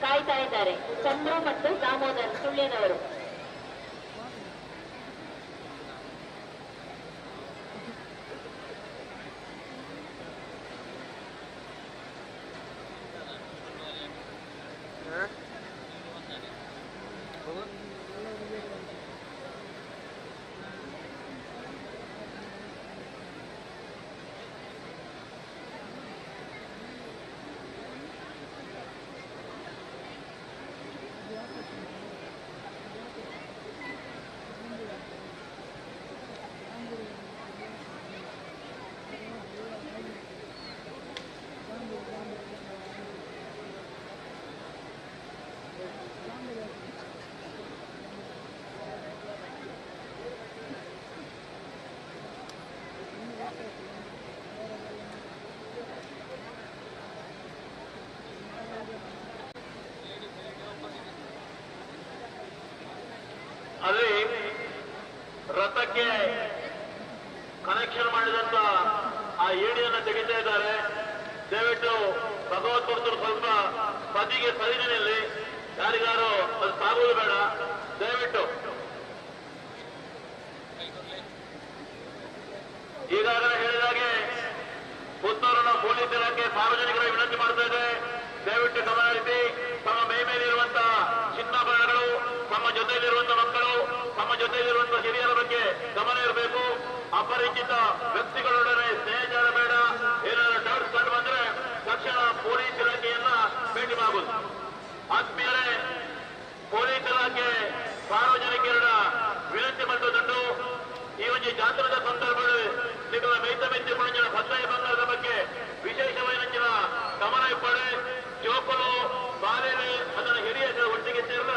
ಕಾಯ್ತಾ ಇದ್ದಾರೆ. ಚಂದ್ರು ಮತ್ತು ದಾಮೋದರ್ ಸುಳ್ಳಿನವರು. ಅಲ್ಲಿ ರಥಕ್ಕೆ ಕನೆಕ್ಷನ್ ಮಾಡಿದಂತ ಆ ಏಣಿಯನ್ನು ತೆಗಿತಾ ಇದ್ದಾರೆ. ದಯವಿಟ್ಟು ಭಗವದ್ಭಕ್ತರು ಸ್ವಲ್ಪ ಪದಿಗೆ ಸರಿದಿನಲ್ಲಿ, ಯಾರಿಗಾರು ಅದು ಸಾಗುವುದು ಬೇಡ. ದಯವಿಟ್ಟು ಈಗಾಗಲೇ ಹೇಳಿದಾಗೆ ಪುತ್ತೂರಿನ ಪೊಲೀಸ್ ಇಲಾಖೆ ಸಾರ್ವಜನಿಕರ ವಿನಂತಿ ಮಾಡ್ತಾ ಇದೆ. ದಯವಿಟ್ಟು ಗಮನ ಹರಿಸಿ. ತಮ್ಮ ಮೈ ಮೇಲಿರುವಂತಹ ಚಿನ್ನಾಭರಣಗಳು, ತಮ್ಮ ಜೊತೆಯಲ್ಲಿರುವಂತಹ ಮಕ್ಕಳು, ತಮ್ಮ ಜೊತೆಯಲ್ಲಿರುವಂತಹ ಹಿರಿಯರ ಬಗ್ಗೆ ಗಮನ ಇರಬೇಕು. ಅಪರಿಚಿತ ವ್ಯಕ್ತಿಗಳೊಡನೆ ಸ್ನೇಹ ಬೇಡ. ಏನಾದರೂ ಡೌಟ್ಸ್ ಕಂಡು ಬಂದ್ರೆ ತಕ್ಷಣ ಪೊಲೀಸ್ ಇಲಾಖೆಯನ್ನ ಭೇಟಿ ಮಾಡಬಹುದು. ಆತ್ಮೀಯರೇ, ಪೊಲೀಸ್ ಇಲಾಖೆ ಸಾರ್ವಜನಿಕರ ವಿನಂತಿ ಮಾಡುವುದುಂಟು. ಈ ಒಂದು ಜಾತ್ರದ ಸಂದರ್ಭದಲ್ಲಿ ನಿಗಮ ಮೈತ ಮೆಚ್ಚಿ ಕುಣಿಂಜಿನ ಭದ್ರಾಯ ಬಂಗಾರದ ಬಗ್ಗೆ ವಿಶೇಷವಾದ ಗಮನ ಇಪ್ಪಡೆ. ಜೋಕಲು ಬಾಲೆಲೆ ಅದನ್ನು ಹಿರಿಯ ಒಟ್ಟಿಗೆ ಸೇರಿದ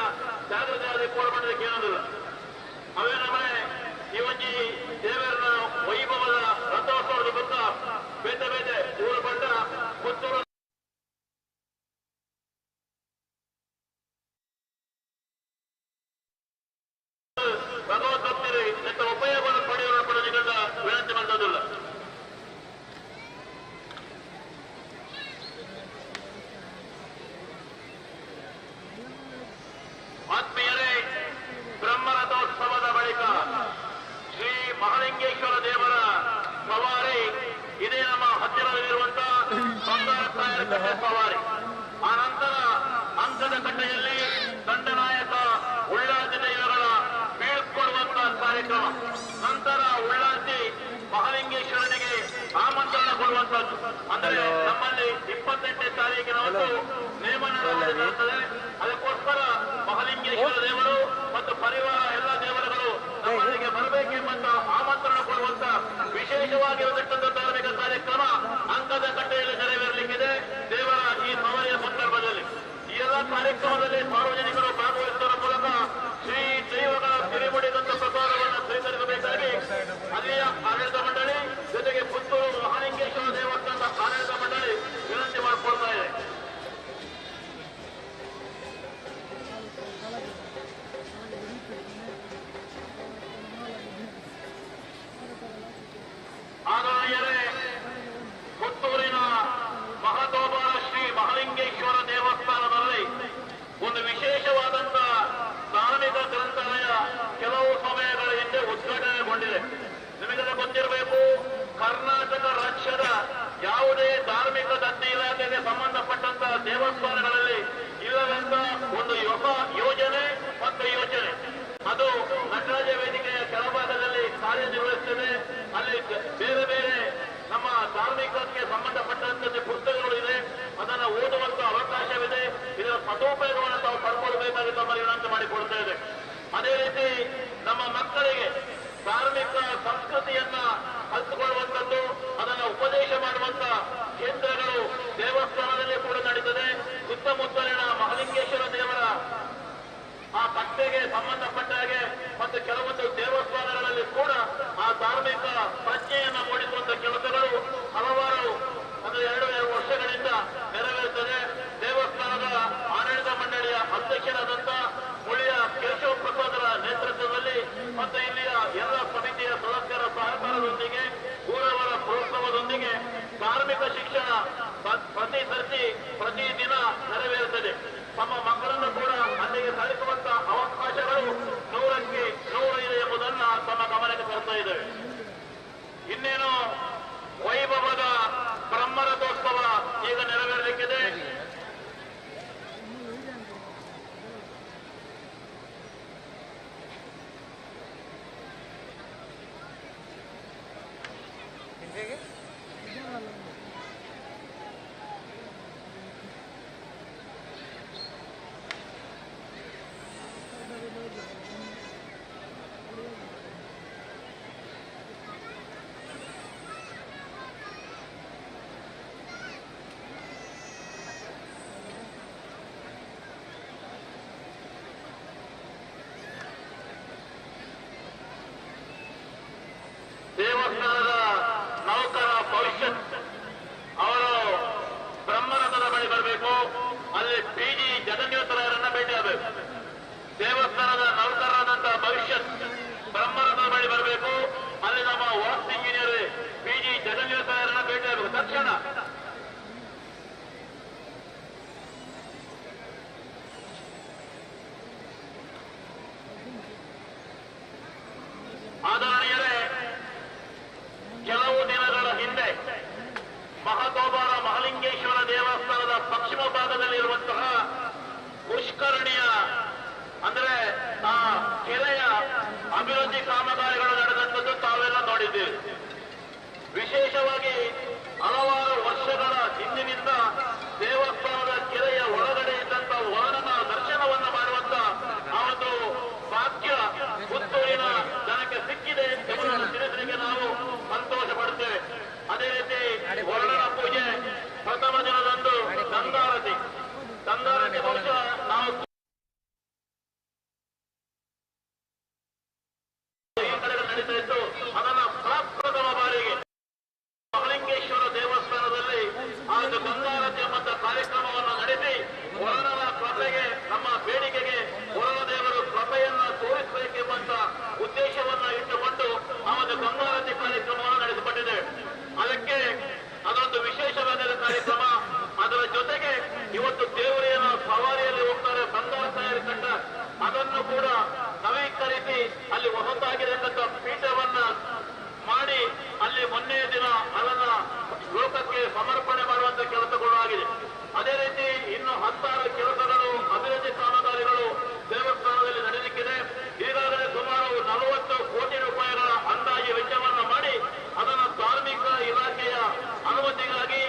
ಜಾಗ್ರತೆ ಆದ ಕೋರ್ಬಂಡಕ್ಕೆ ಏನೋದಿಲ್ಲ. ಅವೇ ನಮ್ಮನೆ ಈ ಒಂದು ದೇವರ ವೈಭವದ ರಥೋತ್ಸವದ ಬುಕ್ಕ ಬೇತೆ ಬೇತೆ ಊರು ಬಂಡ ಪುತ್ತೂರು ಭಗವದ್ಭಕ್ತರು ಎಂತ ಉಪಯೋಗವನ್ನು ಪಡೆಯುವ ಪಡೆದ ವಿನಂತಿ ಮಾಡೋದಿಲ್ಲ. ಆತ್ಮೀಯರೇ, ಬ್ರಹ್ಮರಥೋತ್ಸವದ ಬಳಿಕ ಶ್ರೀ ಮಹಾಲಿಂಗೇಶ್ವರ ದೇವರ ಸವಾರಿ ಇದೇ ನಮ್ಮ ಹತ್ತಿರದಲ್ಲಿರುವಂತಹ ಸವಾರಿ. ಆ ನಂತರ ಅಂಕದ ಕಟ್ಟೆಯಲ್ಲಿ ದಂಡನಾಯಕ ಆದರೆ ನಮ್ಮಲ್ಲಿ 28ನೇ ತಾರೀಕಿನಂದು ನೇಮನ ನಡೆಯುತ್ತದೆ. ಅದಕ್ಕೋಸ್ಕರ ಮಹಾಲಿಂಗೇಶ್ವರ ದೇವರು ಮತ್ತು ಪರಿವಾರ ಎಲ್ಲ ದೇವರುಗಳು ನಮ್ಮಲ್ಲಿಗೆ ಬರಬೇಕೆಂಬಂತ ಆಮಂತ್ರಣ ಕೊಡುವಂತ ವಿಶೇಷವಾಗಿರತಕ್ಕಂಥ ಧಾರ್ಮಿಕ ಕಾರ್ಯಕ್ರಮ ಅಂಕದ ಕಟ್ಟೆಯಲ್ಲಿ ನೆರವೇರಲಿಕ್ಕಿದೆ ದೇವರ ಈ ಸವಾರಿಯ ಸಂದರ್ಭದಲ್ಲಿ. ಈ ಎಲ್ಲ ಕಾರ್ಯಕ್ರಮದಲ್ಲಿ ಸಾರ್ವಜನಿಕರು ಭಾಗವಹಿಸುವ ಮೂಲಕ ಶ್ರೀ ದೈವಗಳ ತಿರುಮುಡಿದಂತ ಪ್ರಸಾದವನ್ನು ಸ್ವೀಕರಿಸಬೇಕಾಗಿ ಅಲ್ಲಿಯ ಆಡಳಿತ ಮಂಡಳಿ ಜೊತೆಗೆ ಪುತ್ತೂರು ಮಹಾಲಿಂಗೇಶ್ವರ ದೇವಸ್ಥಾನದ ಆಡಳಿತ ಮಂಡಳಿ ವಿನಂತಿ ಮಾಡಿಕೊಳ್ತಾ ಇದೆ. ಆದರಣೀಯರೇ, ಪುತ್ತೂರಿನ ಮಹತೋಬಾರ ಶ್ರೀ ಮಹಾಲಿಂಗೇಶ್ವರ ದೇವಸ್ಥಾನದಲ್ಲಿ ಒಂದು ವಿಶೇಷವಾದಂತ ಧಾರ್ಮಿಕ ಗ್ರಂಥಾಲಯ ಕೆಲವು ಸಮಯಗಳ ಹಿಂದೆ ಉದ್ಘಾಟನೆಗೊಂಡಿದೆ. ನಿಮಗೆಲ್ಲ ಗೊತ್ತಿರಬೇಕು, ಕರ್ನಾಟಕ ರಾಜ್ಯದ ಯಾವುದೇ ಧಾರ್ಮಿಕ ದತ್ತಿ ಇಲಾಖೆಗೆ ಸಂಬಂಧಪಟ್ಟಂತಹ ದೇವಸ್ಥಾನಗಳಲ್ಲಿ ಇಲ್ಲವೆಂದ ಒಂದು ಹೊಸ ಯೋಜನೆ ಮತ್ತು ಯೋಚನೆ ಅದು ನಟರಾಜ ವೇದಿಕೆಯ ಕೆಳಭಾಗದಲ್ಲಿ ಕಾರ್ಯನಿರ್ವಹಿಸುತ್ತದೆ. ಅಲ್ಲಿ ಬೇರೆ ಬೇರೆ ನಮ್ಮ ಧಾರ್ಮಿಕಕ್ಕೆ ಸಂಬಂಧಪಟ್ಟಂತೆ ಪುಸ್ತಕಗಳು ಇದೆ, ಅದನ್ನು ಓದುವಂತ ಅವಕಾಶವಿದೆ. ಇದರ ಸದುಪಯೋಗವನ್ನು ತಾವು ಪಡ್ಕೊಳ್ಬೇಕಾಗಿ ತಮ್ಮಲ್ಲಿ ವಿನಂತಿ ಮಾಡಿಕೊಡ್ತಾ ಇದೆ. ಅದೇ ರೀತಿ ನಮ್ಮ ಮಕ್ಕಳಿಗೆ ಧಾರ್ಮಿಕ ಸಂಸ್ಕೃತಿಯನ್ನ ಕಲಿತುಕೊಳ್ಳುವಂಥದ್ದು, ಅದನ್ನು ಉಪದೇಶ ಮಾಡುವಂತ ಕೇಂದ್ರಗಳು ದೇವಸ್ಥಾನದಲ್ಲಿ ಕೂಡ ನಡೀತದೆ. ಸುತ್ತಮುತ್ತಲಿನ ಮಹಾಲಿಂಗೇಶ್ವರ ದೇವರ ಆ ಕಟ್ಟೆಗೆ ಸಂಬಂಧಪಟ್ಟ ಹಾಗೆ ಮತ್ತು ಕೆಲವೊಂದು ದೇವಸ್ಥಾನಗಳಲ್ಲಿ ಕೂಡ ಆ ಧಾರ್ಮಿಕ ಪ್ರಜ್ಞೆಯನ್ನು ಮೂಡಿಸುವಂತ ಕೆಲಸಗಳು ಹಲವಾರು ಅಂದರೆ 2 ವರ್ಷಗಳಿಂದ ನೆರವೇರುತ್ತದೆ. ದೇವಸ್ಥಾನದ ಆಡಳಿತ ಮಂಡಳಿಯ ಅಧ್ಯಕ್ಷರಾದಂತ ಮುಳಿಯ ಕೇಶವ ಪ್ರಸಾದರ ನೇತೃತ್ವದಲ್ಲಿ ಮತ್ತು ಇಲ್ಲಿಯ ಎಲ್ಲ ಸಮಿತಿಯ ಸದಸ್ಯರ ಸಹಕಾರದೊಂದಿಗೆ ಊರವರ ಪ್ರೋತ್ಸಾಹದೊಂದಿಗೆ ಧಾರ್ಮಿಕ ಶಿಕ್ಷಣ ಪ್ರತಿದಿನ ನೆರವೇರುತ್ತದೆ. ತಮ್ಮ ಮಕ್ಕಳನ್ನು ಕೂಡ ಅಲ್ಲಿಗೆ ಕಳಿಸುವಂತ ಅವಕಾಶಗಳು 100ಕ್ಕೆ 100 ಇದೆ ಎಂಬುದನ್ನು ತಮ್ಮ ಗಮನಕ್ಕೆ ತರ್ತಾ ಇದ್ದೇವೆ. ಇನ್ನೇನು ವೈಭವದ ಬ್ರಹ್ಮರಥೋತ್ಸವ ಈಗ ನೆರವೇರಲಿಕ್ಕಿದೆ. ದೇವಸ್ಥಾನದ ನೌಕರ ಭವಿಷ್ಯತ್ ಅವರು ಬ್ರಹ್ಮರಥದ ಬಳಿ ಬರಬೇಕು. ಅಲ್ಲಿ PG ಜಗನ್ಯೋತರಾಯರನ್ನ ಭೇಟಿಯಾಗಬೇಕು. ದೇವಸ್ಥಾನದ ನೌಕರರಾದಂತಹ ಭವಿಷ್ಯತ್ ಬ್ರಹ್ಮರಥದ ಬಳಿ ಬರಬೇಕು. ಅಲ್ಲಿ ನಮ್ಮ ವಾಸ್ತು ಇಂಜಿನಿಯರ್ PG ಜಗನ್ಯೋತರಾಯರನ್ನ ಭೇಟಿಯಾಗಬೇಕು ತಕ್ಷಣ. ಆದರಣೀಯರೇ, ಕೆಲವು ದಿನಗಳ ಹಿಂದೆ ಮಹತೋಬಾರ ಮಹಾಲಿಂಗೇಶ್ವರ ದೇವಸ್ಥಾನದ ಪಶ್ಚಿಮ ಭಾಗದಲ್ಲಿರುವಂತಹ ಪುಷ್ಕರಣಿಯ ಅಂದ್ರೆ ಆ ಕೆರೆಯ ಅಭಿವೃದ್ಧಿ ಕಾಮಗಾರಿಗಳು ನಡೆದಂಥದ್ದು ತಾವೆಲ್ಲ ನೋಡಿದ್ದೀರಿ. ವಿಶೇಷವಾಗಿ ಹಲವಾರು ವರ್ಷಗಳ ಹಿಂದಿನಿಂದ ದೇವಸ್ಥಾನದ ಕೆರೆಯ ಒಳಗಡೆ ಇದ್ದಂತಹ ವರ್ಣನ ದರ್ಶನವನ್ನು ಮಾಡುವಂತ ಆ ಒಂದು ಭಾಗ್ಯ ಪುತ್ತೂರಿನ ಜನಕ್ಕೆ ಸಿಕ್ಕಿದೆ ಎಂಬುದನ್ನು ತಿಳಿಸಲಿಕ್ಕೆ ನಾವು ಸಂತೋಷ ಪಡುತ್ತೇವೆ. ಅದೇ ರೀತಿ ವರ್ಣನ ಪೂಜೆ ಪ್ರಥಮ ದಿನದಂದು ಗಂಗಾರತಿ ಬಹುಶಃ ನಾವು ಈ ಕಡೆಗೆ ನಡೀತಾ ಇತ್ತು. ಅದನ್ನ ಪ್ರಪ್ರಥಮ ಬಾರಿಗೆ ಮಹಾಲಿಂಗೇಶ್ವರ ದೇವಸ್ಥಾನದಲ್ಲಿ ಆ ಒಂದು ಗಂಗಾರತಿ ಎಂಬಂತ ಕಾರ್ಯಕ್ರಮವನ್ನು ನಡೆಸಿ ವರ್ಣನ ಕೃಪೆಗೆ ನಮ್ಮ ಬೇಡಿಕೆಗೆ ವರಣ ದೇವರು ಕೃಪೆಯನ್ನ ತೋರಿಸಬೇಕೆಂಬಂತ ಉದ್ದೇಶವನ್ನ ಇಟ್ಟುಕೊಂಡು ಆ ಒಂದು ಗಂಗಾರತಿ ಕಾರ್ಯಕ್ರಮವನ್ನು ನಡೆಸಿಕೊಂಡಿದ್ದೇವೆ. ಅದಕ್ಕೆ ಅದೊಂದು ವಿಶೇಷವಾದ ಕಾರ್ಯಕ್ರಮ. ಅದರ ಜೊತೆಗೆ ಇವತ್ತು ದೇವರಿನ ಸವಾರಿಯಲ್ಲಿ ಹೋಗ್ತಾರೆ ಬಂಗಾರ ತಯಾರಿ ತಂಡ, ಅದನ್ನು ಕೂಡ ನವೀಕರಿಸಿ ಅಲ್ಲಿ ಹೊಸತಾಗಿರತಕ್ಕಂಥ ಪೀಠವನ್ನ ಮಾಡಿ ಅಲ್ಲಿ ಮೊನ್ನೆಯ ದಿನ ಅದನ್ನ ಲೋಕಕ್ಕೆ ಸಮರ್ಪಣೆ ಮಾಡುವಂತ ಕೆಲಸಗಳು ಆಗಿದೆ. ಅದೇ ರೀತಿ ಇನ್ನು 10 ಕೆಲಸಗಳು ಅಭಿವೃದ್ಧಿ ಕಾಮಗಾರಿಗಳು ದೇವಸ್ಥಾನದಲ್ಲಿ ನಡೆಯಲಿಕ್ಕಿದೆ. ಈಗಾಗಲೇ ಸುಮಾರು 40 ಕೋಟಿ ರೂಪಾಯಿಗಳ ಅಂದಾಜು ವೆಚ್ಚವನ್ನು ಮಾಡಿ ಅದನ್ನು ಧಾರ್ಮಿಕ ಇಲಾಖೆಯ ಅನುಮತಿಗಾಗಿ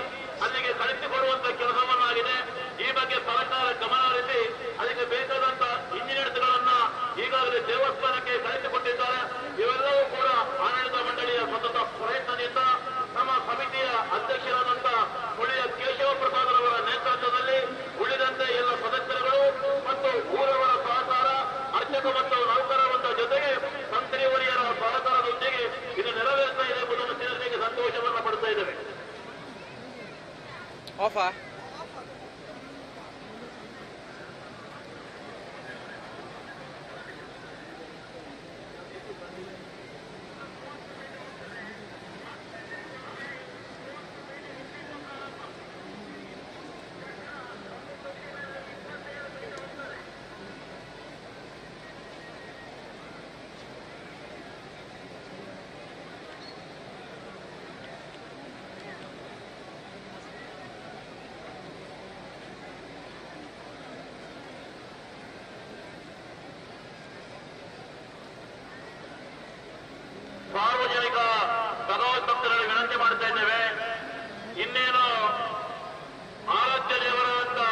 ಆಫಾ ಸಾರ್ವಜನಿಕ ಭಗವದ್ಭಕ್ತರಲ್ಲಿ ವಿನಂತಿ ಮಾಡ್ತಾ ಇದ್ದೇವೆ. ಇನ್ನೇನು ಆರಾಧ್ಯ ದೇವರಾದ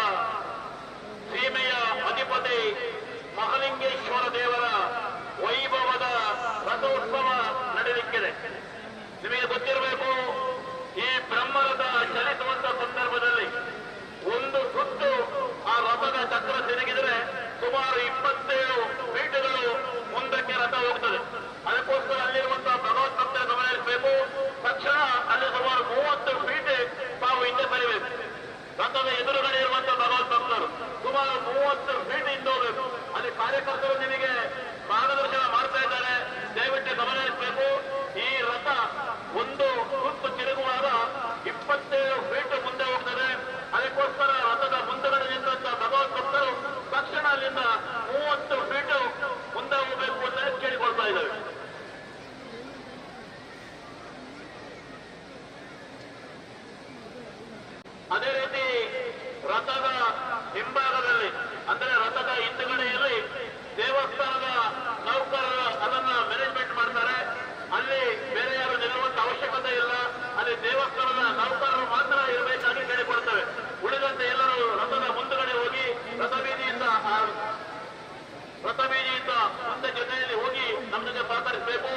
ಸೀಮೆಯ ಅಧಿಪತಿ ಮಹಾಲಿಂಗೇಶ್ವರ ದೇವರ ವೈಭವದ ರಥೋತ್ಸವ ನಡೆಯಲಿಕ್ಕಿದೆ. ನಿಮಗೆ ಗೊತ್ತಿರಬೇಕು, ಈ ಬ್ರಹ್ಮರಥ ಚಲಿಸುವಂತ ಸಂದರ್ಭದಲ್ಲಿ ಒಂದು ಸುತ್ತು ಆ ರಥದ ಚಕ್ರ ತಿರುಗಿದರೆ ಸುಮಾರು 27 ಫೀಟ್ಗಳು ಮುಂದಕ್ಕೆ ರಥ ಹೋಗ್ತದೆ. ಅದಕ್ಕೋಸ್ಕರ ಅಲ್ಲಿರುವಂತಹ ಭಗವದ್ಭಕ್ತರ ಗಮನ ಇರಬೇಕು. ತಕ್ಷಣ ಅಲ್ಲಿ ಸುಮಾರು 30 ಫೀಟ್ ತಾವು ಹಿಂದೆ ಸರಿಬೇಕು. ರಥದ ಎದುರುಗಡೆ ಇರುವಂತಹ ಭಗವದ್ಭಕ್ತರು ಸುಮಾರು 30 ಫೀಟ್ ಹಿಂದೆ ಹೋಗಬೇಕು. ಅಲ್ಲಿ ಕಾರ್ಯಕರ್ತರು ನಿಮಗೆ ಮಾರ್ಗದರ್ಶನ ಮಾಡ್ತಾ ಇದ್ದಾರೆ, ದಯವಿಟ್ಟು ಗಮನ ಇರಬೇಕು. ಈ ರಥ ಒಂದು ಸುತ್ತು ತಿರುಗುವಾಗ 27 ಫೀಟ್ ಮುಂದೆ ಹೋಗ್ತದೆ. ಅದಕ್ಕೋಸ್ಕರ ರಥದ ಮುಂದಗಡೆ ನಿಂತಹ ಭಗವದ್ಭಕ್ತರು ತಕ್ಷಣ ಅಲ್ಲಿಂದ 30 ಫೀಟ್ ಮುಂದೆ ಹೋಗಬೇಕು ಅಂತ ಕೇಳಿಕೊಳ್ತಾ ಇದ್ದೇವೆ. ಅದೇ ರೀತಿ ರಥದ ಹಿಂಭಾಗದಲ್ಲಿ ಅಂದರೆ ರಥದ ಹಿಂದುಗಡೆಯಲ್ಲಿ ದೇವಸ್ಥಾನದ ನೌಕರರು ಅದನ್ನ ಮ್ಯಾನೇಜ್ಮೆಂಟ್ ಮಾಡ್ತಾರೆ. ಅಲ್ಲಿ ಬೇರೆ ಯಾರು ನಿಲ್ಲುವಂತ ಅವಶ್ಯಕತೆ ಇಲ್ಲ. ಅಲ್ಲಿ ದೇವಸ್ಥಾನದ ನೌಕರರು ಮಾತ್ರ ಇರಬೇಕಾಗಿ ಕೇಳಿಕೊಡ್ತೇವೆ. ಉಳಿದಂತೆ ಎಲ್ಲರೂ ರಥದ ಮುಂದುಗಡೆ ಹೋಗಿ ರಥಬೀದಿಯಿಂದ ಮುಂದೆ ಜೊತೆಯಲ್ಲಿ ಹೋಗಿ ನಮ್ಮ ಜೊತೆ ಸಹಕರಿಸಬೇಕು.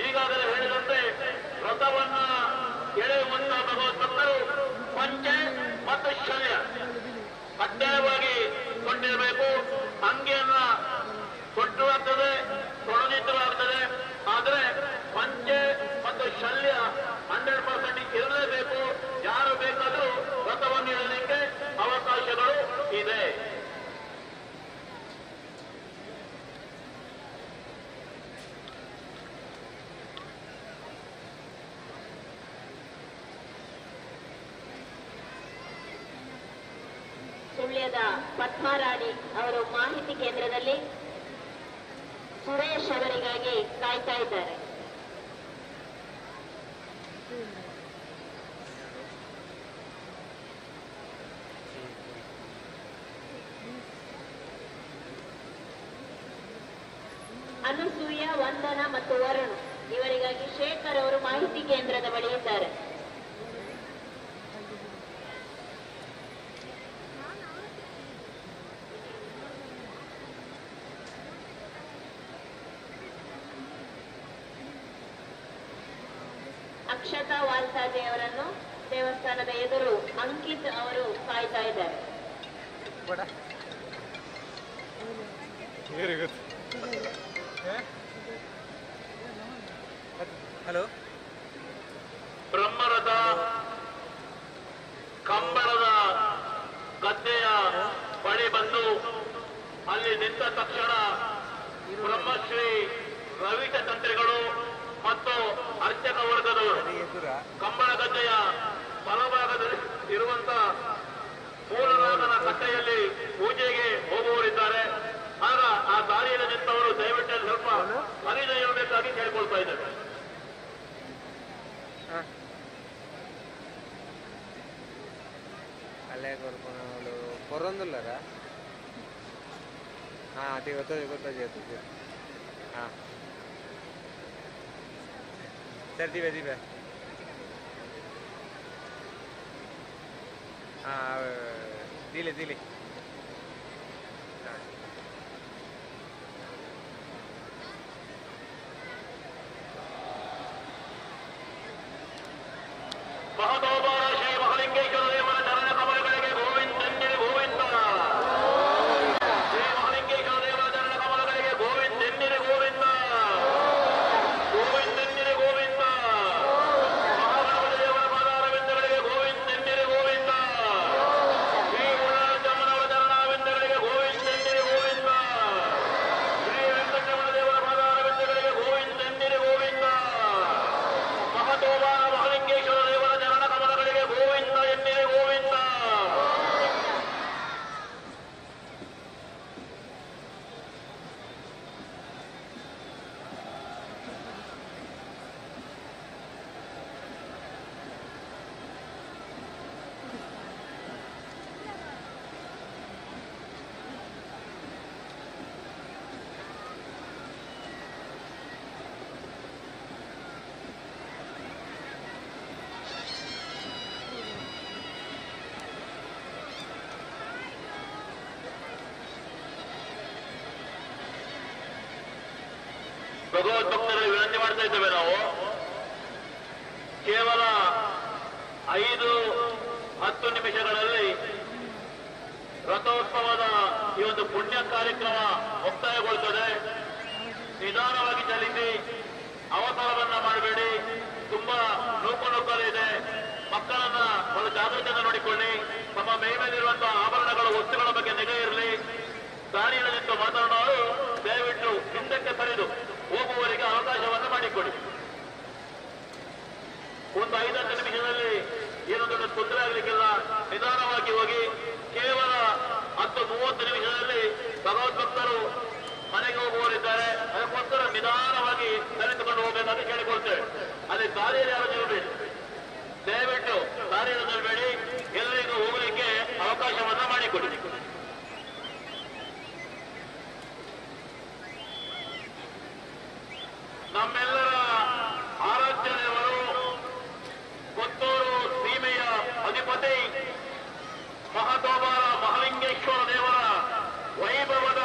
ಈಗಾಗಲೇ ಹೇಳಿದಂತೆ ರಥವನ್ನ ಎಳೆಯುವಂತ ಭಗವದ್ಭಕ್ತರು ಪಂಚೆ ಮತ್ತು ಶಲ್ಯ ಕಡ್ಡಾಯವಾಗಿ ಕೊಂಡಿರಬೇಕು. ಅಂಗಿಯನ್ನ ತೊಟ್ಟು ಆಗ್ತದೆ, ತೊಡಗಿದ್ರು ಆಗ್ತದೆ. ಆದರೆ ಪಂಚೆ ಮತ್ತು ಶಲ್ಯ 100% ಇರಲೇಬೇಕು. ಯಾರು ಬೇಕಾದರೂ ರಥವನ್ನು ಇಡಲಿಕ್ಕೆ ಅವಕಾಶಗಳು ಇದೆ. ಸುಳ್ಯದ ಪದ್ಮಾರಾಣಿ ಅವರು ಮಾಹಿತಿ ಕೇಂದ್ರದಲ್ಲಿ ಸುರೇಶ್ ಅವರಿಗಾಗಿ ಕಾಯ್ತಾ ಇದ್ದಾರೆ. ಅನುಸೂಯ, ವಂದನ ಮತ್ತು ವರುಣ್ ಇವರಿಗಾಗಿ ಶೇಖರ್ ಅವರು ಮಾಹಿತಿ ಕೇಂದ್ರದ ಬಳಿ ಇದ್ದಾರೆ. ಅಕ್ಷತಾ ವಾಲ್ಸಾಜೆ ಅವರನ್ನು ದೇವಸ್ಥಾನದ ಎದುರು ಅಂಕಿತ್ ಅವರು ಕಾಯ್ತಾ ಇದ್ದಾರೆ. Very good. ಹಲೋ. ಬ್ರಹ್ಮರಥ ಕಂಬಳದ ಗದ್ದೆಯ ಬಳಿ ಬಂದು ಅಲ್ಲಿ ನಿಂತ ತಕ್ಷಣ ಬ್ರಹ್ಮಶ್ರೀ ರವಿಕ ತಂತ್ರಿಗಳು ಮತ್ತು ಅರ್ಚಕ ವರ್ಗದವರು ಕಂಬಳ ಗದ್ದೆಯ ಬಲಭಾಗದಲ್ಲಿ ಇರುವಂತ ಮೂಲರಾಗನ ಕಟ್ಟೆಯಲ್ಲಿ ಪೂಜೆಗೆ ಹೋಗುವವರಿದ್ದಾರೆ. ಆಗ ಆ ದಾರಿಯಲ್ಲಿ ನಿಂತವರು ದಯವಿಟ್ಟು ಸ್ವಲ್ಪ ಪರಿಚಯಿಸಬೇಕಾಗಿ ಕೇಳಿಕೊಳ್ತಾ ಇದ್ದಾರೆ. ಅಲ್ಲೇ ಕೊರೊಂದುಲ್ಲರಾ? అది ಗೊತ್ತಾಗಿ ಹಾಂ ಸರ್ ದಿವೆ ಹಾಂ ದಿಲೆ ಹಾಂ ಮಹದೋಬಾರ ಶ್ರೀ ಮಹಾಲಿಂಗೇಶ್ವರ ದೇವರ ಚರಣ ಕಮಲಗಳಿಗೆ ಗೋವಿಂದನ್ನಿರಿ ಗೋವಿಂದ. ಶ್ರೀ ಮಹಾಲಿಂಗೇಶ್ವರ ದೇವರ ಚರಣ ಕಮಲಗಳಿಗೆ ಗೋವಿಂದನ್ನಿರಿ ಗೋವಿಂದ. ಗೋವಿಂದನ್ನಿರಿ ಗೋವಿಂದ. ಮಹಾಗಣಪತಿ ದೇವರ ಪಾದಾರವಿಂದಗಳಿಗೆ ಗೋವಿಂದನ್ನಿರಿ ಗೋವಿಂದ. ಭಗವದ್ಭಕ್ತರಿಗೆ ವಿನಂತಿ ಮಾಡ್ತಾ ಇದ್ದೇವೆ. ನಾವು ಕೇವಲ 5-10 ನಿಮಿಷಗಳಲ್ಲಿ ರಥೋತ್ಸವದ ಈ ಒಂದು ಪುಣ್ಯ ಕಾರ್ಯಕ್ರಮ ಮುಕ್ತಾಯಗೊಳ್ಳುತ್ತದೆ. ನಿಧಾನವಾಗಿ ಚಲಿಸಿ, ಅವಸರವನ್ನ ಮಾಡಬೇಡಿ. ತುಂಬಾ ನೂಕುನುಗ್ಗಲಿದೆ. ಮಕ್ಕಳನ್ನ ಒಂದು ಜಾಗೃತಿಯಿಂದ ನೋಡಿಕೊಳ್ಳಿ. ತಮ್ಮ ಮೈ ಮೇಲಿರುವಂತಹ ಆಭರಣಗಳ ವಸ್ತುಗಳ ಬಗ್ಗೆ ನಿಗಾ ಇರಲಿ. ದಾರಿಯಲ್ಲಿ ನಿಂತು ಮಾತನಾಡೋರು ದಯವಿಟ್ಟು ಹಿಂದಕ್ಕೆ ಸರಿದು ಹೋಗುವವರಿಗೆ ಅವಕಾಶವನ್ನು ಮಾಡಿಕೊಡಿ. ಒಂದು 5-10 ನಿಮಿಷದಲ್ಲಿ ಏನೋ ದೊಡ್ಡ ತೊಂದರೆ ಆಗಲಿಕ್ಕಿಲ್ಲ. ನಿಧಾನವಾಗಿ ಹೋಗಿ. ಕೇವಲ 10-30 ನಿಮಿಷದಲ್ಲಿ ಭಗವದ್ಭಕ್ತರು ಮನೆಗೆ ಹೋಗುವವರಿದ್ದಾರೆ. ಅದಕ್ಕೋಸ್ಕರ ನಿಧಾನವಾಗಿ ಸರಿದುಕೊಂಡು ಹೋಗಬೇಕಾಗಿ ಕೇಳಿಕೊಳ್ತೇವೆ. ಅಲ್ಲಿ ದಾರಿಯಲ್ಲಿ ಯಾರು ನಿಲ್ಲಬೇಡಿ. ದಯವಿಟ್ಟು ದಾರಿಯಲ್ಲಿ ನಿಲ್ಲಬೇಡಿ. ಎಲ್ಲರಿಗೂ ಹೋಗಲಿಕ್ಕೆ ಅವಕಾಶವನ್ನ ಮಾಡಿಕೊಡಿ. ನಮ್ಮೆಲ್ಲರ ಆರಾಧ್ಯ ದೇವರು ಪುತ್ತೂರು ಸೀಮೆಯ ಅಧಿಪತಿ ಮಹತೋಬಾರ ಮಹಾಲಿಂಗೇಶ್ವರ ದೇವರ ವೈಭವದ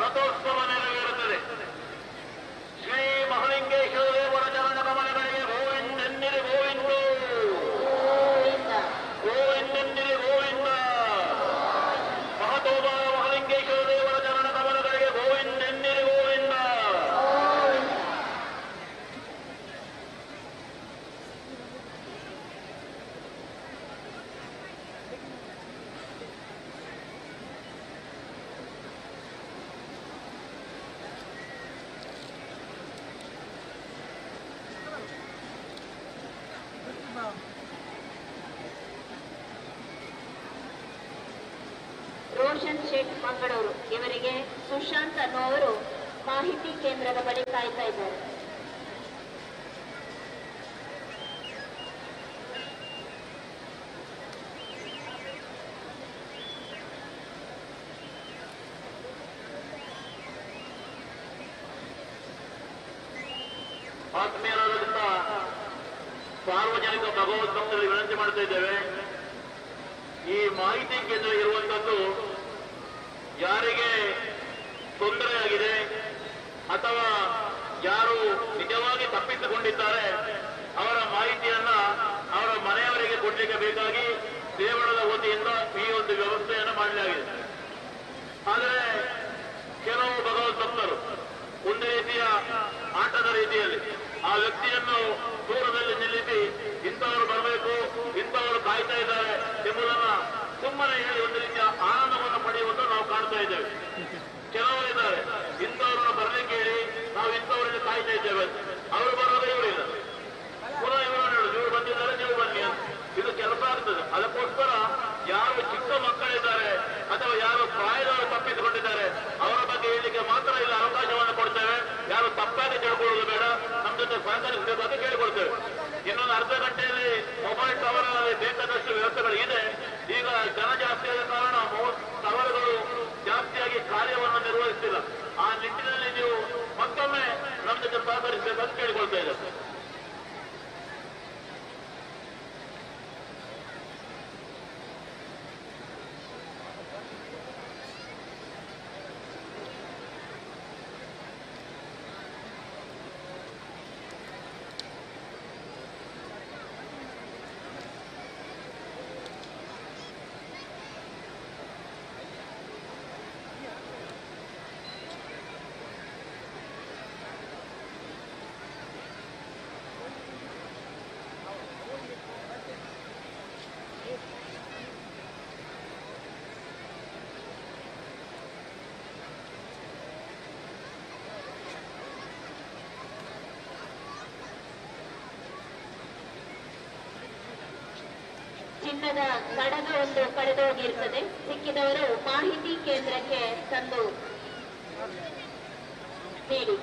ರಥೋತ್ಸವ ನೆರವೇರುತ್ತದೆ. ಶ್ರೀ ಮಹಾಲಿಂಗೇಶ್ವರ ದೇವರ ಚರಣ ಕಮಲಗಳಿಗೆ ಗೋವಿಂದೆಂದಿರಿ ಗೋವಿಂದ, ಗೋವಿಂದೆಂದಿರಿ ಗೋವಿಂದ. ಮಹತೋಬಾರ ಮಹಾಲಿಂಗೇಶ್ವರ ದೇವರ ಚರಣ ಕಮಲಗಳಿಗೆ ಗೋವಿಂದೆಂದಿರಿ ಗೋವಿಂದ. ರೋಷನ್ ಶೆಟ್ ಮಂಗಳೂರು ಇವರಿಗೆ ಸುಶಾಂತ್ ಅನ್ನುವರು ಮಾಹಿತಿ ಕೇಂದ್ರದ ಬಳಿ ಕಾಯ್ತಾ ಇದ್ದಾರೆ. ಆತ್ಮೀಯರಾದಂತ ಸಾರ್ವಜನಿಕ ಭಗವದ್ಭಕ್ತರಿಗೆ ವಿನಂತಿ ಮಾಡ್ತಾ ಇದ್ದೇವೆ. ಈ ಮಾಹಿತಿ ಕೇಂದ್ರ ಇರುವಂತದ್ದು ಯಾರಿಗೆ ತೊಂದರೆಯಾಗಿದೆ ಅಥವಾ ಯಾರು ನಿಜವಾಗಿ ತಪ್ಪಿಸಿಕೊಂಡಿದ್ದಾರೆ ಅವರ ಮಾಹಿತಿಯನ್ನ ಅವರ ಮನೆಯವರಿಗೆ ಕೊಡಲಿಕ್ಕೆ ಬೇಕಾಗಿ ದೇವಳದ ವತಿಯಿಂದ ಈ ಒಂದು ವ್ಯವಸ್ಥೆಯನ್ನು ಮಾಡಲಾಗಿದೆ. ಆದರೆ ಕೆಲವು ಭಗವದ್ಭಕ್ತರು ಒಂದು ರೀತಿಯ ಆಟದ ರೀತಿಯಲ್ಲಿ ಆ ವ್ಯಕ್ತಿಯನ್ನು ದೂರದಲ್ಲಿ ನಿಲ್ಲಿಸಿ ಇಂಥವರು ಬರಬೇಕು, ಇಂಥವರು ಕಾಯ್ತಾ ಇದ್ದಾರೆ ಎಂಬುದನ್ನ ಸುಮ್ಮನೆ ಹೇಳಿ ಒಂದು ರೀತಿಯ ಆನಂದವನ್ನು ಪಡೆಯುವುದು ನಾವು ಕಾಣ್ತಾ ಇದ್ದೇವೆ. ಕೆಲವರಿದ್ದಾರೆ ಇಂಥವ್ರನ್ನ ಬರಲಿಕ್ಕೆ ಹೇಳಿ ನಾವು ಇಂಥವರಿಗೆ ಕಾಯ್ತಾ ಇದ್ದೇವೆ, ಅವರು ಬರೋದು ಇವರಿಲ್ಲ, ಪುನಃ ಇವರನ್ನು ಹೇಳುದು ಇವರು ಬಂದಿದ್ದಾರೆ ನೀವು ಬನ್ನಿ ಅಂತ. ಇದು ಕೆಲಸ ಆಗ್ತದೆ. ಅದಕ್ಕೋಸ್ಕರ ಯಾರು ಚಿಕ್ಕ ಮಕ್ಕಳಿದ್ದಾರೆ ಅಥವಾ ಯಾರು ಪ್ರಾಯದವರು ತಪ್ಪಿಸಿಕೊಂಡಿದ್ದಾರೆ ಅವರ ಬಗ್ಗೆ ಹೇಳಲಿಕ್ಕೆ ಮಾತ್ರ ಇಲ್ಲಿ ಅವಕಾಶವನ್ನು ಕೊಡ್ತೇವೆ. ಯಾರು ತಪ್ಪಾಗಿ ತಿಳ್ಕೊಳ್ಳುವುದು ಬೇಡ, ನಮ್ಮ ಜೊತೆ ಸಹಕರಿಸಬೇಕಾಗಿ ಕೇಳಿಕೊಳ್ತೇವೆ. ಇನ್ನೊಂದು ಅರ್ಧ ಗಂಟೆಯಲ್ಲಿ ಮೊಬೈಲ್ ಟವರ್ಗಳಲ್ಲಿ ಬೇಕಾದಷ್ಟು ವ್ಯವಸ್ಥೆಗಳು ಇದೆ. ಈಗ ಜನ ಜಾಸ್ತಿಯಾದ ಕಾರಣ ಟವರ್ಗಳು ಜಾಸ್ತಿಯಾಗಿ ಕಾರ್ಯವನ್ನು ನಿರ್ವಹಿಸ್ತಿಲ್ಲ. ಆ ನಿಟ್ಟಿನಲ್ಲಿ ನೀವು ಮತ್ತೊಮ್ಮೆ ನಮ್ಮ ಜೊತೆ ಸಹಕರಿಸಬೇಕಂತ ಕೇಳಿಕೊಳ್ತಾ ಇದ್ದೇವೆ. ಚಿನ್ನದ ಕಡಗ ಒಂದು ಕಳೆದೋಗಿರ್ತದೆ. ಸಿಕ್ಕಿದವರು ಮಾಹಿತಿ ಕೇಂದ್ರಕ್ಕೆ ತಂದು ನೀಡಿ.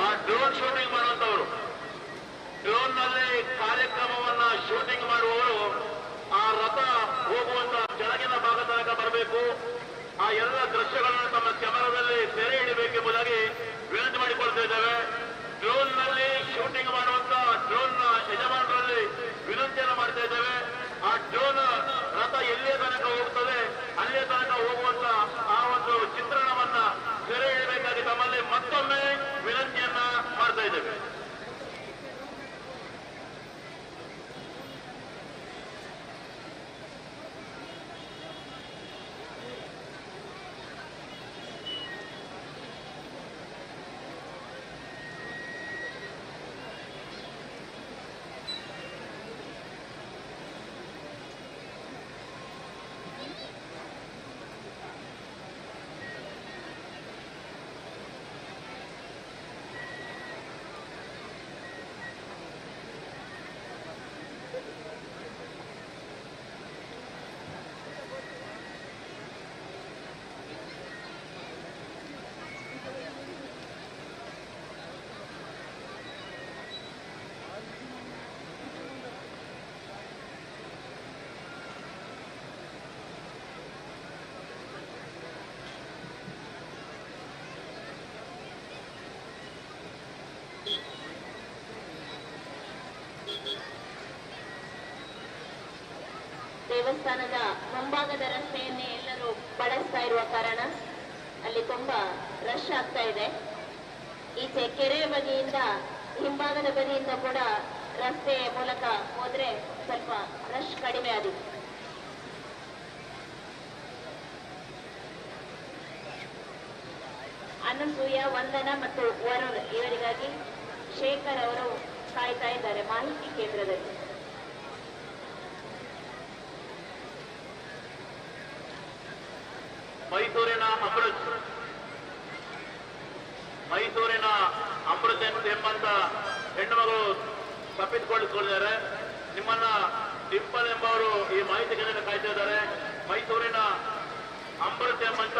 ಆ ಡ್ರೋನ್ ಶೂಟಿಂಗ್ ಮಾಡುವಂತವರು ಡ್ರೋನ್ ನಲ್ಲಿ ಕಾರ್ಯಕ್ರಮವನ್ನ ಶೂಟಿಂಗ್ ಮಾಡುವವರು ಆ ರಥ ಹೋಗುವಂತ ಕೆಳಗಿನ ಭಾಗ ತನಕ ಬರಬೇಕು. ಆ ಎಲ್ಲ ದೃಶ್ಯಗಳನ್ನು ತಮ್ಮ ಕ್ಯಾಮೆರಾದಲ್ಲಿ ಸೆರೆ ಹಿಡಿಬೇಕೆಂಬುದಾಗಿ ವಿನಂತಿ ಮಾಡಿಕೊಳ್ತಾ ಇದ್ದೇವೆ. ಡ್ರೋನ್ ನಲ್ಲಿ ಶೂಟಿಂಗ್ ಮಾಡುವಂತ ಡ್ರೋನ್ ನ ಯಜಮಾನರಲ್ಲಿ ವಿನಂತಿಯನ್ನು ಮಾಡ್ತಾ ಇದ್ದೇವೆ. ಆ ಡ್ರೋನ್ ರಥ ಎಲ್ಲಿಯ ತನಕ ಹೋಗುತ್ತದೆ ಅಲ್ಲಿಯ ತನಕ ಹೋಗುವಂತ ಆ ಒಂದು ಚಿತ್ರಣವನ್ನ ಸೆರೆ ಹಿಡಬೇಕಾಗಿ ತಮ್ಮಲ್ಲಿ ಮತ್ತೊಮ್ಮೆ ವಿನಂತಿಯನ್ನ ಮಾಡ್ತಾ ಇದ್ದೇವೆ. ದೇವಸ್ಥಾನದ ಮುಂಭಾಗದ ರಸ್ತೆಯನ್ನೇ ಎಲ್ಲರೂ ಬಳಸ್ತಾ ಇರುವ ಕಾರಣ ಅಲ್ಲಿ ತುಂಬಾ ರಶ್ ಆಗ್ತಾ ಇದೆ. ಈಚೆ ಕೆರೆ ಬದಿಯಿಂದ ಹಿಂಭಾಗದ ಬದಿಯಿಂದ ಕೂಡ ರಸ್ತೆಯ ಮೂಲಕ ಹೋದ್ರೆ ಸ್ವಲ್ಪ ರಶ್ ಕಡಿಮೆ ಆಗಿದೆ. ಅನಸೂಯ, ವಂದನ ಮತ್ತು ವರುಣ್ ಇವರಿಗಾಗಿ ಶೇಖರ್ ಅವರು ಕಾಯ್ತಾ ಇದ್ದಾರೆ ಮಾಹಿತಿ ಕೇಂದ್ರದಲ್ಲಿ. ಮೈಸೂರಿನ ಅಮೃತ ಎಂಬಂತ ಹೆಣ್ಣು ಮಗಳು ತಪ್ಪಿಸಿಕೊಳ್ಳಿಸಿಕೊಂಡಿದ್ದಾರೆ. ನಿಮ್ಮನ್ನ ಡಿಂಪಲ್ ಎಂಬವರು ಈ ಮಾಹಿತಿ ಕೇಂದ್ರ ಕಾಯ್ತಾ ಇದ್ದಾರೆ. ಮೈಸೂರಿನ ಅಮೃತ ಎಂಬಂತ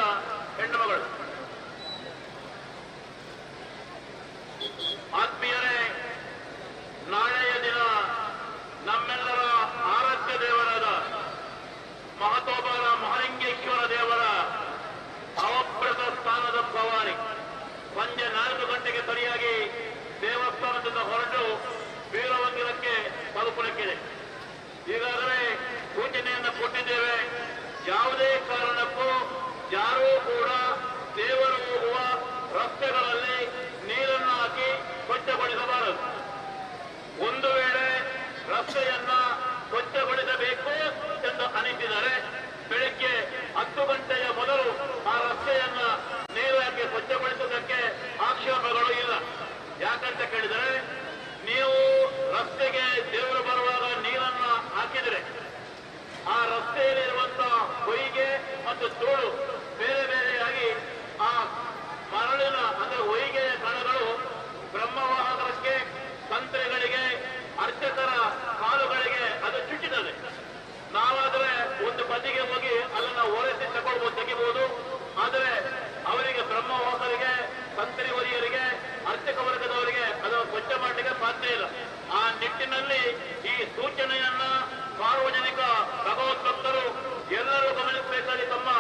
ಹೆಣ್ಣು ಮಗಳು. ಆತ್ಮೀಯರೇ, ನಾಳೆಯ ದಿನ ನಮ್ಮೆಲ್ಲರ ಆರಾಧ್ಯ ದೇವರಾದ ಮಹತೋಬಾರ ಮಹಾಲಿಂಗೇಶ್ವರ ದೇವರ ಅವಭೃತ ಸ್ಥಾನದ ಭವಾನಿ ಸಂಜೆ 4 ಗಂಟೆಗೆ ಸರಿಯಾಗಿ ದೇವಸ್ಥಾನದಿಂದ ಹೊರಟು ವೀರವಂದಿರಕ್ಕೆ ತಲುಪಲಿಕ್ಕಿದೆ. ಈಗಾಗಲೇ ಸೂಚನೆಯನ್ನು ಕೊಟ್ಟಿದ್ದೇವೆ. ಯಾವುದೇ ಕಾರಣಕ್ಕೂ ಯಾರೂ ಕೂಡ ದೇವರು ಹೋಗುವ ರಸ್ತೆಗಳಲ್ಲಿ ನೀರನ್ನು ಹಾಕಿ ಸ್ವಚ್ಛಗೊಳಿಸಬಾರದು. ಒಂದು ವೇಳೆ ರಸ್ತೆಯನ್ನ ಸ್ವಚ್ಛಗೊಳಿಸಬೇಕು ಎಂದು ಅನಿಸಿದರೆ ಬೆಳಿಗ್ಗೆ 10 ಗಂಟೆಯ ಮೊದಲು ಆ ರಸ್ತೆಯನ್ನ ನೀರು ಹಾಕಿ ಸ್ವಚ್ಛಗೊಳಿಸುವುದಕ್ಕೆ ಆಕ್ಷೇಪಗಳು ಇಲ್ಲ. ಯಾಕಂತ ಕೇಳಿದರೆ, ನೀವು ರಸ್ತೆಗೆ ದೇವರು ಬರುವಾಗ ನೀರನ್ನ ಹಾಕಿದರೆ ಆ ರಸ್ತೆಯಲ್ಲಿರುವಂತಹ ಹೊಯ್ಗೆ ಮತ್ತು ಧೂಳು ಬೇರೆ ಬೇರೆಯಾಗಿ ಆ ಮರಳಿನ ಅಂದರೆ ಹೊಯ್ಗೆಯ ಕಣಗಳು ಬ್ರಹ್ಮವಾಹಕಕ್ಕೆ, ತಂತ್ರಿಗಳಿಗೆ, ಅರ್ಚಕರ ಕಾಲುಗಳಿಗೆ ಅದು ಚುಚ್ಚಿದೆ. ನಾವಾದರೆ ಒಂದು ಬದಿಗೆ ಹೋಗಿ ಅಲ್ಲನ್ನ ಒರೆಸಿ ತೆಗಿಬಹುದು. ಆದರೆ ಅವರಿಗೆ ಬ್ರಹ್ಮವಾಹಕರಿಗೆ, ತಂತ್ರಿ ವರಿಯರಿಗೆ, ಅರ್ಚಕ ವರ್ಗದವರಿಗೆ ಅದನ್ನು ಸ್ವಚ್ಛ ಮಾಡಲಿಕ್ಕೆ ಸಾಧ್ಯ ಇಲ್ಲ. ಆ ನಿಟ್ಟಿನಲ್ಲಿ ಈ ಸೂಚನೆಯನ್ನ ಸಾರ್ವಜನಿಕ ಭಗವದ್ಭಕ್ತರು ಎಲ್ಲರೂ ಗಮನಿಸಬೇಕಾಗಿ ತಮ್ಮ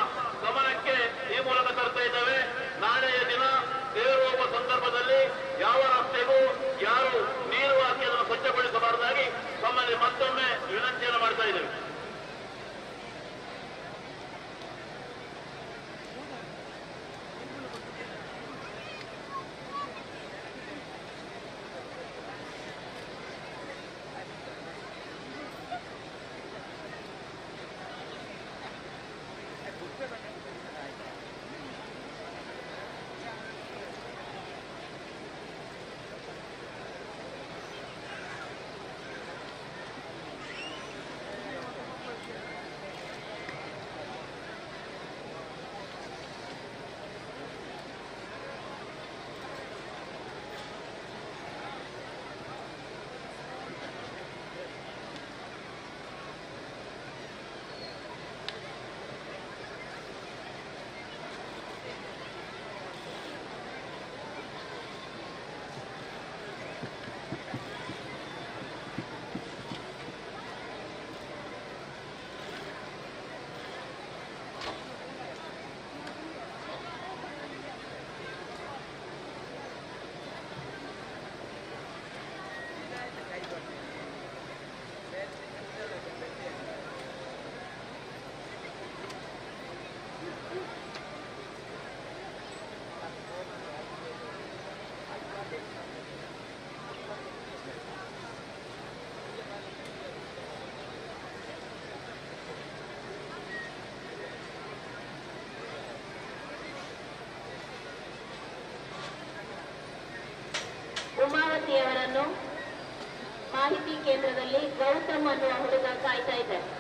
ಮಾಹಿತಿ ಕೇಂದ್ರದಲ್ಲಿ ಗೌತಮ್ ಅನ್ನುವ ಹುಡುಗ ಕಾಯ್ತಾ ಇದ್ದಾರೆ.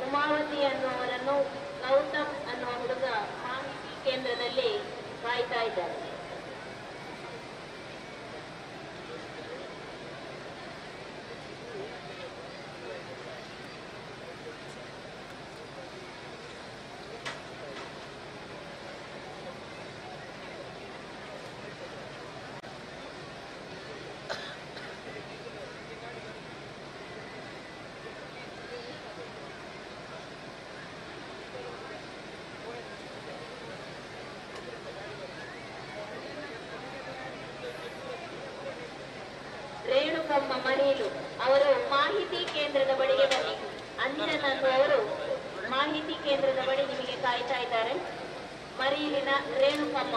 ಉಮಾವತಿ ಅನ್ನುವರನ್ನು ಗೌತಮ್ ಅನ್ನುವ ಹುಡುಗ ಮಾಹಿತಿ ಕೇಂದ್ರದಲ್ಲಿ ಕಾಯ್ತಾ ಇದ್ದಾರೆ. ರೇಣುಕಮ್ಮ ಮರೀಲು ಅವರು ಮಾಹಿತಿ ಕೇಂದ್ರದ ಬಳಿಗೆ ಬನ್ನಿ. ಅಂಜನ್ ಅನ್ನುವರು ಮಾಹಿತಿ ಕೇಂದ್ರದ ಬಳಿ ನಿಮಗೆ ಕಾಯ್ತಾ ಇದ್ದಾರೆ. ಮರೀಲಿನ ರೇಣುಕಮ್ಮ.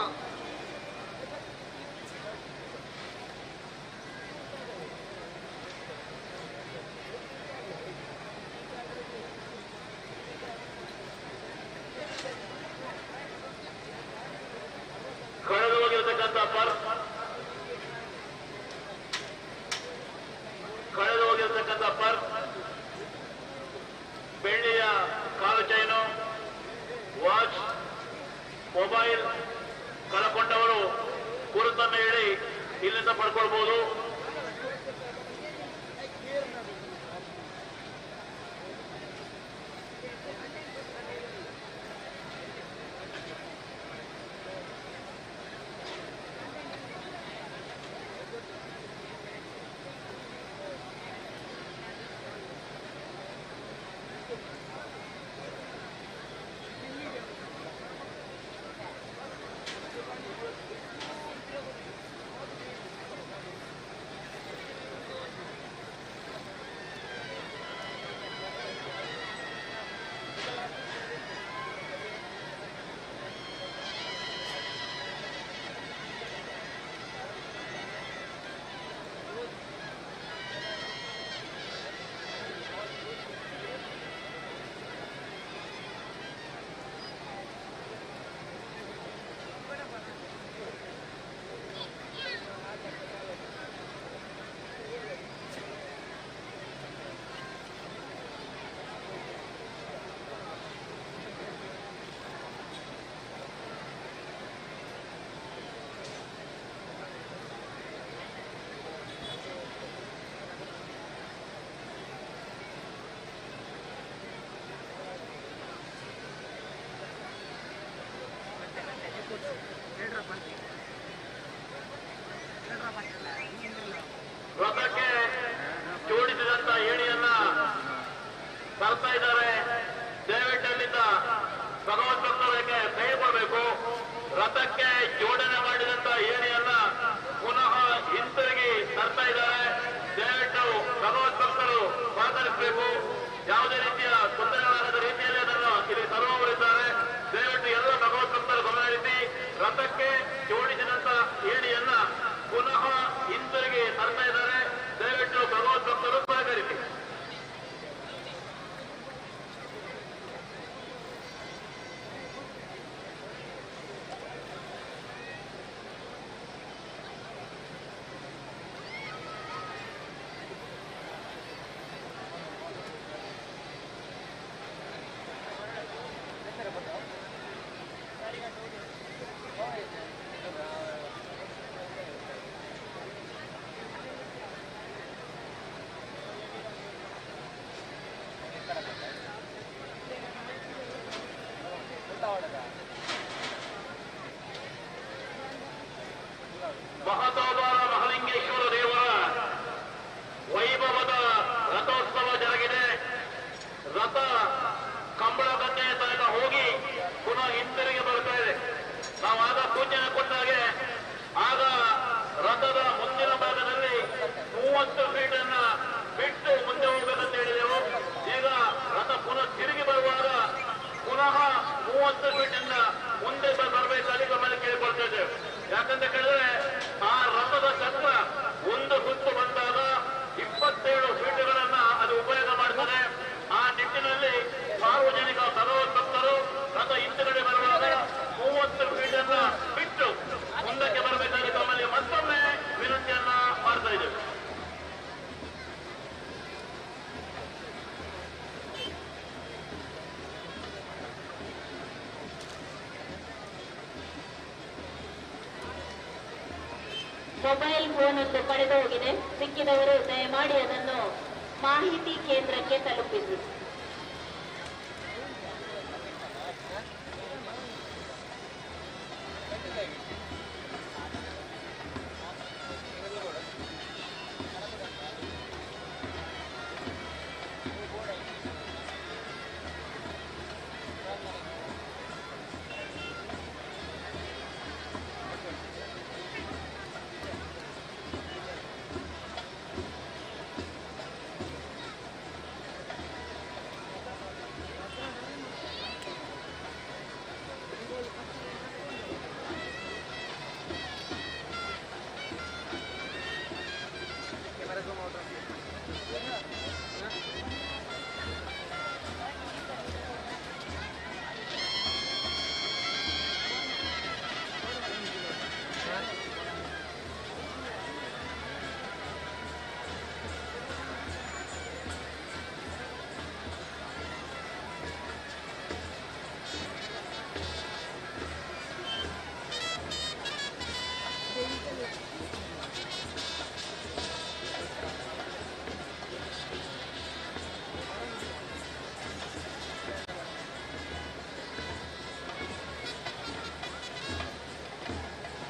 ಕಳೆದು ಹೋಗಿರ್ತಕ್ಕಂಥ ಪರ್ ಬೆಳ್ಳಿಯ ಕಾಲು ಚೈನು, ವಾಚ್, ಮೊಬೈಲ್ ಕಳಕೊಂಡವರು ಗುರುತನ್ನು ಹೇಳಿ ಇಲ್ಲಿಂದ ಪಡ್ಕೊಳ್ಬಹುದು. ರಥಕ್ಕೆ ಜೋಡಿಸಿದಂತ ಏಣಿಯನ್ನ ತರ್ತಾ ಇದ್ದಾರೆ. ದಯವಿಟ್ಟು ಅಲ್ಲಿಂದ ಭಗವದ್ಭಕ್ತರಿಗೆ ಕೈ ಕೊಡಬೇಕು. ರಥಕ್ಕೆ ಜೋಡಣೆ ಮಾಡಿದಂತ ಏಣಿಯನ್ನ ಪುನಃ ಹಿಂತಿರುಗಿ ತರ್ತಾ ಇದ್ದಾರೆ. ದಯವಿಟ್ಟು ಭಗವದ್ಭಕ್ತರು ಸಹಕರಿಸಬೇಕು. ಯಾವುದೇ ರೀತಿಯ ತೊಂದರೆಗಳಾಗದ ರೀತಿಯಲ್ಲಿ ಅದನ್ನು ಇಲ್ಲಿ ತರುವವರಿದ್ದಾರೆ. ದಯವಿಟ್ಟು ಎಲ್ಲ ಭಗವದ್ಭಕ್ತರು ಗಮನಹರಿಸಿ ರಥಕ್ಕೆ ಜೋಡಿಸಿದಂತ ಏಣಿಯನ್ನ ಪುನಃ ಹಿಂತಿರುಗಿ ತರ್ತಾ ಇದ್ದಾರೆ. ದಯವಿಟ್ಟು ಭಗವದ್ಭಕ್ತರು ಸಹಕರಿಸಿ. ಮಹತೋಬಾರ ಮಹಾಲಿಂಗೇಶ್ವರ ದೇವರ ವೈಭವದ ರಥೋತ್ಸವ ಜರುಗಿದೆ. ರಥ ಕಂಬಳ ಗದ್ದೆಯ ತನಕ ಹೋಗಿ ಪುನಃ ಹಿಂತಿರುಗಿ ಬರ್ತಾ ಇದೆ. ನಾವು ಆಗ ಸೂಚನೆ ಕೊಟ್ಟಾಗೆ ಆಗ ರಥದ ಮುಂದಿನ ಭಾಗದಲ್ಲಿ 30 ಫೀಟನ್ನ ಬಿಟ್ಟು ಮುಂದೆ ಹೋಗಬೇಕಂತ ಹೇಳಿದೆವು. ಈಗ ರಥ ಪುನಃ ತಿರುಗಿ ಬರುವಾಗ ಪುನಃ 30 ಫೀಟಿಂದ ಮುಂದೆ ಬರಬೇಕಾಗಿ ಗಮನ ಕೇಳಿಕೊಳ್ತಾ ಇದ್ದೇವೆ. ಯಾಕಂತ ಕೇಳಿದ್ರೆ ಆ ರಥದ ಚಕ್ರ ಒಂದು ಸುತ್ತು ಬಂದಾಗ 27 ಫೀಟ್ಗಳನ್ನ ಅದು ಉಪಯೋಗ ಮಾಡ್ತದೆ. ಆ ನಿಟ್ಟಿನಲ್ಲಿ ಸಾರ್ವಜನಿಕ ಭಗವದ್ಭಕ್ತರು ರಥ ಹಿಂದುಗಡೆ ಬರುವಾಗ 30 ಫೀಟನ್ನ ಬಿಟ್ಟು ಮೊಬೈಲ್ ಫೋನ್ ಒಂದು ಕಳೆದು ಹೋಗಿದೆ. ಸಿಕ್ಕಿದವರು ದಯಮಾಡಿ ಅದನ್ನು ಮಾಹಿತಿ ಕೇಂದ್ರಕ್ಕೆ ತಲುಪಿಸಿ.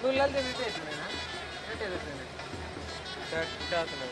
Lulalde nete isme na, nete isme. Chat na.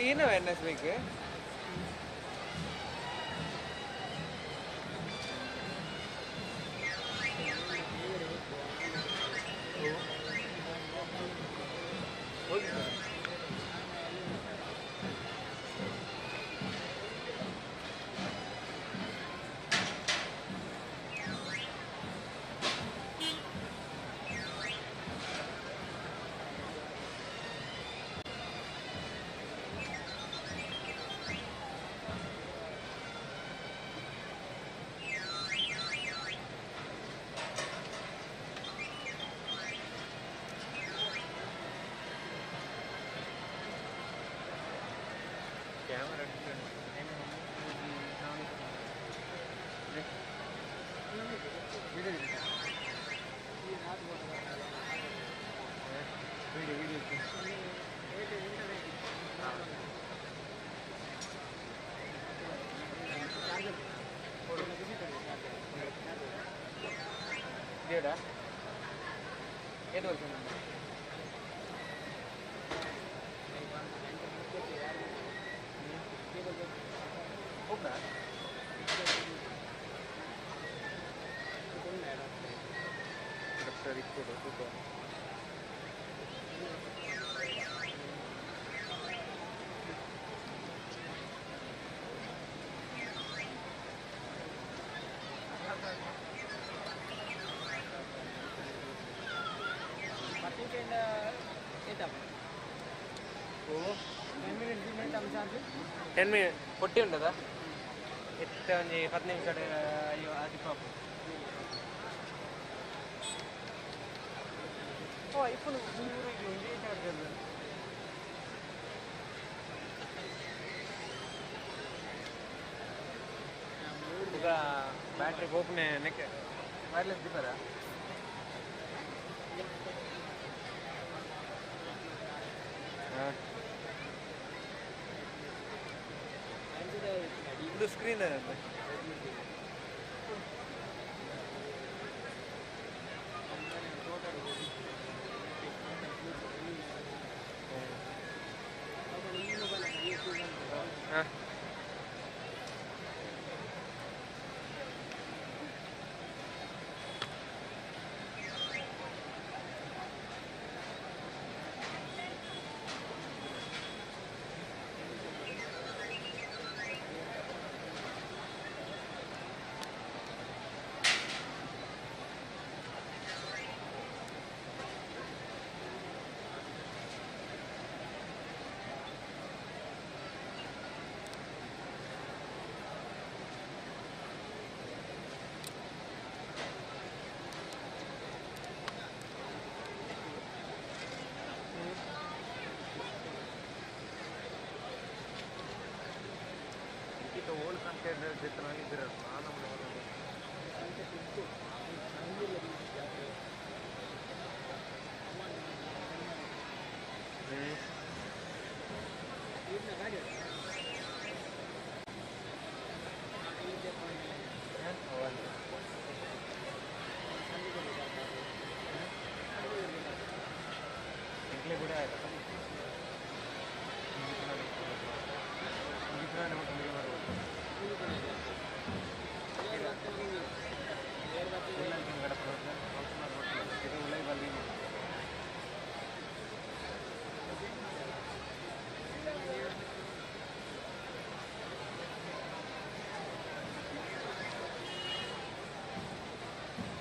Ini awareness week ya. Ada? Itu boleh. Udah. Dokter itu dokter. Oh, 10 minutes. 40 ఉండదా? ఎట్లా ఉంది 10 నిమిషాలు అయ్యో అది పాపం. ఓ ఇప్పుడు ఊరికి ఉంది చార్జర్. ಈಗ ಬ್ಯಾಟ್ರಿ ಓಪನ್ ನೆಕ್ ವೈರ್ಲೆಸ್ ದಿಬ್ಬರಾ ಇದು ಸ್ಕ್ರೀನ್ ಹಾಂ itu whole container जितना भी फिर आना मतलब निकले बुढ़ा है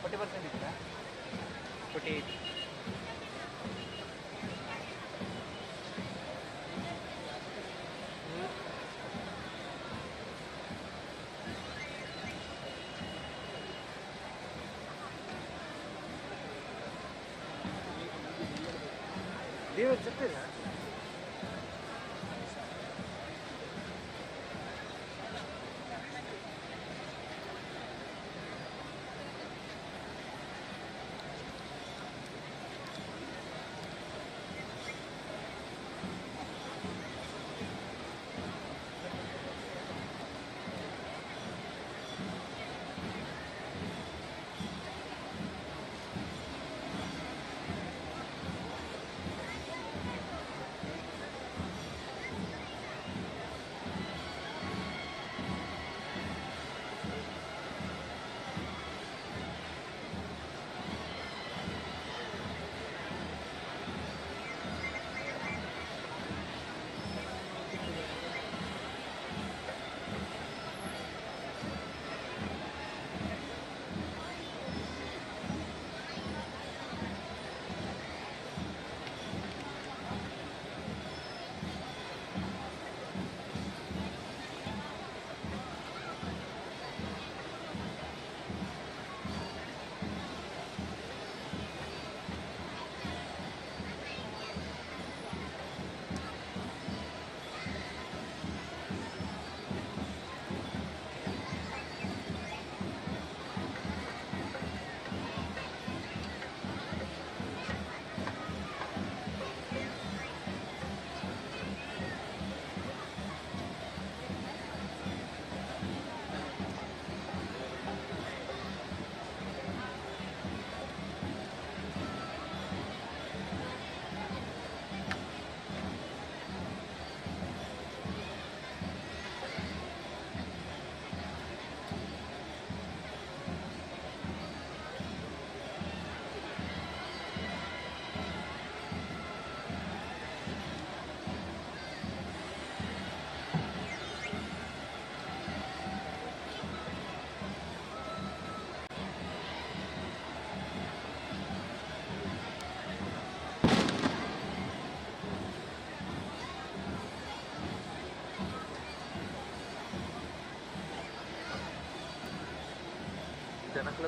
%40 दिखा 48 देव सकते हैं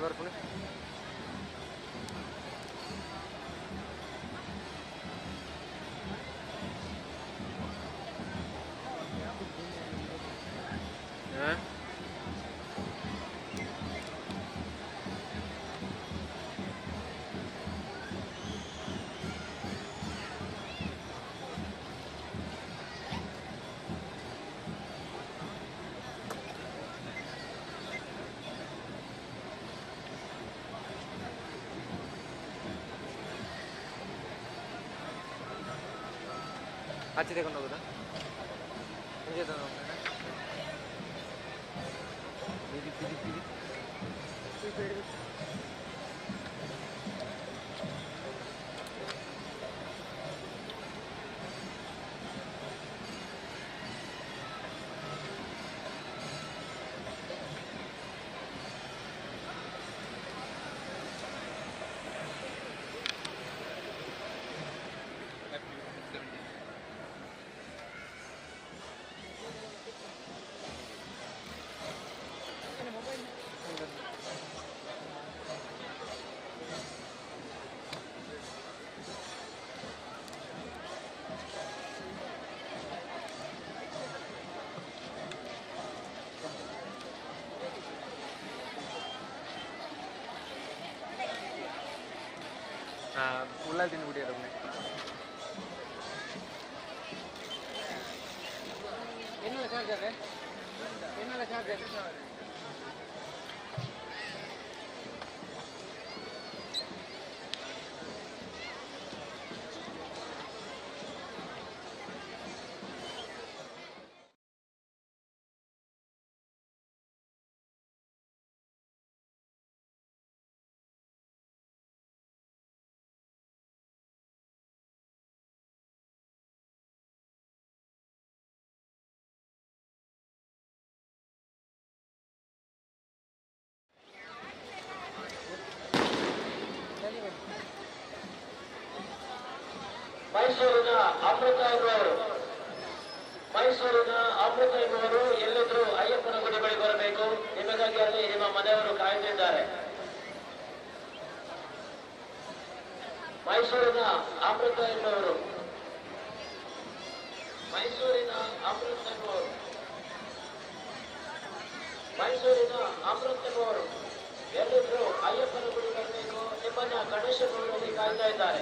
ಬರ್ಕೊಂಡು ಆಚೆ ತಗೊಂಡು ಹೋಗುದಾ ಮುಂಚೆ ತಗೊಂಡು ಹೋಗೋಣ ಉಳ್ಳಾಗಡ್ಡಿನ ಬಿಡಿಯೋದು ಏನೆಲ್ಲ ಚಾರ್ಜ್ ಅದೇ ಏನೆಲ್ಲ ಚಾರ್ಜ್ ಅದೇ ಮೈಸೂರಿನ ಅಮೃತ ಎಂಬುವರು ಎಲ್ಲಿದ್ರು ಅಯ್ಯಪ್ಪನ ಗುಡಿ ಬಳಿ ಬರಬೇಕು. ನಿಮಗಾಗಿ ಅಲ್ಲಿ ನಿಮ್ಮ ಮನೆಯವರು ಕಾಯುತ್ತಿದ್ದಾರೆ. ಮೈಸೂರಿನ ಅಮೃತ ಎಂಬುವರು ಎಲ್ಲಿದ್ರು ಅಯ್ಯಪ್ಪನ ಗುಡಿ ಬರಬೇಕು. ನಿಮ್ಮನ್ನ ಗಣೇಶ ಗುಡಿಯಲ್ಲಿ ಕಾಯ್ತಾ ಇದ್ದಾರೆ.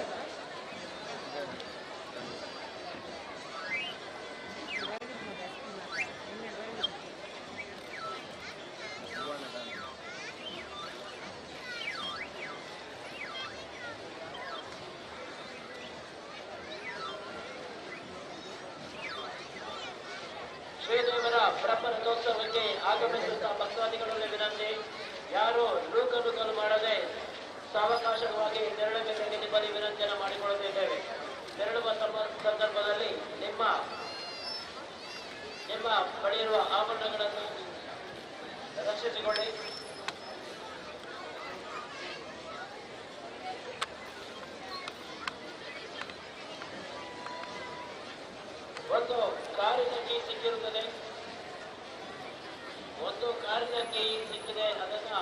ಶ್ರೀದೇವರ ಬ್ರಹ್ಮರಥೋತ್ಸವಕ್ಕೆ ಆಗಮಿಸಿದ ಭಕ್ತಾದಿಗಳಲ್ಲಿ ವಿನಂತಿ, ಯಾರು ನೂಕಲು ಮಾಡದೆ ಸಾವಕಾಶವಾಗಿ ತೆರಳಬೇಕಾಗಿ ನಿಮ್ಮಲ್ಲಿ ವಿನಂತಿಯನ್ನು ಮಾಡಿಕೊಳ್ಳುತ್ತಿದ್ದೇವೆ. ತೆರಳುವ ಸಂದರ್ಭದಲ್ಲಿ ನಿಮ್ಮ ಬಳಿ ಇರುವ ಆಭರಣಗಳನ್ನು ರಕ್ಷಿಸಿಕೊಳ್ಳಿ. ಒಂದು ಕಾರಿನ ಕೀ ಸಿಕ್ಕಿರುತ್ತದೆ. ಸಿಕ್ಕಿದೆ. ಅದನ್ನ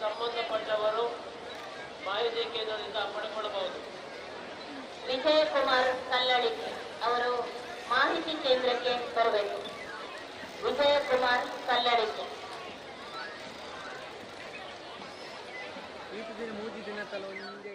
ಸಂಬಂಧಪಟ್ಟವರು ಮಾಹಿತಿ ಕೇಂದ್ರದಿಂದ ಪಡೆದುಕೊಳ್ಳಬಹುದು. ವಿಜಯಕುಮಾರ್ ಕಲ್ಲಡಿ ಅವರು ಮಾಹಿತಿ ಕೇಂದ್ರಕ್ಕೆ ಬರಬೇಕು. ವಿಜಯಕುಮಾರ್ ಕಲ್ಲಡಿ. ಈ ದಿನ 3 ದಿನ ತಲ ಒಂದೇ